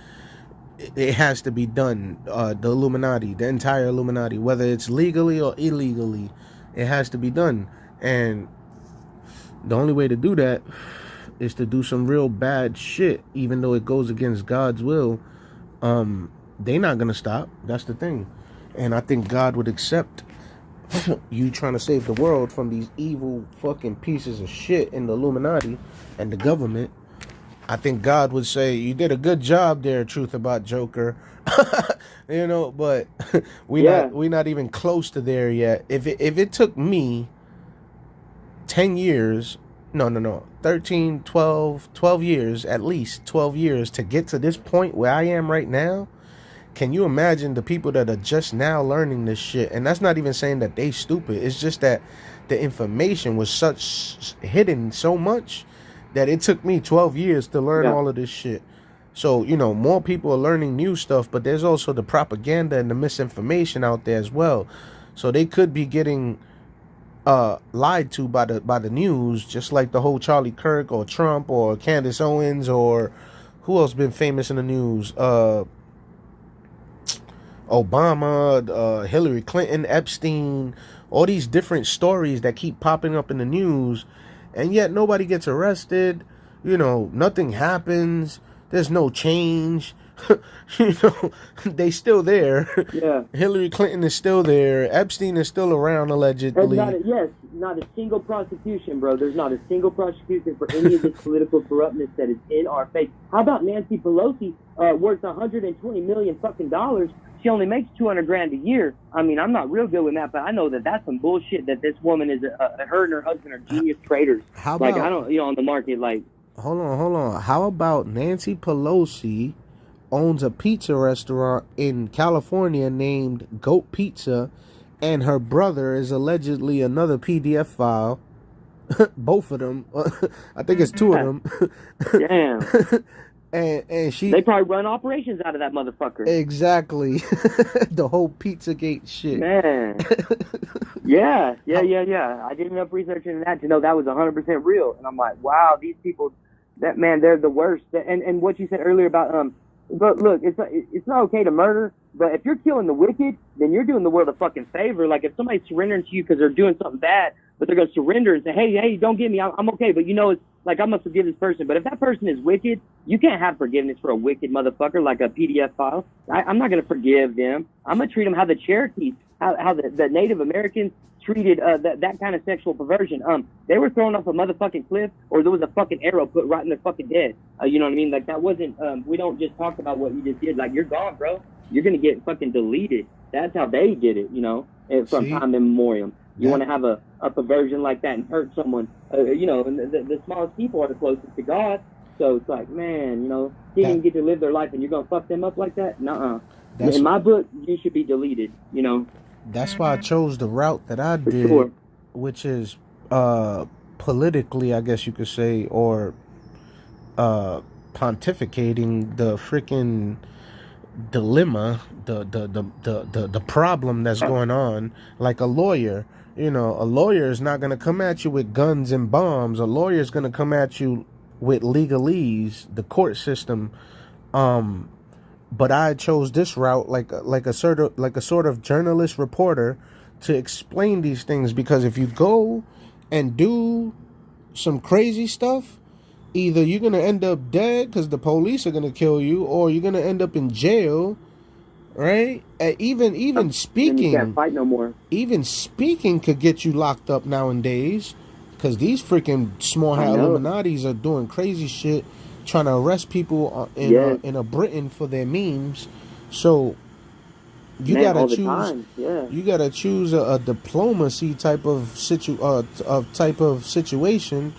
it has to be done. The Illuminati, the entire Illuminati, whether it's legally or illegally, it has to be done. And the only way to do that is to do some real bad shit, even though it goes against God's will. They're not gonna stop. That's the thing. And I think God would accept you trying to save the world from these evil fucking pieces of shit in the Illuminati and the government. I think God would say, you did a good job there, Truth About Joker. You know, but we're not even close to there yet. If it took me 10 years, no, 13, 12 years, at least 12 years to get to this point where I am right now, can you imagine the people that are just now learning this shit? And that's not even saying that they stupid. It's just that the information was hidden so much that it took me 12 years to learn all of this shit. So, you know, more people are learning new stuff, but there's also the propaganda and the misinformation out there as well. So they could be getting lied to by the news, just like the whole Charlie Kirk or Trump or Candace Owens or who else been famous in the news? Obama, Hillary Clinton, Epstein, all these different stories that keep popping up in the news, and yet nobody gets arrested. You know, nothing happens. There's no change. You know, they still there. Yeah. Hillary Clinton is still there. Epstein is still around, allegedly. Not a single prosecution, bro. There's not a single prosecution for any of this political corruptness that is in our face. How about Nancy Pelosi, worth $120 million fucking dollars? She only makes $200,000 a year. I mean, I'm not real good with that, but I know that that's some bullshit. That this woman is her and her husband are genius traders. How about, like, I don't, on the market, like. Hold on. How about Nancy Pelosi owns a pizza restaurant in California named Goat Pizza, and her brother is allegedly another PDF file. Both of them. I think it's two of them. Damn. And they probably run operations out of that motherfucker. Exactly. The whole Pizzagate shit. Man. Yeah. I did enough research into that to know that was 100% real. And I'm like, wow, these people, they're the worst. And what you said earlier about, but look, it's not okay to murder, but if you're killing the wicked, then you're doing the world a fucking favor. Like if somebody's surrendering to you because they're doing something bad, but they're going to surrender and say, hey, don't get me, I'm okay, but you know, it's like I'm going to forgive this person. But if that person is wicked, you can't have forgiveness for a wicked motherfucker like a PDF file. I'm not going to forgive them. I'm going to treat them how the Cherokees, how the Native Americans treated that kind of sexual perversion. They were thrown off a motherfucking cliff, or there was a fucking arrow put right in their fucking head. You know what I mean? Like that wasn't. We don't just talk about what you just did. Like you're gone, bro. you're gonna get fucking deleted. That's how they did it, you know, from time immemorial. You want to have a perversion like that and hurt someone, you know, and the smallest people are the closest to God. So it's like, man, you know, they didn't get to live their life and you're going to fuck them up like that? Nuh-uh. In my book, you should be deleted, you know. That's why I chose the route that I did, which is politically, I guess you could say, or pontificating the freaking dilemma, the problem that's going on. Like a lawyer, you know, a lawyer is not going to come at you with guns and bombs. A lawyer is going to come at you with legalese, the court system. But I chose this route, like a sort of journalist reporter, to explain these things, because if you go and do some crazy stuff, either you're gonna end up dead because the police are gonna kill you, or you're gonna end up in jail, right? Even speaking, you can't fight no more. Even speaking could get you locked up nowadays, because these freaking small hat Illuminatis are doing crazy shit, trying to arrest people in a Britain for their memes. So you gotta choose. You gotta choose a diplomacy type of situation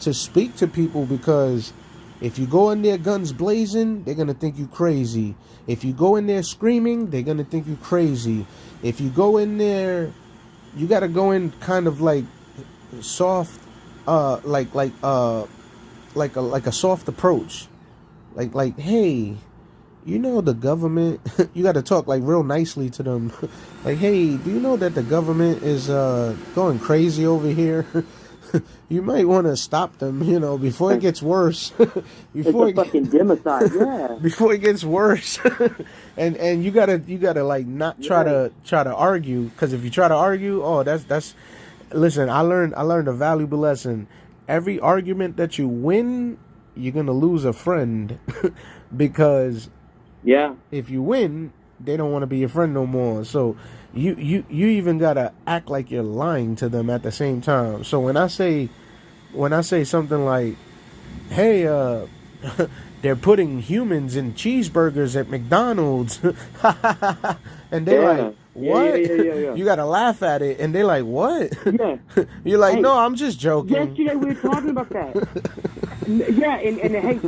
to speak to people, because if you go in there guns blazing, they're gonna think you crazy. If you go in there screaming, they're gonna think you crazy. If you go in there, you gotta go in kind of like soft, like a soft approach, like hey, you know, the government. You got to talk like real nicely to them. Like, hey, do you know that the government is going crazy over here? You might want to stop them, you know, before it gets worse. Before it's a fucking democide, yeah. Before it gets worse. and you gotta like not try to argue, because if you try to argue, that's listen, I learned a valuable lesson. Every argument that you win, you're gonna lose a friend. Because if you win, they don't want to be your friend no more. So you even gotta act like you're lying to them at the same time. So when I say something like, hey, they're putting humans in cheeseburgers at McDonald's, and they're like, what? Yeah. You gotta laugh at it, and they're like, what? Yeah. You're like, no, I'm just joking. Yesterday we were talking about that. Yeah, and hey,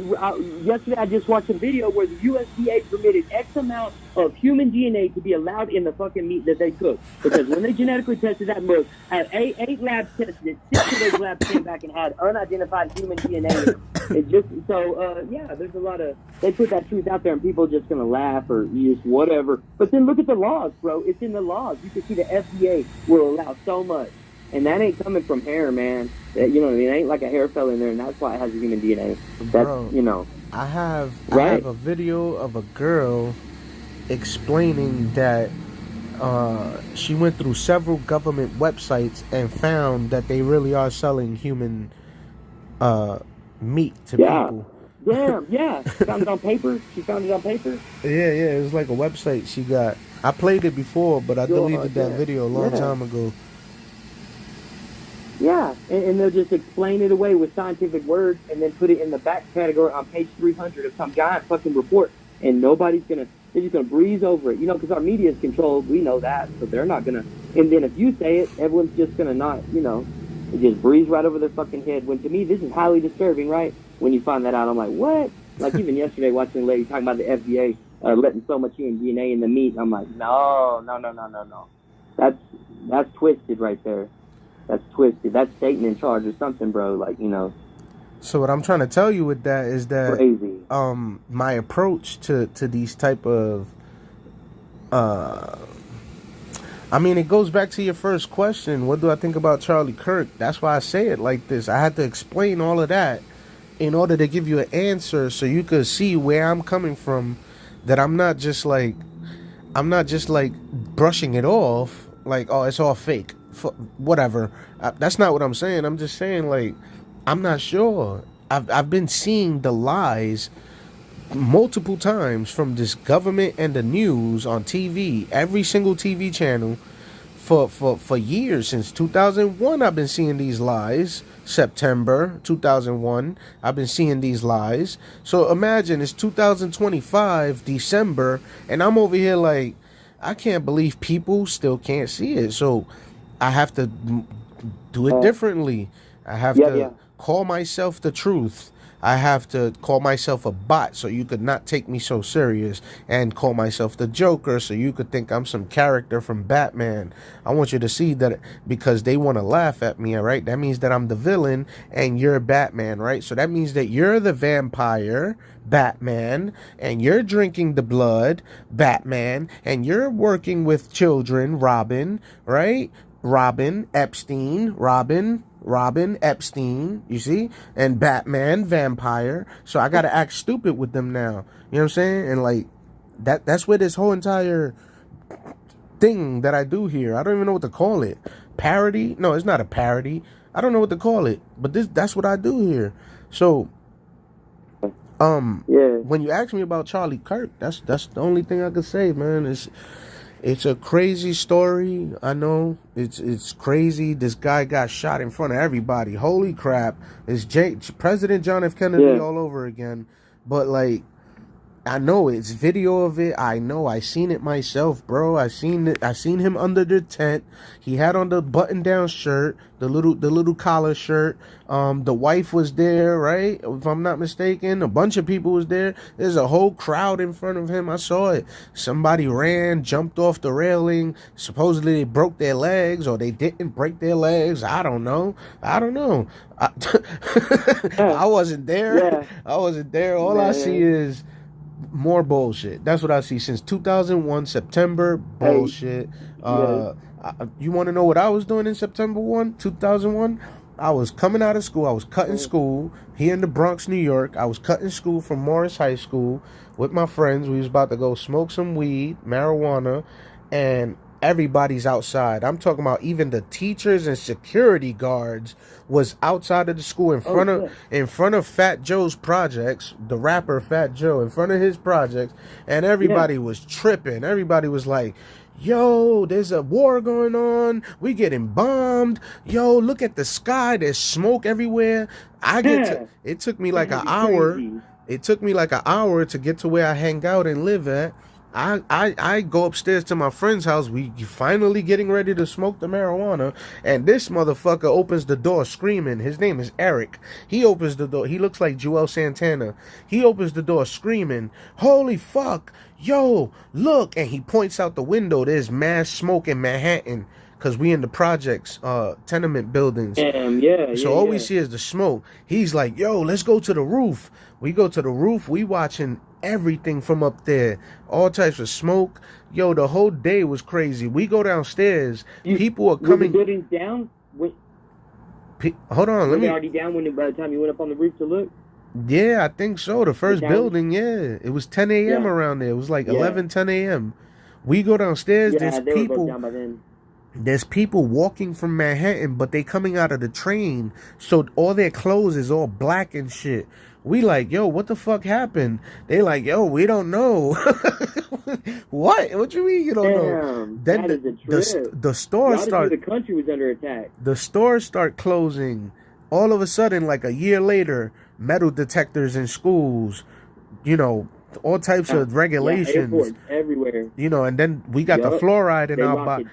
yesterday I just watched a video where the USDA permitted X amount of human DNA to be allowed in the fucking meat that they cook. Because when they genetically tested that milk, had eight labs tested it, 6 of those labs came back and had unidentified human DNA. It just, so, there's a lot of, they put that truth out there and people are just going to laugh or just whatever. But then look at the laws, bro. It's in the laws. You can see the FDA will allow so much. And that ain't coming from hair, man. You know what I mean? It ain't like a hair fell in there, and that's why it has a human DNA. That's, bro, you know. I have a video of a girl explaining that she went through several government websites and found that they really are selling human meat to people. Damn, yeah. Found it on paper? She found it on paper? Yeah, it was like a website she got. I played it before, but I deleted that video a long time ago. Yeah, and they'll just explain it away with scientific words and then put it in the back category on page 300 of some giant fucking report, and they're just gonna breeze over it, you know, because our media is controlled, we know that, so they're not gonna, and then if you say it, everyone's just gonna not, you know, it just breeze right over their fucking head, when to me, this is highly disturbing, right? When you find that out, I'm like, what? Like, even yesterday, watching a lady talking about the FDA letting so much human DNA in the meat, I'm like, no. That's twisted right there. That's twisted. That's Satan in charge or something, bro. Like, you know. So what I'm trying to tell you with that is that my approach to these type of I mean, it goes back to your first question. What do I think about Charlie Kirk? That's why I say it like this. I had to explain all of that in order to give you an answer, so you could see where I'm coming from. That I'm not just like brushing it off like, oh, it's all fake. Whatever. That's not what I'm saying. I'm just saying, like, I'm not sure. I've been seeing the lies multiple times from this government and the news on TV, every single TV channel, for years. Since 2001, I've been seeing these lies. September 2001, I've been seeing these lies. So imagine it's 2025 December, and I'm over here like, I can't believe people still can't see it. So I have to do it differently. I have to call myself the truth. I have to call myself a bot so you could not take me so serious, and call myself the Joker so you could think I'm some character from Batman. I want you to see that, because they want to laugh at me, all right? That means that I'm the villain and you're Batman, right? So that means that you're the vampire, Batman, and you're drinking the blood, Batman, and you're working with children, Robin, right? Robin Epstein, you see? And Batman, vampire. So I gotta act stupid with them now. You know what I'm saying? And like that's where this whole entire thing that I do here, I don't even know what to call it. Parody? No, it's not a parody. I don't know what to call it. But that's what I do here. So when you ask me about Charlie Kirk, that's the only thing I could say, man. It's a crazy story. I know it's crazy. This guy got shot in front of everybody. Holy crap! It's President John F. Kennedy all over again. But like, I know it's video of it. I know I seen it myself, bro. I seen it. I seen him under the tent. He had on the button-down shirt, the little collar shirt. The wife was there, right? If I'm not mistaken, a bunch of people was there. There's a whole crowd in front of him. I saw it. Somebody ran, jumped off the railing. Supposedly they broke their legs, or they didn't break their legs. I don't know. I wasn't there. I wasn't there. All I see is more bullshit. That's what I see since 2001 September. Bullshit. You want to know what I was doing in September 2001? I was coming out of school. I was cutting school here in the Bronx, New York. I was cutting school from Morris High School with my friends. We was about to go smoke some weed, marijuana, and everybody's outside. I'm talking about even the teachers and security guards was outside of the school in front of Fat Joe's projects, the rapper Fat Joe, in front of his projects, and everybody was tripping. Everybody was like, yo, there's a war going on. We getting bombed. Yo, look at the sky. There's smoke everywhere. It took me like an hour. It took me like an hour to get to where I hang out and live at. I go upstairs to my friend's house. We finally getting ready to smoke the marijuana, and this motherfucker opens the door screaming. His name is Eric. He opens the door. He looks like Joel Santana. He opens the door screaming, "Holy fuck, yo, look!" And he points out the window. There's mass smoke in Manhattan, because we in the projects, tenement buildings. So all we see is the smoke. He's like, yo, let's go to the roof. We go to the roof. We watching everything from up there. All types of smoke. Yo, the whole day was crazy. We go downstairs. People are coming. Were the buildings down? Hold on. Were they already down by the time you went up on the roof to look? Yeah, I think so. The first building, it was 10 a.m. around there. It was like 11, 10 a.m. We go downstairs. There's people. Down by then. There's people walking from Manhattan, but they coming out of the train, so all their clothes is all black and shit. We like, yo, what the fuck happened? They like, yo, we don't know. What? What you mean you don't know? Then the store start. The country was under attack. The stores start closing. All of a sudden, like a year later, metal detectors in schools. You know, all types of regulations. Airports everywhere. You know, and then we got the fluoride in our body.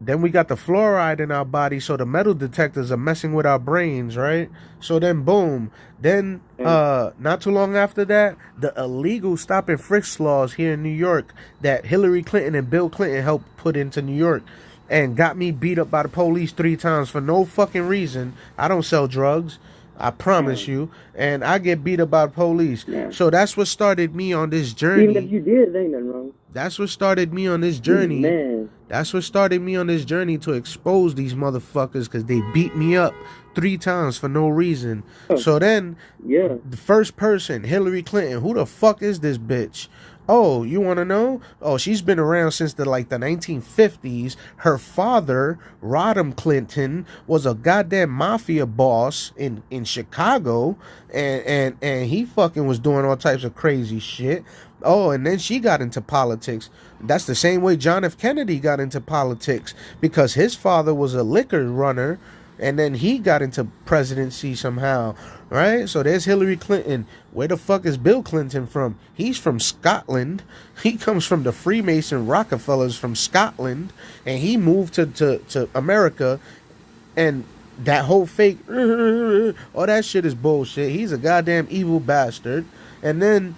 Then we got the fluoride in our body, so the metal detectors are messing with our brains, right? So then boom. Then not too long after that, the illegal stop and frisk laws here in New York that Hillary Clinton and Bill Clinton helped put into New York, and got me beat up by the police 3 times for no fucking reason. I don't sell drugs, I promise you. And I get beat up by the police. So that's what started me on this journey. Even if you did, there ain't nothing wrong. That's what started me on this journey. Man. That's what started me on this journey to expose these motherfuckers, because they beat me up 3 times for no reason. So then, the first person, Hillary Clinton, who the fuck is this bitch? Oh, you want to know? Oh, she's been around since the 1950s. Her father, Rodham Clinton, was a goddamn mafia boss in Chicago, and he fucking was doing all types of crazy shit. Oh, and then she got into politics. That's the same way John F. Kennedy got into politics, because his father was a liquor runner, and then he got into presidency somehow, right? So there's Hillary Clinton. Where the fuck is Bill Clinton from? He's from Scotland. He comes from the Freemason Rockefellers from Scotland, and he moved to America, and that whole fake, all that shit is bullshit. He's a goddamn evil bastard. And then,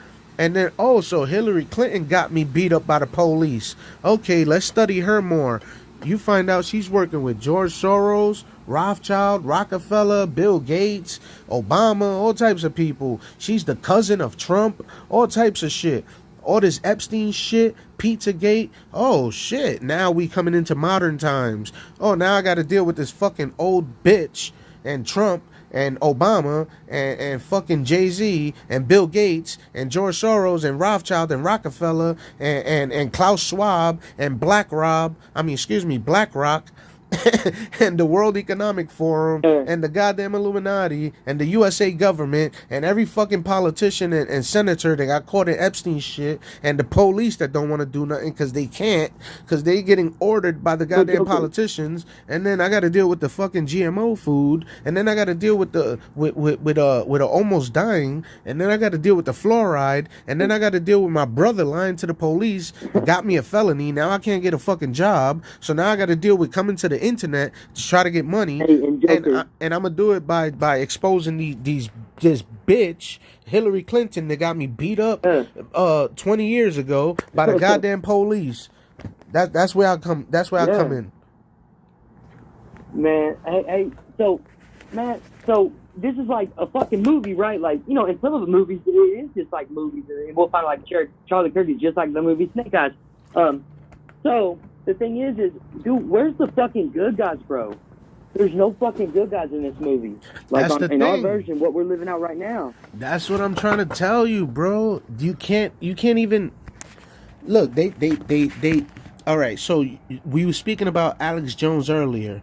so Hillary Clinton got me beat up by the police. Okay, let's study her more. You find out she's working with George Soros, Rothschild, Rockefeller, Bill Gates, Obama, all types of people. She's the cousin of Trump, all types of shit. All this Epstein shit, Pizzagate. Oh shit, now we coming into modern times. Oh, now I got to deal with this fucking old bitch and Trump and Obama and fucking Jay-Z and Bill Gates and George Soros and Rothschild and Rockefeller and Klaus Schwab and BlackRock and the World Economic Forum and the goddamn Illuminati and the USA government and every fucking politician and senator that got caught in Epstein shit, and the police that don't want to do nothing because they can't, because they getting ordered by the goddamn politicians. And then I got to deal with the fucking GMO food, and then I got to deal with the with almost dying, and then I got to deal with the fluoride, and then I got to deal with my brother lying to the police, got me a felony. Now I can't get a fucking job, so now I got to deal with coming to the internet to try to get money, and I'm gonna do it by exposing this bitch Hillary Clinton that got me beat up 20 years ago by the goddamn police. That's where I come. That's where I come in. Man, so this is like a fucking movie, right? Like, you know, in some of the movies, it is just like movies, and we'll find like Charlie Kirk is just like the movie Snake Eyes. So the thing is, dude, where's the fucking good guys, bro? There's no fucking good guys in this movie. Like in our version, what we're living out right now. That's what I'm trying to tell you, bro. You can't even look. They. All right. So we were speaking about Alex Jones earlier.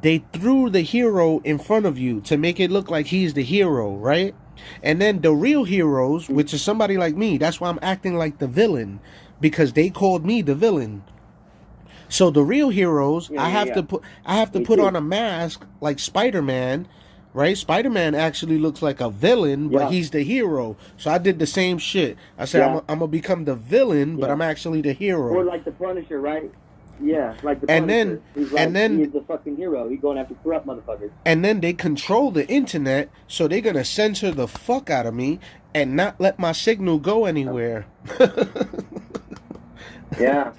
They threw the hero in front of you to make it look like he's the hero, right? And then the real heroes, which is somebody like me, that's why I'm acting like the villain, because they called me the villain. So the real heroes, I have to put on a mask like Spider-Man, right? Spider-Man actually looks like a villain, but he's the hero. So I did the same shit. I said I'm gonna become the villain, but I'm actually the hero. Or like the Punisher, right? Yeah, like the Punisher. He's the fucking hero. He's going after corrupt motherfuckers. And then they control the internet, so they're gonna censor the fuck out of me and not let my signal go anywhere. Yeah.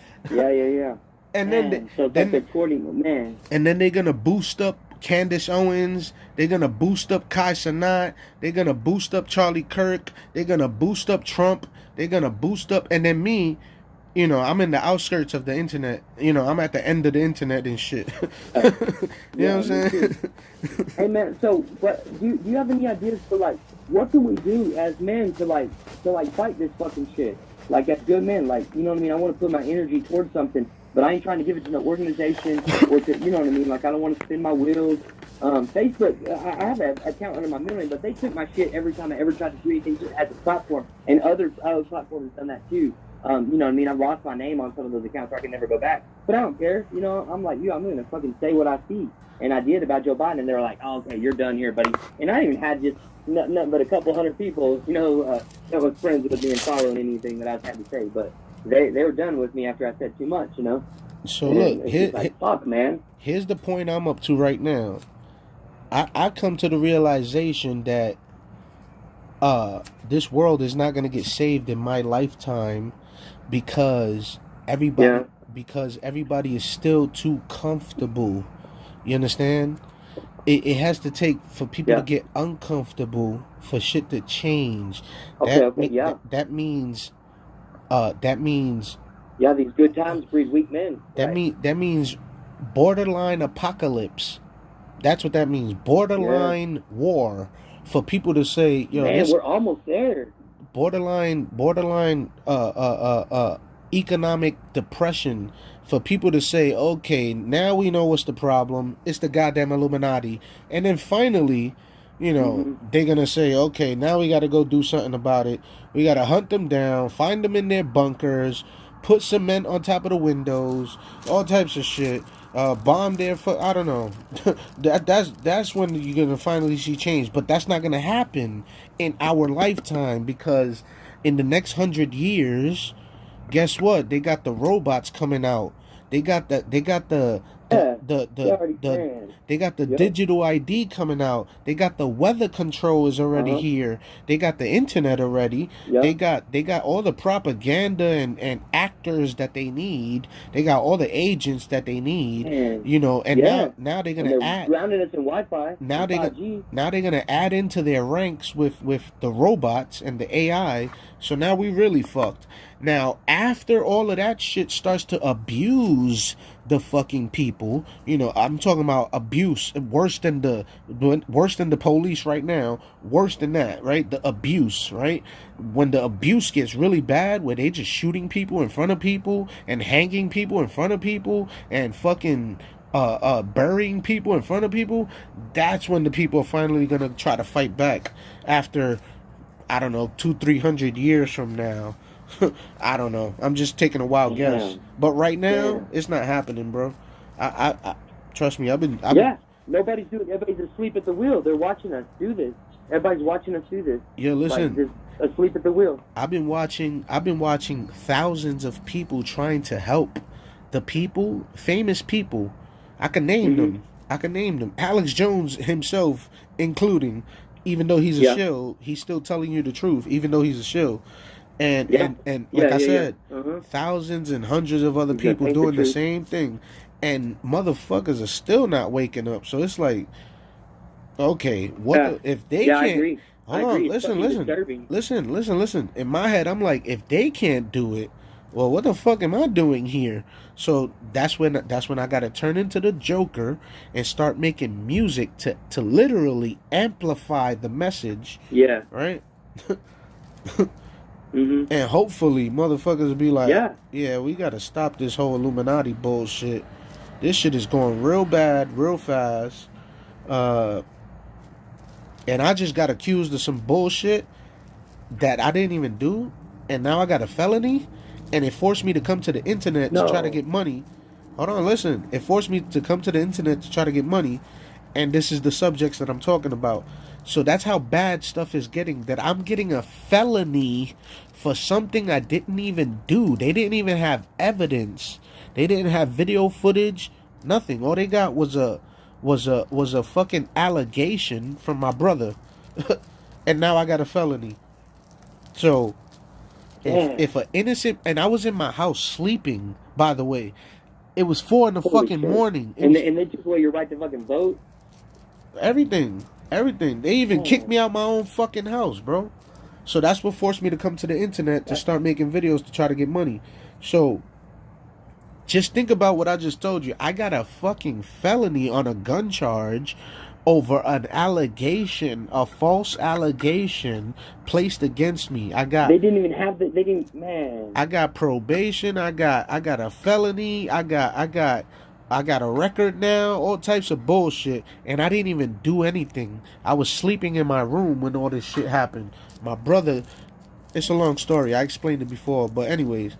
And then they're gonna boost up Candace Owens. They're gonna boost up Kai Cenat. They're gonna boost up Charlie Kirk. They're gonna boost up Trump. They're gonna boost up, and then me, you know, I'm in the outskirts of the internet. You know, I'm at the end of the internet and shit. You know what I'm saying? Hey man, so but do you have any ideas for like what can we do as men to fight this fucking shit? Like as good men, like, you know what I mean? I want to put my energy towards something, but I ain't trying to give it to no organization or to, you know what I mean? Like, I don't want to spin my wheels. Facebook, I have an account under my middle name, but they took my shit every time I ever tried to do anything just as a platform. And other platforms have done that too. You know what I mean? I lost my name on some of those accounts so I can never go back. But I don't care. You know, I'm like you. I'm going to fucking say what I see. And I did about Joe Biden, and they were like, oh, okay, you're done here, buddy. And I even had just nothing but a couple hundred people, you know, that was friends with me and following anything that I had to say. But they were done with me after I said too much, you know? So look, fuck, man. Here's the point I'm up to right now. I come to the realization that this world is not going to get saved in my lifetime because everybody is still too comfortable. You understand? It has to take for people to get uncomfortable for shit to change. That means these good times breed weak men. That means borderline apocalypse. That's what that means. Borderline war. For people to say, you know, man, we're almost there. Borderline economic depression. For people to say, okay, now we know what's the problem. It's the goddamn Illuminati. And then finally, you know, they're going to say, okay, now we got to go do something about it. We got to hunt them down, find them in their bunkers, put cement on top of the windows, all types of shit. Bomb their I don't know. that's when you're going to finally see change. But that's not going to happen in our lifetime, because in the next 100 years, guess what? They got the robots coming out. They got the digital ID coming out. They got the weather control is already here. They got the internet already. They got all the propaganda and actors that they need. They got all the agents that they need. You know, and now they're gonna add grounded us in Wi-Fi. Now they're gonna add into their ranks with the robots and the AI. So now we really fucked. Now, after all of that shit starts to abuse the fucking people, you know, I'm talking about abuse, worse than the police right now, worse than that, right? The abuse, right? When the abuse gets really bad, where they just shooting people in front of people and hanging people in front of people and fucking burying people in front of people, that's when the people are finally gonna try to fight back after, I don't know, 200-300 years from now. I don't know. I'm just taking a wild guess. But right now, it's not happening, bro. I trust me. I've been nobody's doing. Everybody's asleep at the wheel. They're watching us do this. Everybody's watching us do this. Yeah, listen. Like, just asleep at the wheel. I've been watching thousands of people trying to help the people, famous people. I can name them. Alex Jones himself, including, even though he's a shill, he's still telling you the truth, even though he's a shill. And like I said, thousands and hundreds of other people doing the same thing, and motherfuckers are still not waking up. So it's like, okay, if they can't? I agree. Hold on, listen. In my head, I'm like, if they can't do it, well, what the fuck am I doing here? So that's when I gotta turn into the Joker and start making music to literally amplify the message. Yeah. Right. And hopefully motherfuckers will be like, yeah, we gotta stop this whole Illuminati bullshit. This shit is going real bad, real fast. And I just got accused of some bullshit that I didn't even do, and now I got a felony, and it forced me to come to the internet to try to get money. Hold on, listen. It forced me to come to the internet to try to get money, and this is the subjects that I'm talking about. So that's how bad stuff is getting, that I'm getting a felony for something I didn't even do. They didn't even have evidence. They didn't have video footage, nothing. All they got was a fucking allegation from my brother. And now I got a felony. So if an innocent, and I was in my house sleeping, by the way. It was 4 in the fucking morning. And they took away your right to fucking vote? Everything. They even kicked me out my own fucking house, bro. So that's what forced me to come to the internet to start making videos to try to get money. So just think about what I just told you. I got a fucking felony on a gun charge over an allegation, a false allegation placed against me. They didn't even have man. I got probation. I got a felony. I got a record now, all types of bullshit, and I didn't even do anything. I was sleeping in my room when all this shit happened. My brother, it's a long story. I explained it before, but anyways,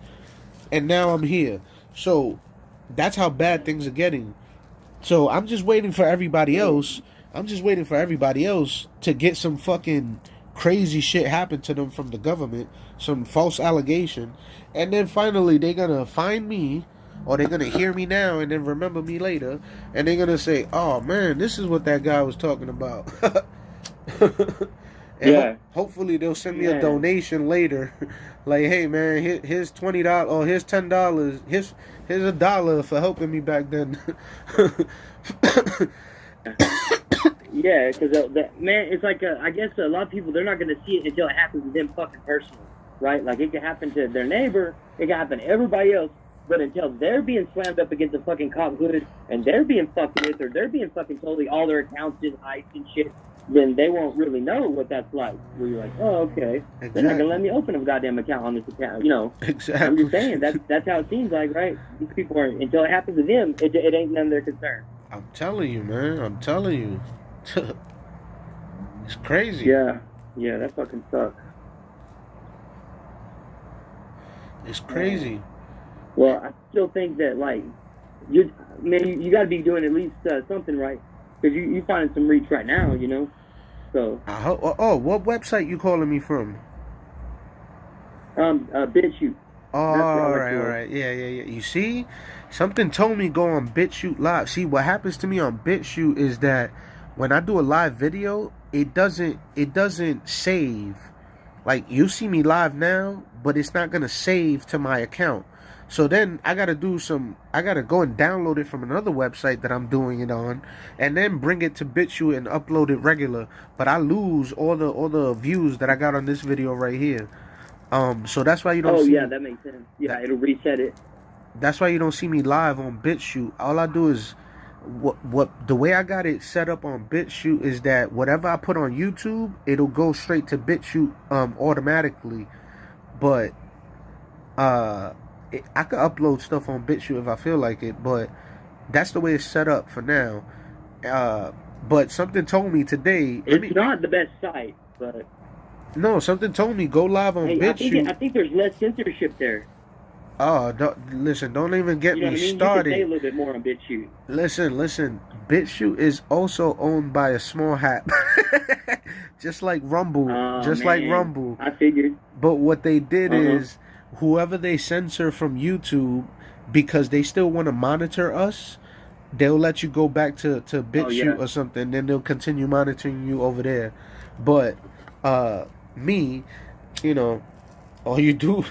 and now I'm here. So that's how bad things are getting. So I'm just waiting for everybody else. To get some fucking crazy shit happen to them from the government, some false allegation, and then finally they're gonna find me, or they're gonna hear me now and then remember me later, and they're gonna say, "Oh man, this is what that guy was talking about." And hopefully they'll send me a donation later, like, "Hey man, here's $20 or here's $10, here's $1 for helping me back then." Yeah, because man, it's like I guess a lot of people, they're not gonna see it until it happens to them fucking personally, right? Like it can happen to their neighbor, it can happen to everybody else. But until they're being slammed up against a fucking cop hood and they're being fucked with, or they're being fucking told all their accounts is iced and shit, then they won't really know what that's like. Where you're like, oh, okay. Exactly. They're not going to let me open a goddamn account on this account, you know. Exactly. I'm just saying, that's how it seems like, right? These people are, until it happens to them, it ain't none of their concern. I'm telling you, man. I'm telling you. It's crazy. Yeah, that fucking sucks. It's crazy. Well, I still think that like you got to be doing at least something right, because you finding some reach right now, you know. So. What website you calling me from? BitChute. Oh, all right. Yeah. You see, something told me go on BitChute live. See, what happens to me on BitChute is that when I do a live video, it doesn't save. Like, you see me live now, but it's not gonna save to my account. So then I gotta go and download it from another website that I'm doing it on, and then bring it to BitChute and upload it regular. But I lose all the views that I got on this video right here. So that's why you don't see. Oh yeah, that makes sense. Yeah, it'll reset it. That's why you don't see me live on BitChute. All I do is what the way I got it set up on BitChute is that whatever I put on YouTube, it'll go straight to BitChute automatically. But I could upload stuff on BitChute if I feel like it, but that's the way it's set up for now. But something told me today. It's not the best site, but no, something told me go live on BitChute. I think there's less censorship there. Oh, don't even get me started. You can say a little bit more on BitChute. Listen. BitChute is also owned by a small hat, just like Rumble. Like Rumble. I figured. But what they did is, whoever they censor from YouTube, because they still want to monitor us, they'll let you go back to BitChute or something. Then they'll continue monitoring you over there. But me, you know. All you do,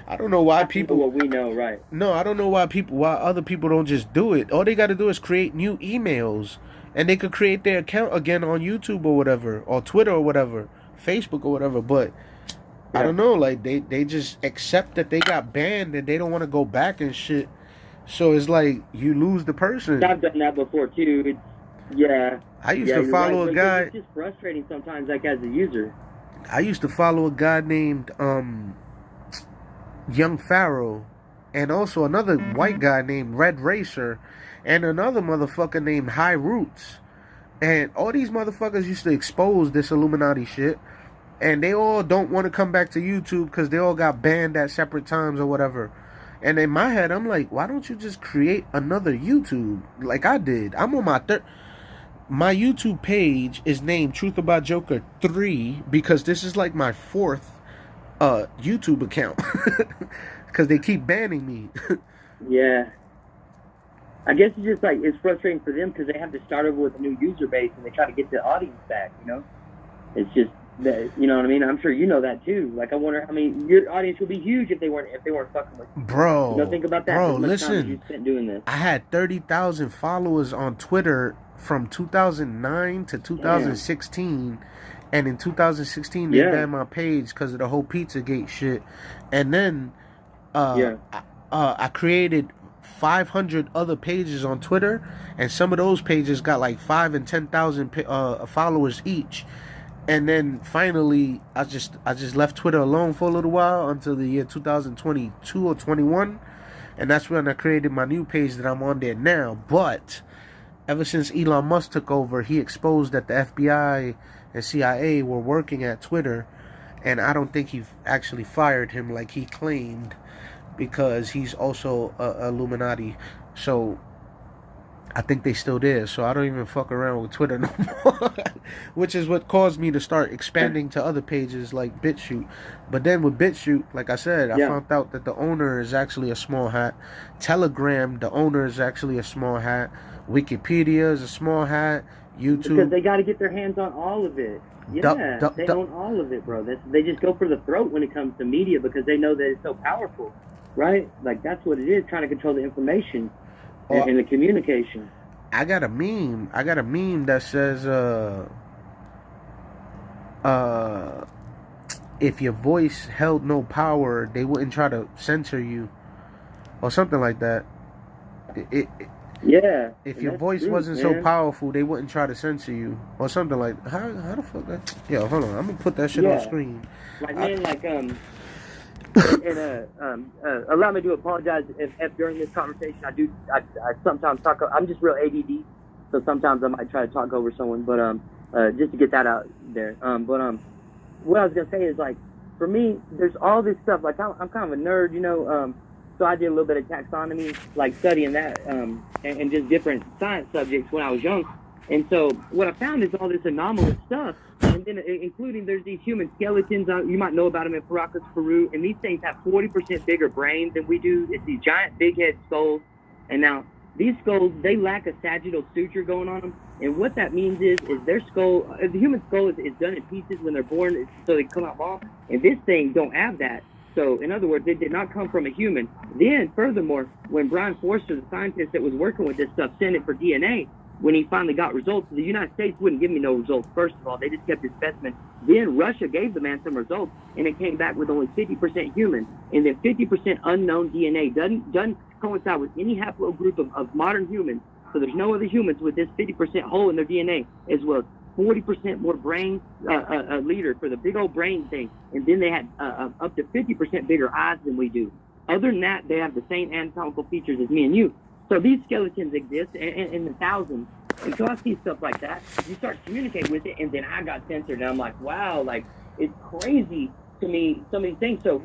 I don't know why people. What we know, right? No, I don't know why other people don't just do it. All they got to do is create new emails, and they could create their account again on YouTube or whatever, or Twitter or whatever, Facebook or whatever. But I don't know, like they just accept that they got banned and they don't want to go back and shit. So it's like you lose the person. I've done that before too. I used to follow a guy. It's just frustrating sometimes, like as a user. I used to follow a guy named Young Pharaoh, and also another white guy named Red Racer, and another motherfucker named High Roots. And all these motherfuckers used to expose this Illuminati shit, and they all don't want to come back to YouTube because they all got banned at separate times or whatever. And in my head, I'm like, why don't you just create another YouTube like I did? I'm on my YouTube page is named Truth About Joker 3 because this is like my fourth YouTube account because they keep banning me. Yeah, I guess it's just like it's frustrating for them because they have to start over with a new user base and they try to get the audience back. You know, it's just that, you know what I mean. I'm sure you know that too. Like I wonder, I mean, your audience would be huge if they weren't fucking with you. Bro. You know, think about that. Bro, how much listen. time you spent doing this. I had 30,000 followers on Twitter from 2009 to 2016. Damn. And in 2016, they banned my page because of the whole Pizzagate shit. And then I created 500 other pages on Twitter, and some of those pages got like 5,000 and 10,000 followers each. And then finally, I just left Twitter alone for a little while until the year 2022 or 21, and that's when I created my new page that I'm on there now. But ever since Elon Musk took over, he exposed that the FBI and CIA were working at Twitter, and I don't think he actually fired him like he claimed, because he's also a Illuminati. So I think they still there. So I don't even fuck around with Twitter no more, which is what caused me to start expanding to other pages like BitChute. But then with BitChute, like I said, I found out that the owner is actually a small hat. Telegram, the owner is actually a small hat. Wikipedia is a small hat. YouTube, because they got to get their hands on all of it. Yeah, they own all of it, bro. They just go for the throat when it comes to media because they know that it's so powerful, right? Like that's what it is, trying to control the information and the communication. I got a meme that says if your voice held no power, they wouldn't try to censor you, or something like that. If your voice wasn't so powerful, they wouldn't try to censor you, or something like how the fuck that? Yo, hold on, I'm gonna put that shit on screen. Like man, allow me to apologize if during this conversation I sometimes talk. I'm just real ADD, so sometimes I might try to talk over someone, but just to get that out there. What I was gonna say is like, for me, there's all this stuff. Like I'm kind of a nerd, you know. So I did a little bit of taxonomy, like studying that, and just different science subjects when I was young. And so what I found is all this anomalous stuff, and then including there's these human skeletons. You might know about them in Paracas, Peru, and these things have 40% bigger brains than we do. It's these giant big head skulls. And now these skulls, they lack a sagittal suture going on them. And what that means is their skull, the human skull is done in pieces when they're born, so they come out long. And this thing don't have that. So, in other words, it did not come from a human. Then, furthermore, when Brian Forster, the scientist that was working with this stuff, sent it for DNA, when he finally got results, the United States wouldn't give me no results, first of all. They just kept his specimen. Then Russia gave the man some results, and it came back with only 50% human. And then 50% unknown DNA doesn't coincide with any haplogroup of modern humans. So there's no other humans with this 50% hole in their DNA, as well as 40% more brain leader for the big old brain thing. And then they had up to 50% bigger eyes than we do. Other than that, they have the same anatomical features as me and you. So these skeletons exist in the thousands. And so I see stuff like that. You start to communicate with it, and then I got censored. And I'm like, wow, like, it's crazy to me, some of these things. So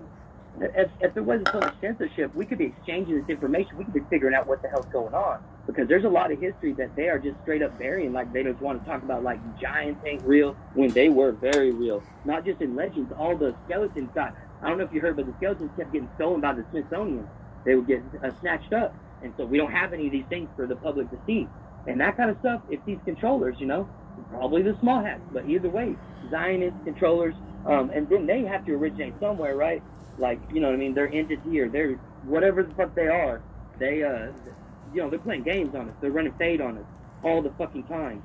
if there wasn't so much censorship, we could be exchanging this information. We could be figuring out what the hell's going on. Because there's a lot of history that they are just straight up burying. Like, they just want to talk about, like, giants ain't real when they were very real. Not just in legends. All the skeletons got, I don't know if you heard, but the skeletons kept getting stolen by the Smithsonian. They would get snatched up. And so we don't have any of these things for the public to see. And that kind of stuff, if these controllers, you know, probably the small hats, but either way, Zionist controllers, and then they have to originate somewhere, right? Like, you know what I mean? They're entity or they're whatever the fuck they are. They, you know, they're playing games on us. They're running fade on us all the fucking time.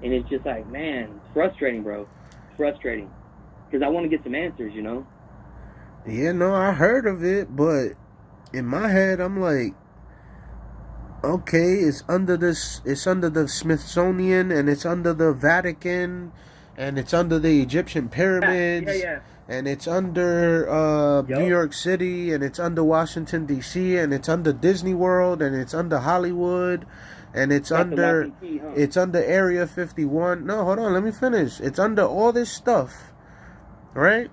And it's just like, man, it's frustrating, bro. It's frustrating. Because I want to get some answers, you know? Yeah, no, I heard of it, but in my head, I'm like, okay, it's under the Smithsonian, and it's under the Vatican, and it's under the Egyptian pyramids, and it's under New York City, and it's under Washington D.C., and it's under Disney World, and it's under Hollywood, and it's under Area 51. No, hold on, let me finish. It's under all this stuff, right?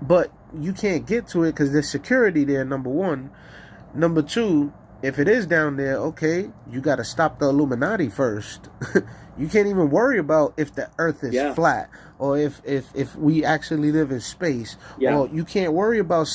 But you can't get to it because there's security there, number one. Number two, if it is down there, okay, you got to stop the Illuminati first. You can't even worry about if the earth is flat, or if we actually live in space. Or you can't worry about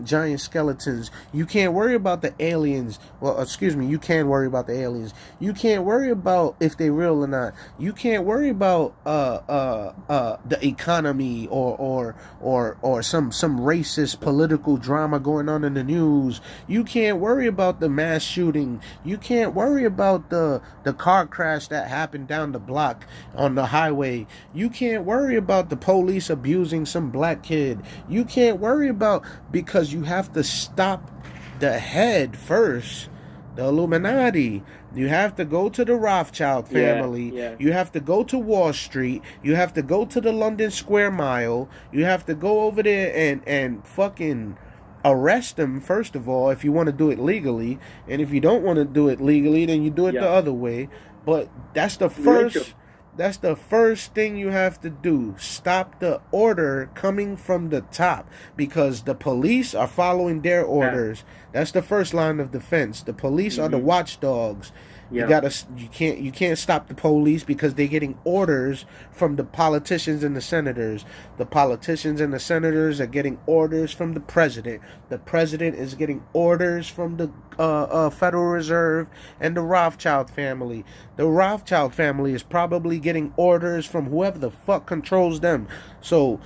giant skeletons. You can't worry about the aliens. Well, excuse me, you can worry about the aliens. You can't worry about if they're real or not. You can't worry about the economy or some racist political drama going on in the news. You can't worry about the mass shooting. You can't worry about the car crash that happened down the block on the highway. You can't worry about the police abusing some black kid. You can't worry about, because you have to stop the head first, the Illuminati. You have to go to the Rothschild family. You have to go to Wall Street. You have to go to the London Square Mile. You have to go over there and fucking arrest them, first of all, if you want to do it legally. And if you don't want to do it legally, then you do it the other way. But that's the first thing you have to do. Stop the order coming from the top, because the police are following their orders. That's the first line of defense. The police are the watchdogs. You can't stop the police because they're getting orders from the politicians and the senators. The politicians and the senators are getting orders from the president. The president is getting orders from the Federal Reserve and the Rothschild family. The Rothschild family is probably getting orders from whoever the fuck controls them. So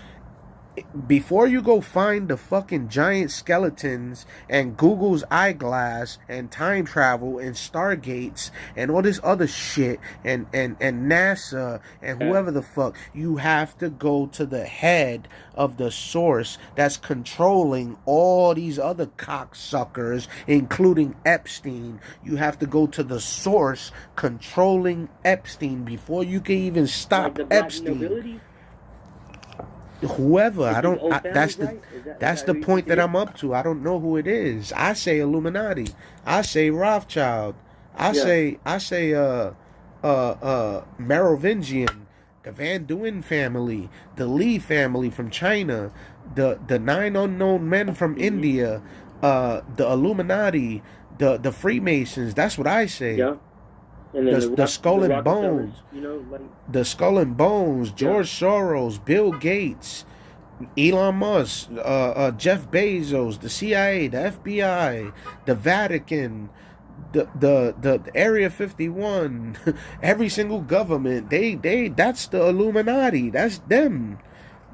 before you go find the fucking giant skeletons and Google's eyeglass and time travel and Stargates and all this other shit and NASA and whoever the fuck, you have to go to the head of the source that's controlling all these other cocksuckers, including Epstein. You have to go to the source controlling Epstein before you can even stop Epstein. Whoever, that's the point that I'm up to. I don't know who it is. I say Illuminati. I say Rothschild. I say Merovingian. the Van Duyn family, the Lee family from China, the 9 unknown men from India, the Illuminati, the Freemasons. That's what I say. Yeah. And then The Skull and Bones, you know, like the Skull and Bones, George Soros, Bill Gates, Elon Musk, Jeff Bezos, the CIA, the FBI, the Vatican, the Area 51, every single government. That's the Illuminati. That's them.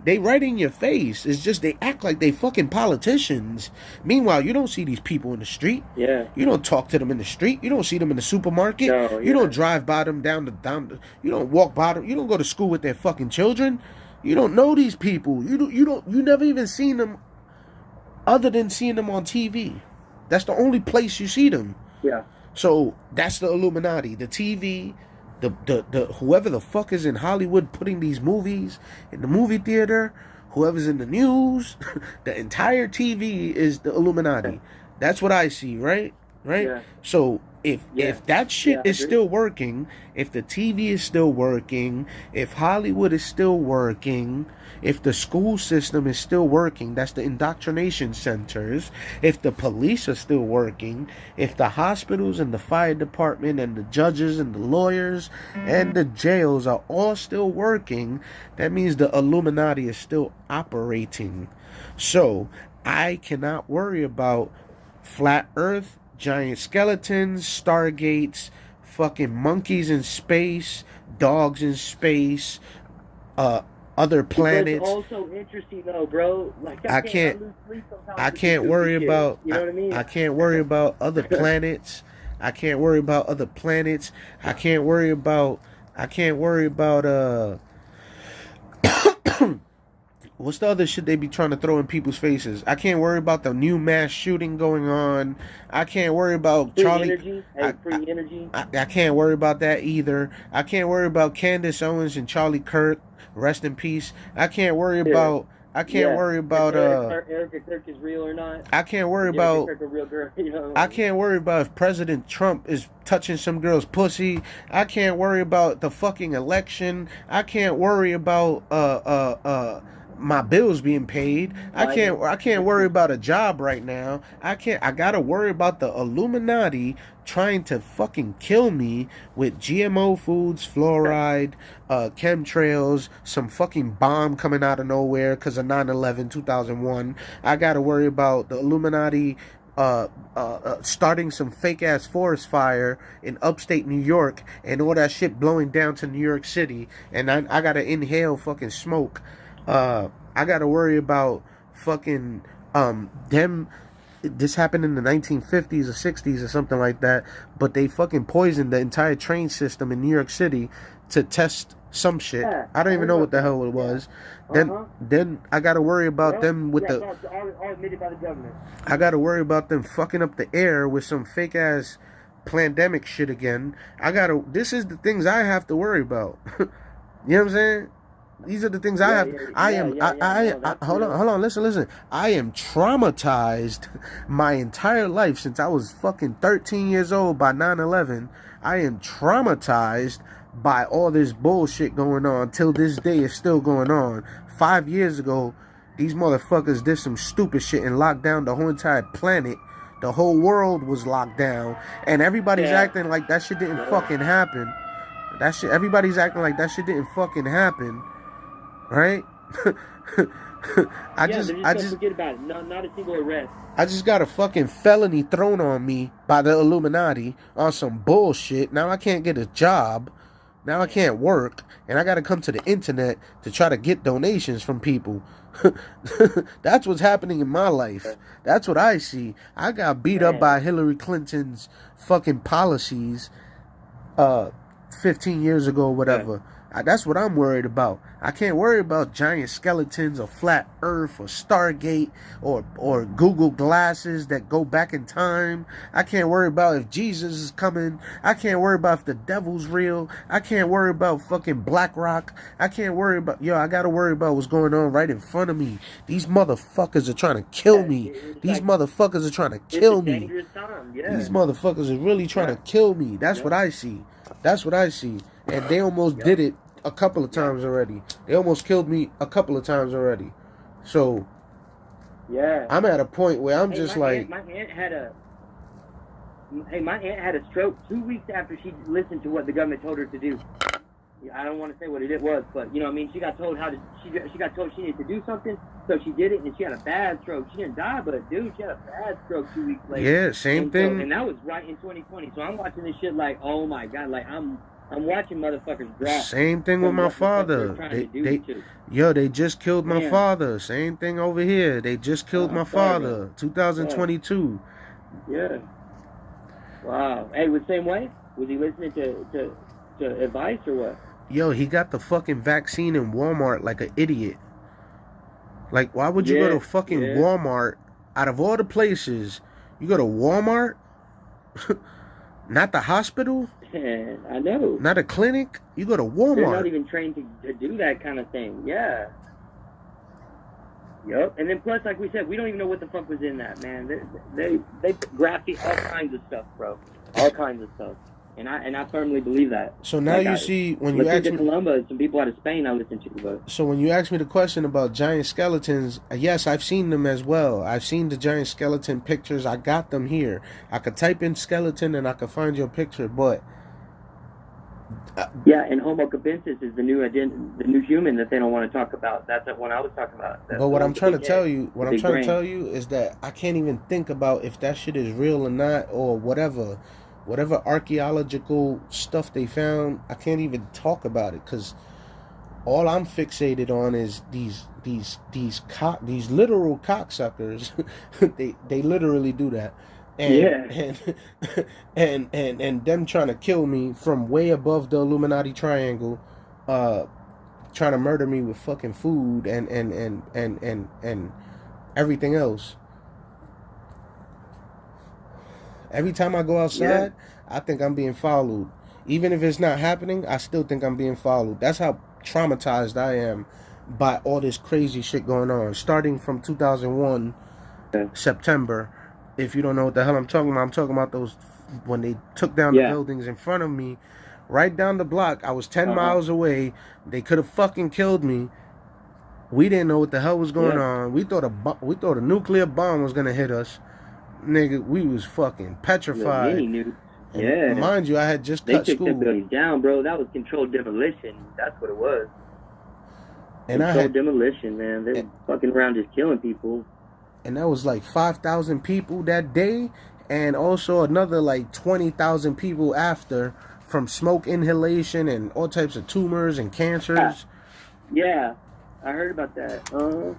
They right in your face. It's just they act like they fucking politicians. Meanwhile, you don't see these people in the street. Yeah. You don't talk to them in the street. You don't see them in the supermarket. No, You don't drive by them down the. You don't walk by them. You don't go to school with their fucking children. You don't know these people. You never even seen them, other than seeing them on TV. That's the only place you see them. Yeah. So that's the Illuminati, the TV, the whoever the fuck is in Hollywood putting these movies in the movie theater, whoever's in the news, the entire TV is the Illuminati. That's what I see, right? Yeah. So if that shit is agree. still working, if the TV is still working, if Hollywood is still working, if the school system is still working, that's the indoctrination centers, if the police are still working, if the hospitals and the fire department and the judges and the lawyers and the jails are all still working, that means the Illuminati is still operating. So I cannot worry about flat earth, giant skeletons, stargates, fucking monkeys in space, dogs in space, other planets. It's also interesting though, bro. Like I can't worry about. You know what I mean? I can't worry about other planets. I can't worry about other planets. I can't worry about. What's the other shit they be trying to throw in people's faces? I can't worry about the new mass shooting going on. I can't worry about Free Charlie. energy. Hey, free energy. I can't worry about that either. I can't worry about Candace Owens and Charlie Kirk. Rest in peace. I can't worry about. I can't worry about. Erica Kirk is real or not. I can't worry Erica about. Kirk a real girl, you know? I can't worry about if President Trump is touching some girl's pussy. I can't worry about the fucking election. I can't worry about my bills being paid. I can't worry about a job right now. I gotta worry about the Illuminati trying to fucking kill me with GMO foods, fluoride, chemtrails, some fucking bomb coming out of nowhere because of 9/11, 2001. I gotta worry about the Illuminati starting some fake ass forest fire in upstate New York and all that shit blowing down to New York City, and I gotta inhale fucking smoke. I gotta worry about fucking them. This happened in the 1950s or 60s or something like that, but they fucking poisoned the entire train system in New York City to test some shit. I don't even know what the hell it was. Then I gotta worry about them with the. All admitted by the government. I gotta worry about them fucking up the air with some fake ass pandemic shit again. This is the things I have to worry about. You know what I'm saying? These are the things I have. Hold on, listen. I am traumatized my entire life since I was fucking 13 years old by 9/11. I am traumatized by all this bullshit going on. Till this day, it's still going on. 5 years ago, these motherfuckers did some stupid shit and locked down the whole entire planet. The whole world was locked down, and everybody's acting like that shit didn't fucking happen. Everybody's acting like that shit didn't fucking happen. Right? I just forget about it. Not a single arrest. I just got a fucking felony thrown on me by the Illuminati on some bullshit. Now I can't get a job. Now I can't work, and I got to come to the internet to try to get donations from people. That's what's happening in my life. That's what I see. I got beat up by Hillary Clinton's fucking policies 15 years ago or whatever. That's what I'm worried about. I can't worry about giant skeletons or flat earth or Stargate or Google glasses that go back in time. I can't worry about if Jesus is coming. I can't worry about if the devil's real. I can't worry about fucking BlackRock. I can't worry about... I gotta worry about what's going on right in front of me. These motherfuckers are trying to kill me. These motherfuckers are trying to kill me. Dangerous time. Yeah. These motherfuckers are really trying to kill me. That's what I see. That's what I see. And they almost did it a couple of times already. They almost killed me a couple of times already. So yeah, I'm at a point where I'm just like, my aunt had a stroke 2 weeks after she listened to what the government told her to do. I don't want to say what it was, but you know what I mean. She got told she got told she needed to do something, so she did it, and she had a bad stroke. She didn't die, but dude, she had a bad stroke 2 weeks later. Yeah, same thing. And that was right in 2020. So I'm watching this shit like, oh my god, like I'm watching motherfuckers drop. Same thing with my father. They just killed my father. Same thing over here. They just killed my father. 2022. Yeah. Wow. Hey, was the same way? Was he listening to advice or what? Yo, he got the fucking vaccine in Walmart like an idiot. Like, why would you go to fucking Walmart? Out of all the places, you go to Walmart? Not the hospital? I know. Not a clinic? You go to Walmart. They're not even trained to do that kind of thing. Yeah. Yep. And then plus, like we said, we don't even know what the fuck was in that, man. They grafted all kinds of stuff, bro. All kinds of stuff. And I firmly believe that. So now you see, when you ask me, Columbus, some people out of Spain I listen to. But so when you ask me the question about giant skeletons, yes, I've seen them as well. I've seen the giant skeleton pictures. I got them here. I could type in skeleton and I could find your picture, but yeah, and Homo capensis is the new human that they don't want to talk about. That's the one I was talking about. But what I'm trying to tell you, is that I can't even think about if that shit is real or not, or whatever archaeological stuff they found. I can't even talk about it because all I'm fixated on is these literal cocksuckers. they literally do that. And them trying to kill me from way above the Illuminati triangle, trying to murder me with fucking food and everything else. Every time I go outside, I think I'm being followed. Even if it's not happening, I still think I'm being followed. That's how traumatized I am by all this crazy shit going on. Starting from 2001, September. If you don't know what the hell I'm talking about those, when they took down the buildings in front of me, right down the block. I was 10 miles away. They could have fucking killed me. We didn't know what the hell was going on. We thought a nuclear bomb was gonna hit us. Nigga, we was fucking petrified. Yeah. Mind you, I had just cut school. They took the buildings down, bro. That was controlled demolition. That's what it was. And controlled demolition, man. They were fucking around just killing people. And that was like 5,000 people that day, and also another like 20,000 people after from smoke inhalation and all types of tumors and cancers. Yeah, I heard about that.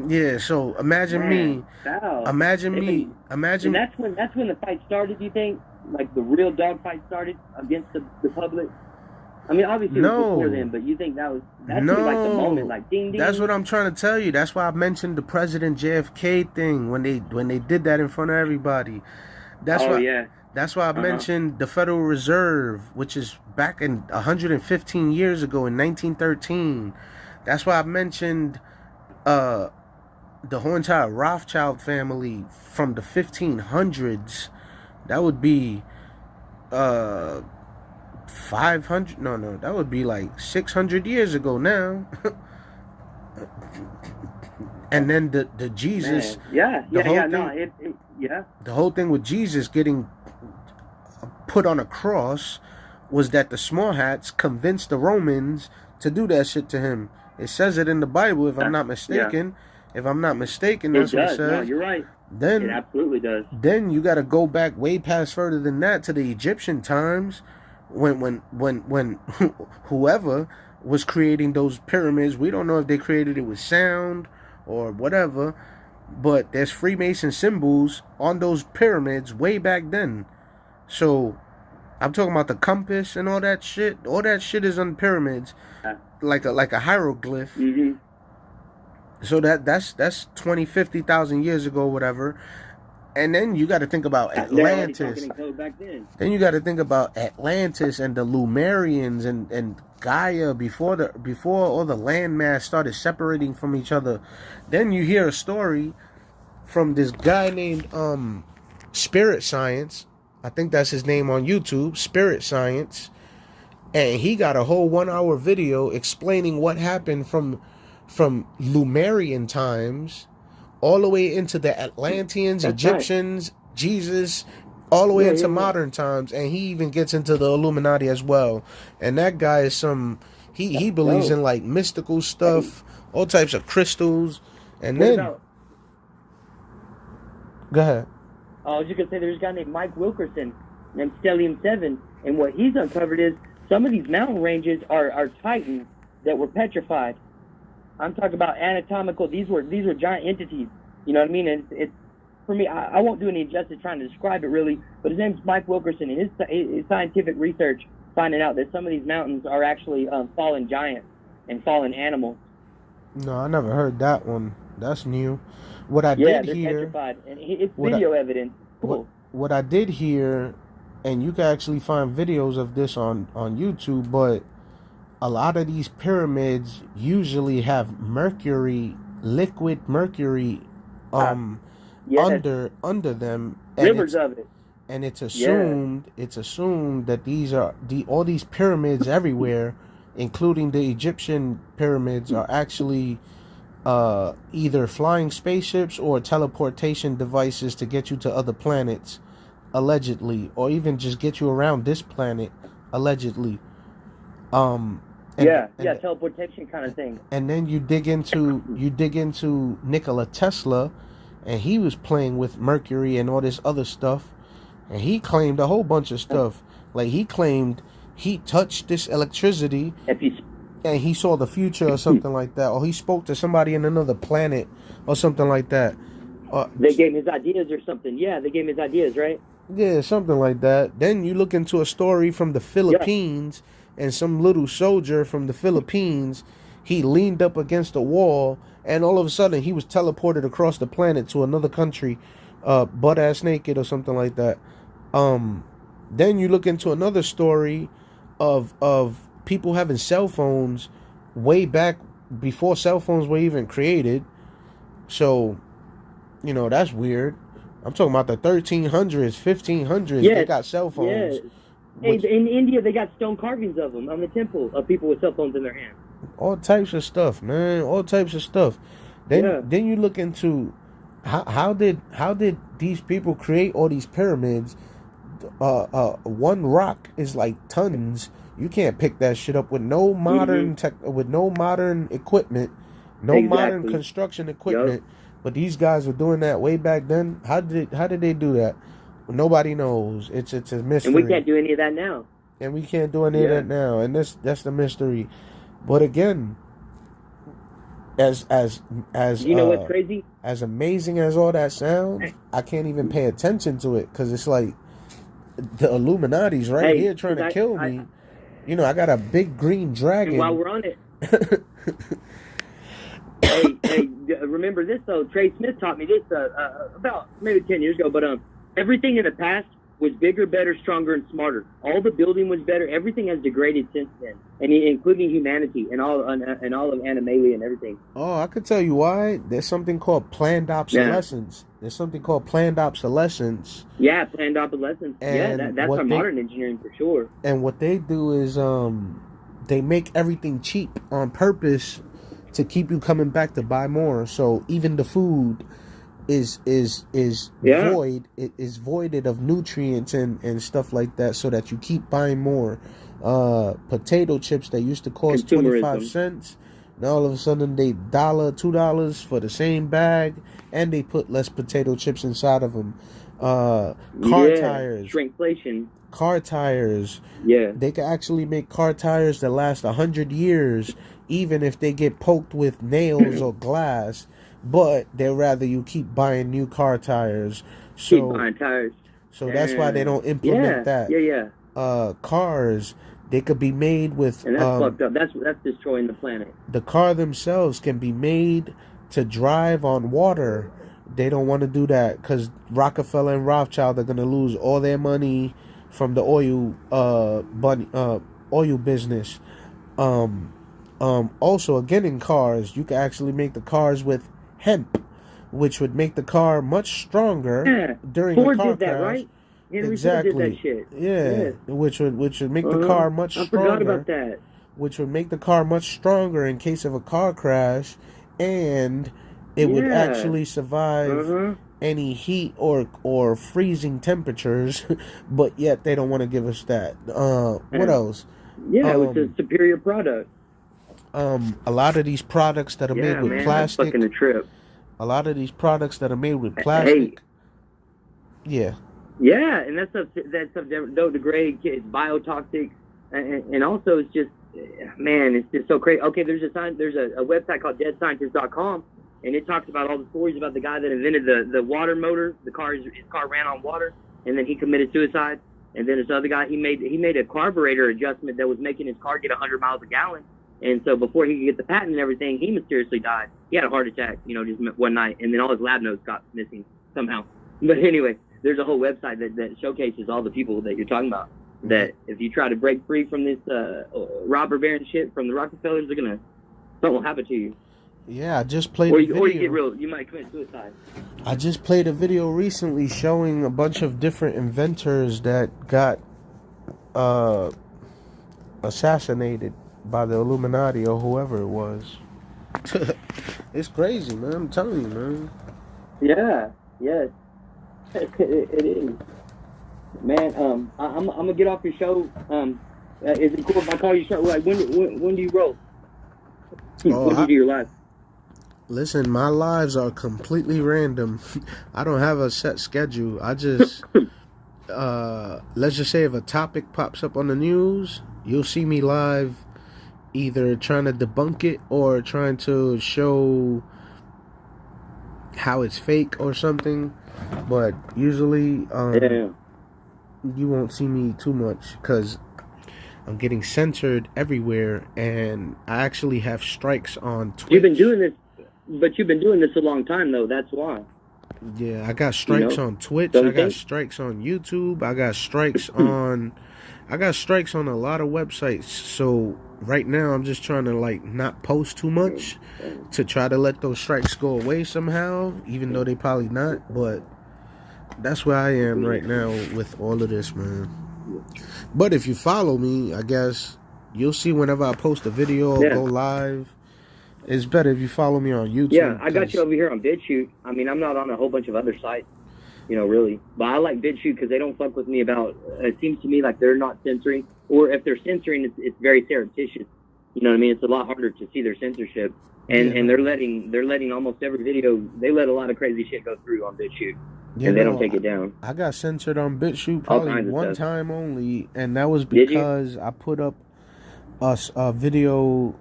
Yeah, so imagine me. Imagine. And that's when the fight started. You think, like the real dog fight started against the public? I mean, obviously it was before then, but you think that's like the moment, like ding ding. That's what I'm trying to tell you. That's why I mentioned the President JFK thing when they did that in front of everybody. That's why I mentioned the Federal Reserve, which is back in 115 years ago in 1913. That's why I mentioned the whole entire Rothschild family from the 1500s. That would be 500. No, that would be like 600 years ago now. And then the Jesus, the whole thing with Jesus getting put on a cross was that the small hats convinced the Romans to do that shit to him. It says it in the Bible, if I'm not mistaken. If I'm not mistaken, that's what it says. No, you're right. Then it absolutely does. Then you got to go back way past further than that to the Egyptian times, when whoever was creating those pyramids, we don't know if they created it with sound or whatever, but there's Freemason symbols on those pyramids way back then. So I'm talking about the compass and all that shit. All that shit is on pyramids, like a hieroglyph. Mm-hmm. So that's 20, 50,000 years ago, whatever. And then you got to think about Atlantis. Then you got to think about Atlantis and the Lumerians and Gaia before all the landmass started separating from each other. Then you hear a story from this guy named Spirit Science. I think that's his name on YouTube, Spirit Science. and he got a whole 1 hour video explaining what happened from Lumerian times all the way into the Atlanteans, That's Egyptians, Jesus, all the way into modern times, and he even gets into the Illuminati as well. And that guy is he believes in like mystical stuff, all types of crystals, and What then about, go ahead. I was just gonna say there's a guy named Mike Wilkerson named Stellium 7, and what he's uncovered is some of these mountain ranges are titans that were petrified. I'm talking about anatomical. These were giant entities. You know what I mean? And it's for me. I won't do any justice trying to describe it really, but his name's Mike Wilkerson, and his scientific research finding out that some of these mountains are actually fallen giants and fallen animals. No, I never heard that one. That's new. What I Yeah, did they're hear, petrified, and it's video evidence. Cool. what I did hear, and you can actually find videos of this on YouTube, but a lot of these pyramids usually have mercury, liquid mercury, under them, and Rivers of it. and it's assumed that all these pyramids everywhere, including the Egyptian pyramids, are actually either flying spaceships or teleportation devices to get you to other planets, allegedly, or even just get you around this planet, allegedly. Teleportation kind of thing. And then you dig into Nikola Tesla, and he was playing with mercury and all this other stuff, and he claimed a whole bunch of stuff. Like he claimed he touched this electricity and he saw the future or something like that, or he spoke to somebody in another planet or something like that. They gave him his ideas or something. Yeah, they gave him his ideas, right? Yeah, something like that. Then you look into a story from the Philippines, and some little soldier from the Philippines, he leaned up against a wall, and all of a sudden he was teleported across the planet to another country, butt-ass naked or something like that. Then you look into another story of people having cell phones way back before cell phones were even created. So, you know, that's weird. I'm talking about the 1300s, 1500s. They got cell phones. Yeah. In India, they got stone carvings of them on the temple of people with cell phones in their hands. All types of stuff, man. All types of stuff. Then you look into how did these people create all these pyramids? One rock is like tons. You can't pick that shit up with no modern with no modern equipment, modern construction equipment. But these guys were doing that way back then. How did they do that? Nobody knows. It's a mystery. And we can't do any of that now. And that's the mystery. But again, as you know what's crazy? As amazing as all that sounds, I can't even pay attention to it because it's like the Illuminati's right here trying to kill me. You know, I got a big green dragon. And while we're on it, hey, remember this though? Trey Smith taught me this about maybe 10 years ago. But everything in the past was bigger, better, stronger, and smarter. All the building was better. Everything has degraded since then, and including humanity and all of Animalia and everything. Oh, I could tell you why. There's something called planned obsolescence. There's something called planned obsolescence. Yeah, planned obsolescence. And that's our modern engineering for sure. And what they do is they make everything cheap on purpose to keep you coming back to buy more. So even the food is void. It is voided of nutrients and stuff like that, so that you keep buying more. Potato chips that used to cost 25 cents, now all of a sudden they $1, $2 for the same bag, and they put less potato chips inside of them. Car tires, shrinkflation. Car tires, they can actually make car tires that last 100 years, even if they get poked with nails or glass. But they'd rather you keep buying new car tires. Keep buying tires. So that's why they don't implement that. Cars, they could be made with... And that's fucked up. That's destroying the planet. The car themselves can be made to drive on water. They don't want to do that because Rockefeller and Rothschild are going to lose all their money from the oil business. Also, again, in cars, you can actually make the cars with hemp, which would make the car much stronger during Ford the car did that, crash. right? Henry Ford did that Exactly. shit. Yeah. Which would make the car much I stronger. forgot about that. Which would make the car much stronger in case of a car crash, and it would actually survive any heat or freezing temperatures. But yet they don't want to give us that. What else? Yeah, it was a superior product. A lot of these products that are made with plastic. That's fucking a trip. A lot of these products that are made with plastic. Yeah. Yeah, and that stuff don't degrade. It's biotoxic, and also it's just, man, it's just so crazy. Okay, there's a website called deadscientist.com, and it talks about all the stories about the guy that invented the water motor. His car ran on water, and then he committed suicide. And then this other guy, he made a carburetor adjustment that was making his car get 100 miles a gallon. And so before he could get the patent and everything, he mysteriously died. He had a heart attack, just one night, and then all his lab notes got missing somehow. But anyway, there's a whole website that showcases all the people that you're talking about. That if you try to break free from this robber baron shit from the Rockefellers, something will happen to you. Yeah, I just played a video. Or you might commit suicide. I just played a video recently showing a bunch of different inventors that got assassinated by the Illuminati or whoever it was. It's crazy, man. I'm telling you, man. Yeah, yes. It is. Man, I'm gonna get off your show. Is it cool if I call you? Like, when do you roll? When do you do your live? Listen, my lives are completely random. I don't have a set schedule. I just let's just say if a topic pops up on the news, you'll see me live, either trying to debunk it or trying to show how it's fake or something. But usually you won't see me too much because I'm getting censored everywhere, and I actually have strikes on Twitch. You've been doing this a long time, though. That's why. Yeah, I got strikes on Twitch. I got strikes on YouTube. I got strikes on a lot of websites. So right now I'm just trying to not post too much to try to let those strikes go away somehow, even though they probably not. But that's where I am right now with all of this, man. But if you follow me, I guess you'll see whenever I post a video or go live. It's better if you follow me on YouTube. Yeah, I got you over here on BitChute. I mean, I'm not on a whole bunch of other sites, really. But I like BitChute because they don't fuck with me about. It seems to me like they're not censoring, or if they're censoring, it's very surreptitious. You know what I mean? It's a lot harder to see their censorship, and they're letting almost every video. They let a lot of crazy shit go through on BitChute, and they don't take it down. I got censored on BitChute probably one time only, and that was because I put up a video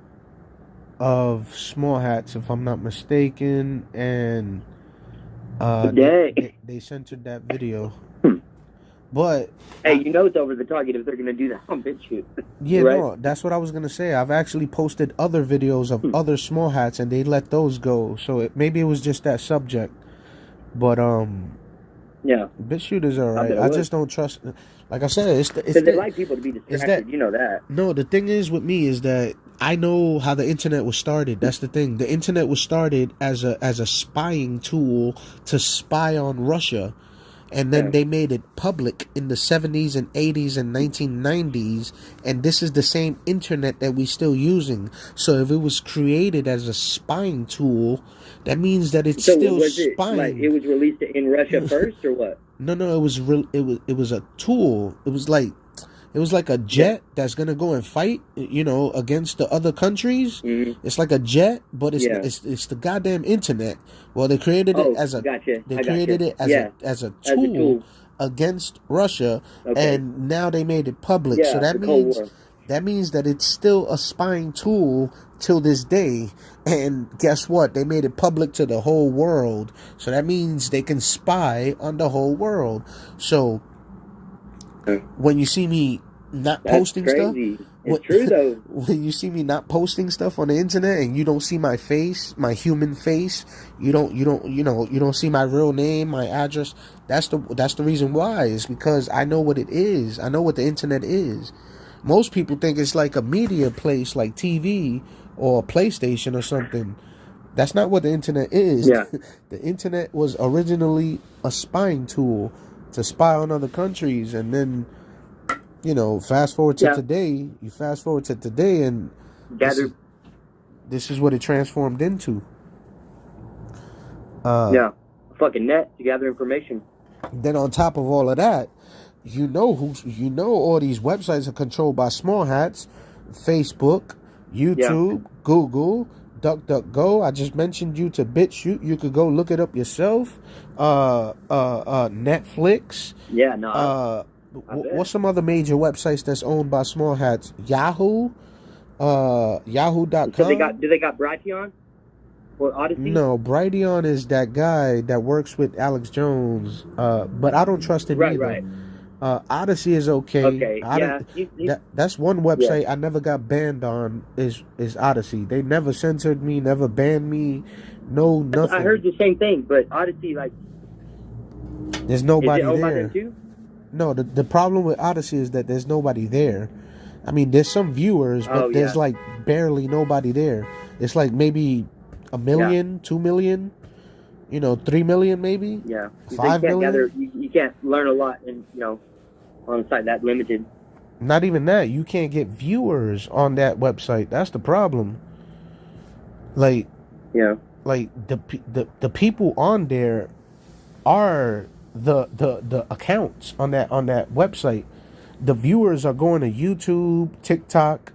of small hats, if I'm not mistaken, and they censored that video. But hey, it's over the target if they're gonna do that on BitChute. Yeah, right? No, that's what I was gonna say. I've actually posted other videos of other small hats, and they let those go. So maybe it was just that subject. But yeah, BitChute is alright. I just don't trust. Like I said, they like people to be distracted. You know that. No, the thing is with me is that I know how the internet was started. That's the thing. The internet was started as a spying tool to spy on Russia. And then they made it public in the 70s and 80s and 1990s. And this is the same internet that we're still using. So if it was created as a spying tool, that means that it's still spying. It was released in Russia first, or what? No, it was a tool. It was like a jet that's gonna go and fight, against the other countries. Mm-hmm. It's like a jet, but it's the goddamn internet. Well, they created it as a as a tool against Russia, and now they made it public. Yeah, so that means that it's still a spying tool till this day. And guess what? They made it public to the whole world. So that means they can spy on the whole world. So when you see me not posting stuff, it's true though. When you see me not posting stuff on the internet and you don't see my face, my human face, you don't see my real name, my address. That's the reason why. Is because I know what it is. I know what the internet is. Most people think it's like a media place, like TV or a PlayStation or something. That's not what the internet is. Yeah. The internet was originally a spying tool to spy on other countries, and then fast forward to today. You fast forward to today, and this is what it transformed into. Fucking net to gather information. Then on top of all of that, all these websites are controlled by small hats. Facebook, YouTube, Google, DuckDuckGo. I just mentioned you to BitChute. You could go look it up yourself. Netflix. Yeah, no. What's some other major websites that's owned by small hats? Yahoo, Yahoo.com. So do they got Brighteon or Odyssey? No, Brighteon is that guy that works with Alex Jones. But I don't trust him either. Right. Odyssey is okay. That's one website I never got banned on. Is Odyssey? They never censored me, never banned me, nothing. I heard the same thing, but Odyssey, there's nobody is it owned by there. them too? No, the problem with Odyssey is that there's nobody there. I mean, there's some viewers, but there's barely nobody there. It's maybe 1 million, 2 million, 3 million maybe. Yeah, 5 million. You can't learn a lot, on a site that limited. Not even that. You can't get viewers on that website. That's the problem. The people on there are the accounts on that website. The viewers are going to YouTube, TikTok,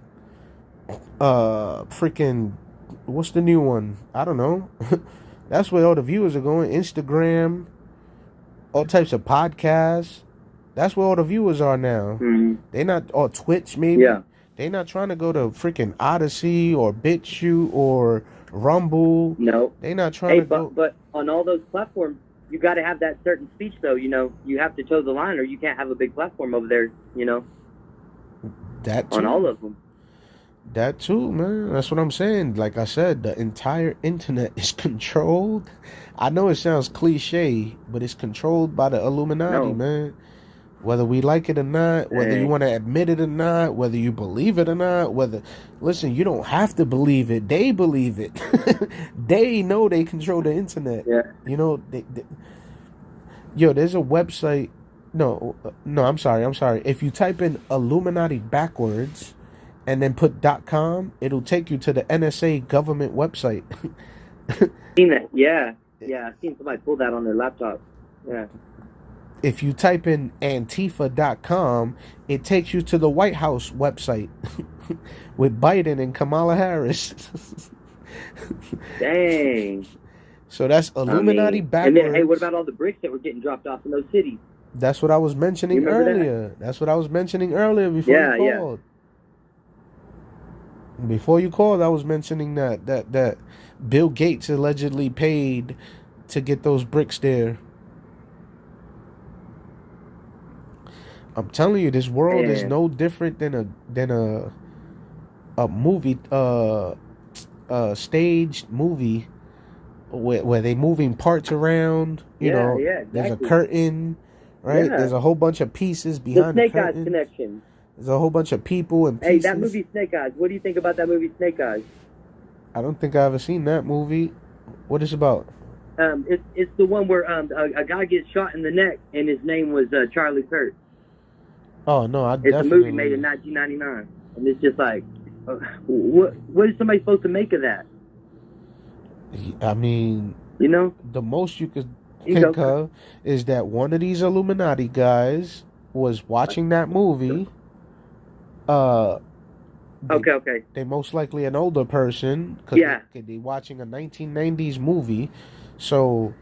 freaking what's the new one? I don't know. That's where all the viewers are going. Instagram, all types of podcasts. That's where all the viewers are now. They not, or Twitch maybe. Yeah. They not trying to go to freaking Odyssey or BitChute or Rumble. No. They not trying to go. But on all those platforms, you got to have that certain speech, though. You have to toe the line, or you can't have a big platform over there. That too. On all of them. That too, man. That's what I'm saying. Like I said, the entire internet is controlled. I know it sounds cliche, but it's controlled by the Illuminati, man. Whether we like it or not, whether you want to admit it or not, whether you believe it or not, listen, you don't have to believe it. They believe it. They know they control the internet. Yeah. There's a website. No, I'm sorry. If you type in Illuminati backwards and then put .com, it'll take you to the NSA government website. Seen that? Yeah. I've seen somebody pull that on their laptop. Yeah. If you type in Antifa.com, it takes you to the White House website with Biden and Kamala Harris. Dang. So that's Illuminati backwards. And then, hey, what about all the bricks that were getting dropped off in those cities? That's what I was mentioning earlier. That's what I was mentioning earlier before you called. Before you called, I was mentioning that Bill Gates allegedly paid to get those bricks there. I'm telling you, this world is no different than a movie, staged movie where they moving parts around. Exactly. There's a curtain, right? Yeah. There's a whole bunch of pieces behind the curtain. The Snake Eyes connection. There's a whole bunch of people and pieces. Hey, that movie Snake Eyes. What do you think about that movie Snake Eyes? I don't think I ever seen that movie. What is it about? It's the one where a guy gets shot in the neck and his name was Charlie Kirk. Oh no, It's a movie made in 1999, and it's just like, what is somebody supposed to make of that? I mean, the most you could think of is that one of these Illuminati guys was watching that movie. Okay. They most likely an older person. They watching a 1990s movie, so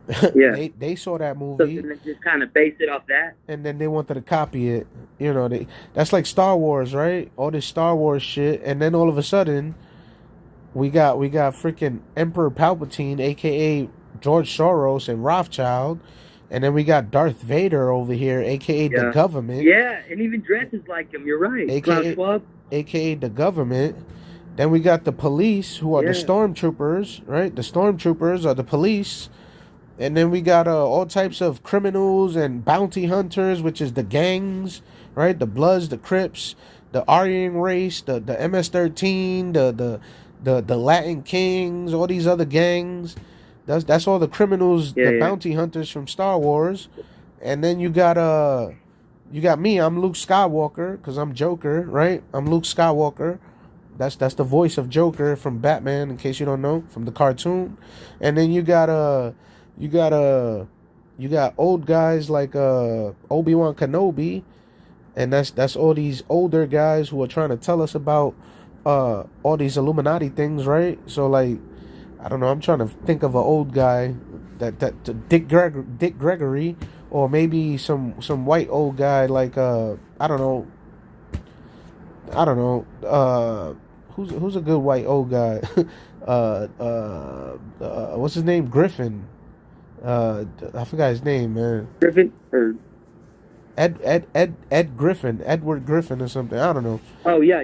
they saw that movie. So they just kind of base it off that, and then they wanted to copy it. That's like Star Wars, right? All this Star Wars shit, and then all of a sudden, we got freaking Emperor Palpatine, aka George Soros and Rothschild, and then we got Darth Vader over here, aka the government. Yeah, and even dresses like him. You're right, aka the government. Then we got the police, who are the stormtroopers, right? The stormtroopers are the police. And then we got all types of criminals and bounty hunters, which is the gangs, right? The Bloods, the Crips, the Aryan race, the MS-13, the Latin Kings, all these other gangs. That's all the criminals, the bounty hunters from Star Wars. And then you got me. I'm Luke Skywalker because I'm Joker, right? I'm Luke Skywalker. That's the voice of Joker from Batman, in case you don't know, from the cartoon. And then you got old guys like Obi-Wan Kenobi, and that's all these older guys who are trying to tell us about all these Illuminati things, right? So like, I don't know, I'm trying to think of an old guy that Dick Gregory, or maybe some white old guy like I don't know who's a good white old guy. What's his name? Griffin. I forgot his name, man. Griffin or Ed Griffin, Edward Griffin or something. I don't know. Oh yeah.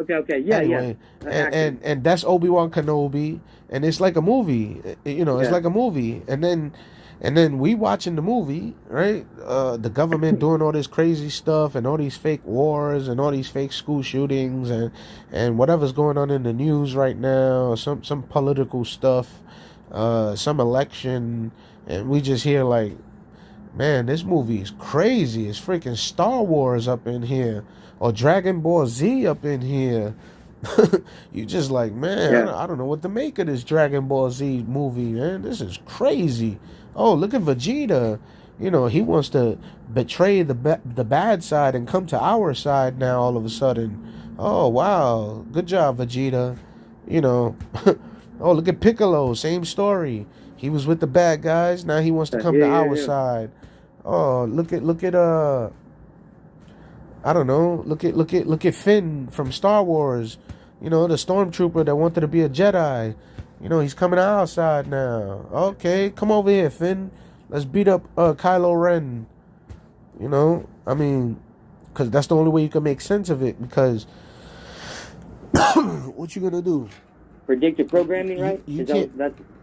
Okay. Yeah, anyway, and that's Obi-Wan Kenobi, and it's like a movie. It's like a movie, and then we watching the movie, right? The government doing all this crazy stuff and all these fake wars and all these fake school shootings and whatever's going on in the news right now, some political stuff, some election, and we just hear like, man, this movie is crazy. It's freaking Star Wars up in here, or Dragon Ball Z up in here. You just like, man, I don't know what to make of this Dragon Ball Z movie, man. This is crazy. Oh, look at Vegeta. He wants to betray the bad side and come to our side now all of a sudden. Oh, wow. Good job, Vegeta. Oh, look at Piccolo. Same story. He was with the bad guys. Now he wants to come to our side. Oh, look at I don't know. Look at Finn from Star Wars. The stormtrooper that wanted to be a Jedi. He's coming to our side now. Okay, come over here, Finn. Let's beat up Kylo Ren. I mean, because that's the only way you can make sense of it. Because what you gonna do? Predictive programming, right?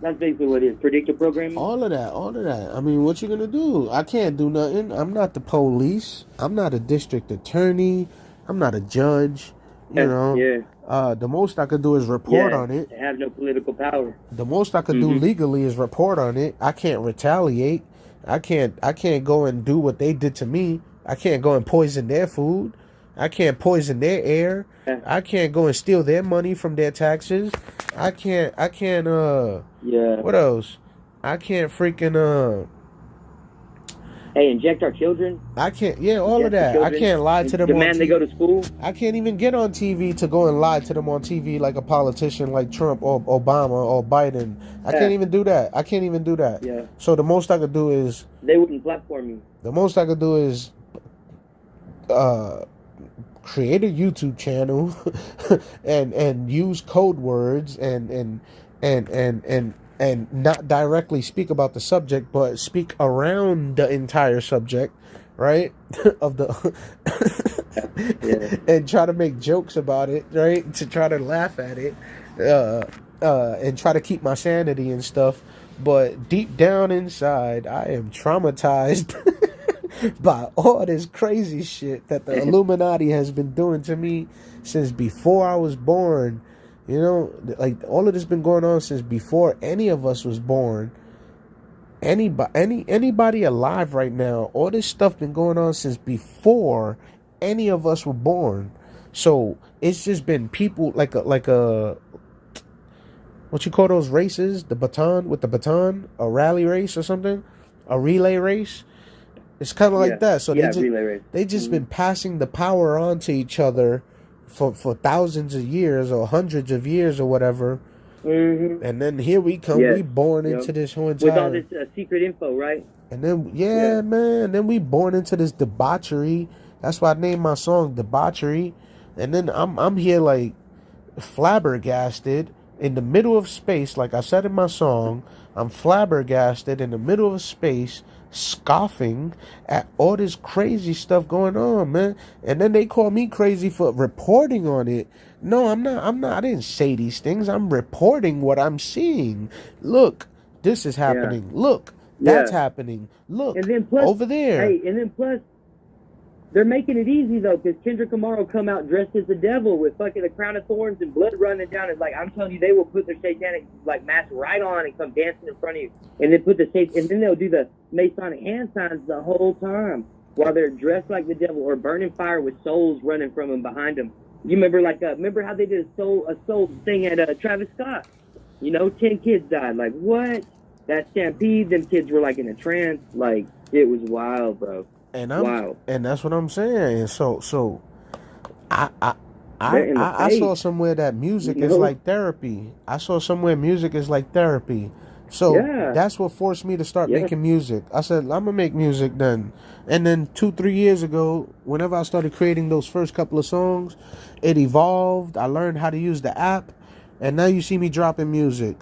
That's basically what it is. Predictive programming. All of that. I mean, what you gonna do? I can't do nothing. I'm not the police. I'm not a district attorney. I'm not a judge. The most I could do is report on it. I have no political power. The most I could do legally is report on it. I can't retaliate. I can't go and do what they did to me. I can't go and poison their food. I can't poison their air. I can't go and steal their money from their taxes. I can't what else? I can't freaking inject our children. I can't all of that. I can't lie to them demand they go to school. I can't even get on TV to go and lie to them on TV like a politician like Trump or Obama or Biden. I can't even do that. Yeah. So the most I could do is they wouldn't platform me. The most I could do is create a YouTube channel and use code words and not directly speak about the subject, but speak around the entire subject, right? of the and try to make jokes about it, right? To try to laugh at it, and try to keep my sanity and stuff. But deep down inside, I am traumatized by all this crazy shit that the Illuminati has been doing to me since before I was born. Like all of this been going on since before any of us was born. Anybody alive right now, all this stuff been going on since before any of us were born. So it's just been people like a what you call those races? The baton, a rally race or something, a relay race. It's kind of like that. So they just been passing the power on to each other for thousands of years or hundreds of years or whatever. And then here we come, we born into this whole entire... With all this secret info, right? And then, man, then we born into this debauchery. That's why I named my song Debauchery. And then I'm here like flabbergasted in the middle of space, like I said in my song. I'm flabbergasted in the middle of space, scoffing at all this crazy stuff going on, man. And then they call me crazy for reporting on it. No, I'm not. I didn't say these things. I'm reporting what I'm seeing. Look, this is happening. Look, that's happening. Look, and then plus, over there. Hey, and then plus, They're making it easy though, because Kendrick Lamar will come out dressed as the devil with fucking a crown of thorns and blood running down. It's like, I'm telling you, they will put their satanic like mask right on and come dancing in front of you, and then and then they'll do the Masonic hand signs the whole time while they're dressed like the devil or burning fire with souls running from them behind them. You remember remember how they did a soul thing at Travis Scott? 10 kids died. Like what? That stampede, them kids were like in a trance. Like it was wild, bro. And wild. And that's what I'm saying. So I saw somewhere that music is like therapy. I saw somewhere music is like therapy. So that's what forced me to start making music. I said, I'm gonna make music then. And then 2-3 years ago, whenever I started creating those first couple of songs, it evolved. I learned how to use the app, and now you see me dropping music.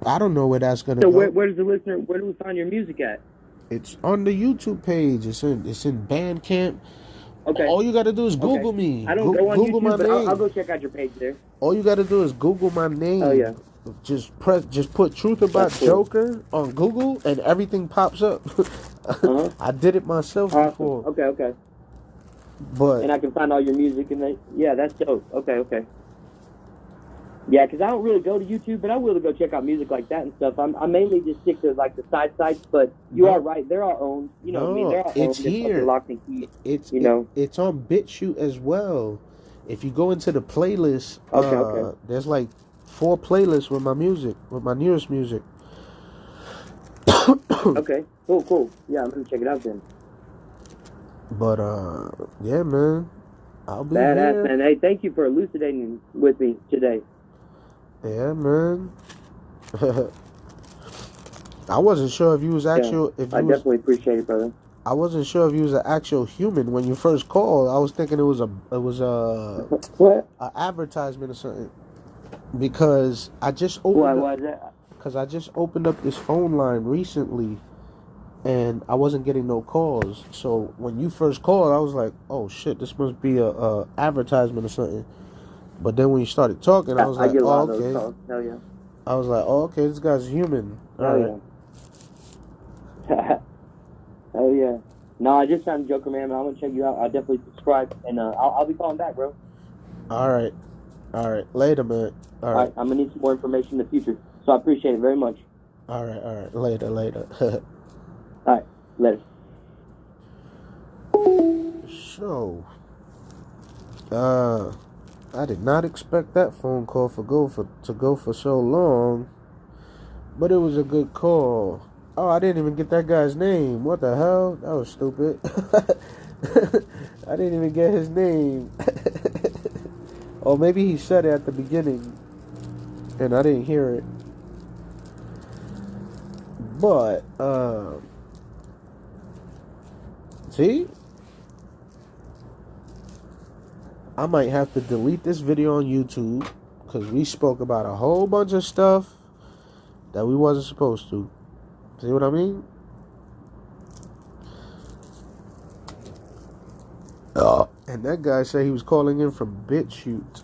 I don't know where that's gonna go. So where do we find your music at? It's on the YouTube page. It's in BandCamp. Okay. All you gotta do is Google me. I don't go on Google YouTube, my but name. I'll go check out your page there. All you gotta do is Google my name. Oh yeah. Just put Truth About Joker on Google and everything pops up. I did it myself before. Okay. But and I can find all your music and that's dope. Okay. Yeah, because I don't really go to YouTube, but I will go check out music like that and stuff. I mainly just stick to like the side sites, but you are right. They're all owned. You know what I mean? They're all owned. It's here. Locked and keyed. It's on BitChute as well. If you go into the playlist, there's like 4 playlists with my music, with my newest music. Okay, cool. Yeah, I'm gonna check it out then. But yeah, man, I'll be badass, here. Man. Hey, thank you for elucidating with me today. Yeah, man. I wasn't sure if you was actual. I definitely appreciate it, brother. I wasn't sure if you was an actual human when you first called. I was thinking it was a what? An advertisement or something. Because I just opened. Why is that? Because I just opened up this phone line recently, and I wasn't getting no calls. So when you first called, I was like, "Oh shit, this must be a advertisement or something." But then when you started talking, I was like, "Oh, okay." Hell yeah. I was like, "Oh, okay, this guy's human." All right. Yeah. Hell yeah. No, I just found Joker, man. I'm gonna check you out. I'll definitely subscribe, and I'll be calling back, bro. All right. Later, man. All right. I'm gonna need some more information in the future, so I appreciate it very much. All right. Later. All right. Later. So, I did not expect that phone call to go for so long, but it was a good call. Oh, I didn't even get that guy's name. What the hell? That was stupid. I didn't even get his name. Or maybe he said it at the beginning, and I didn't hear it. But, see? I might have to delete this video on YouTube because we spoke about a whole bunch of stuff that we wasn't supposed to. See what I mean? And that guy said he was calling in from BitChute.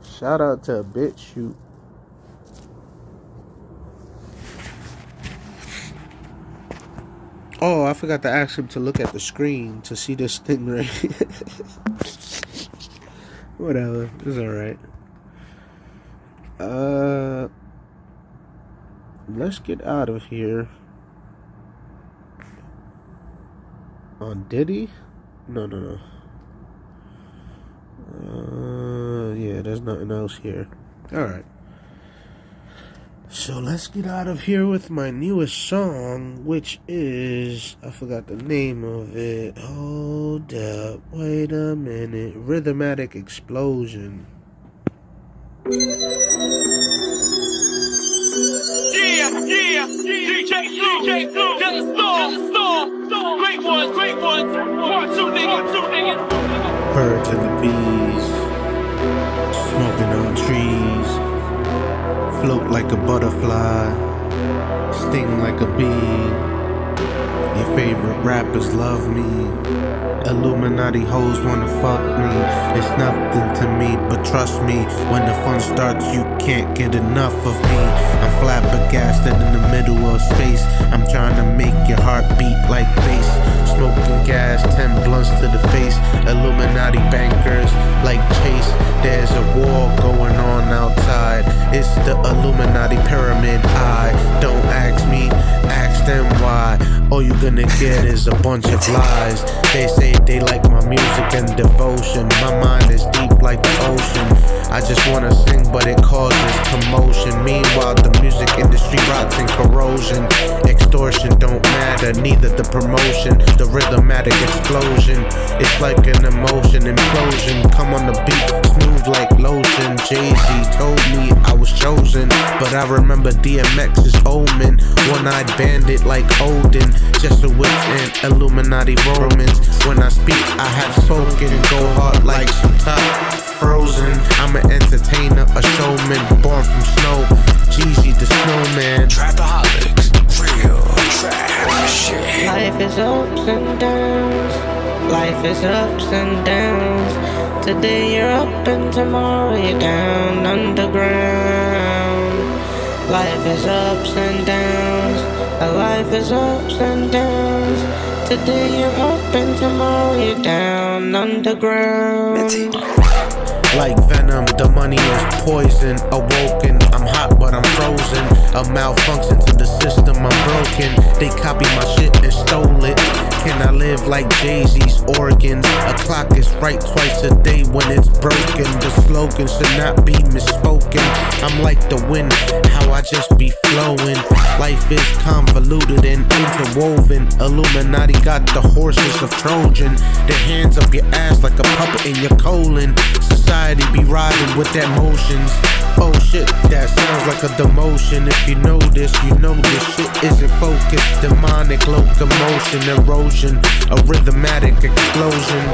Shout out to BitChute. Oh, I forgot to ask him to look at the screen to see this thing right here. Whatever, it's alright. Let's get out of here. On Diddy? No. Yeah, there's nothing else here. Alright. So let's get out of here with my newest song, which is, I forgot the name of it. Hold up, wait a minute. Rhythmatic Explosion. Yeah, DJ, just the storm. Great ones, part two, nigga. Birds and the bees, smoking on trees, float like a butterfly, sting like a bee. Your favorite rappers love me. Illuminati hoes wanna fuck me. It's nothing to me, but trust me, when the fun starts, you can't get enough of me. I'm flabbergasted in the middle of space. I'm trying to make your heart beat like bass. Smoking gas, 10 blunts to the face. Illuminati bankers like Chase. There's a war going on outside. It's the Illuminati pyramid. Don't ask me, ask them why. All you gonna get is a bunch of lies. They say they like my music and devotion. My mind is deep like the ocean. I just wanna sing, but it causes commotion. Meanwhile, the music industry rots in corrosion. Extortion don't matter, neither the promotion. The rhythmatic explosion, it's like an emotion implosion. Come on the beat, smooth like lotion. Jay-Z told me I was chosen, but I remember DMX's omen. One-eyed bandit like Odin, Jesuits and Illuminati Romans. When I speak, I have spoken. Go hard like some top frozen. I'm an entertainer, a showman, born from snow. Jeezy the snowman. Trapaholics, real trap shit. Life is ups and downs. Life is ups and downs. Today you're up and tomorrow you're down underground. Life is ups and downs. Life is ups and downs. Today you're up and tomorrow you're down underground. Like venom, the money is poison. Awoken, I'm hot but I'm frozen. A malfunction to the system, I'm broken. They copy my shit and stole it. Can I live like Jay-Z's organs? A clock is right twice a day when it's broken. The slogan should not be misspoken. I'm like the wind, how I just be flowing. Life is convoluted and interwoven. Illuminati got the horses of Trojan. Their hands up your ass like a puppet in your colon. Society be riding with their motions. Oh shit, that sounds like a demotion. If you know this, you know this shit isn't focused. Demonic locomotion, erosion, a rhythmatic explosion.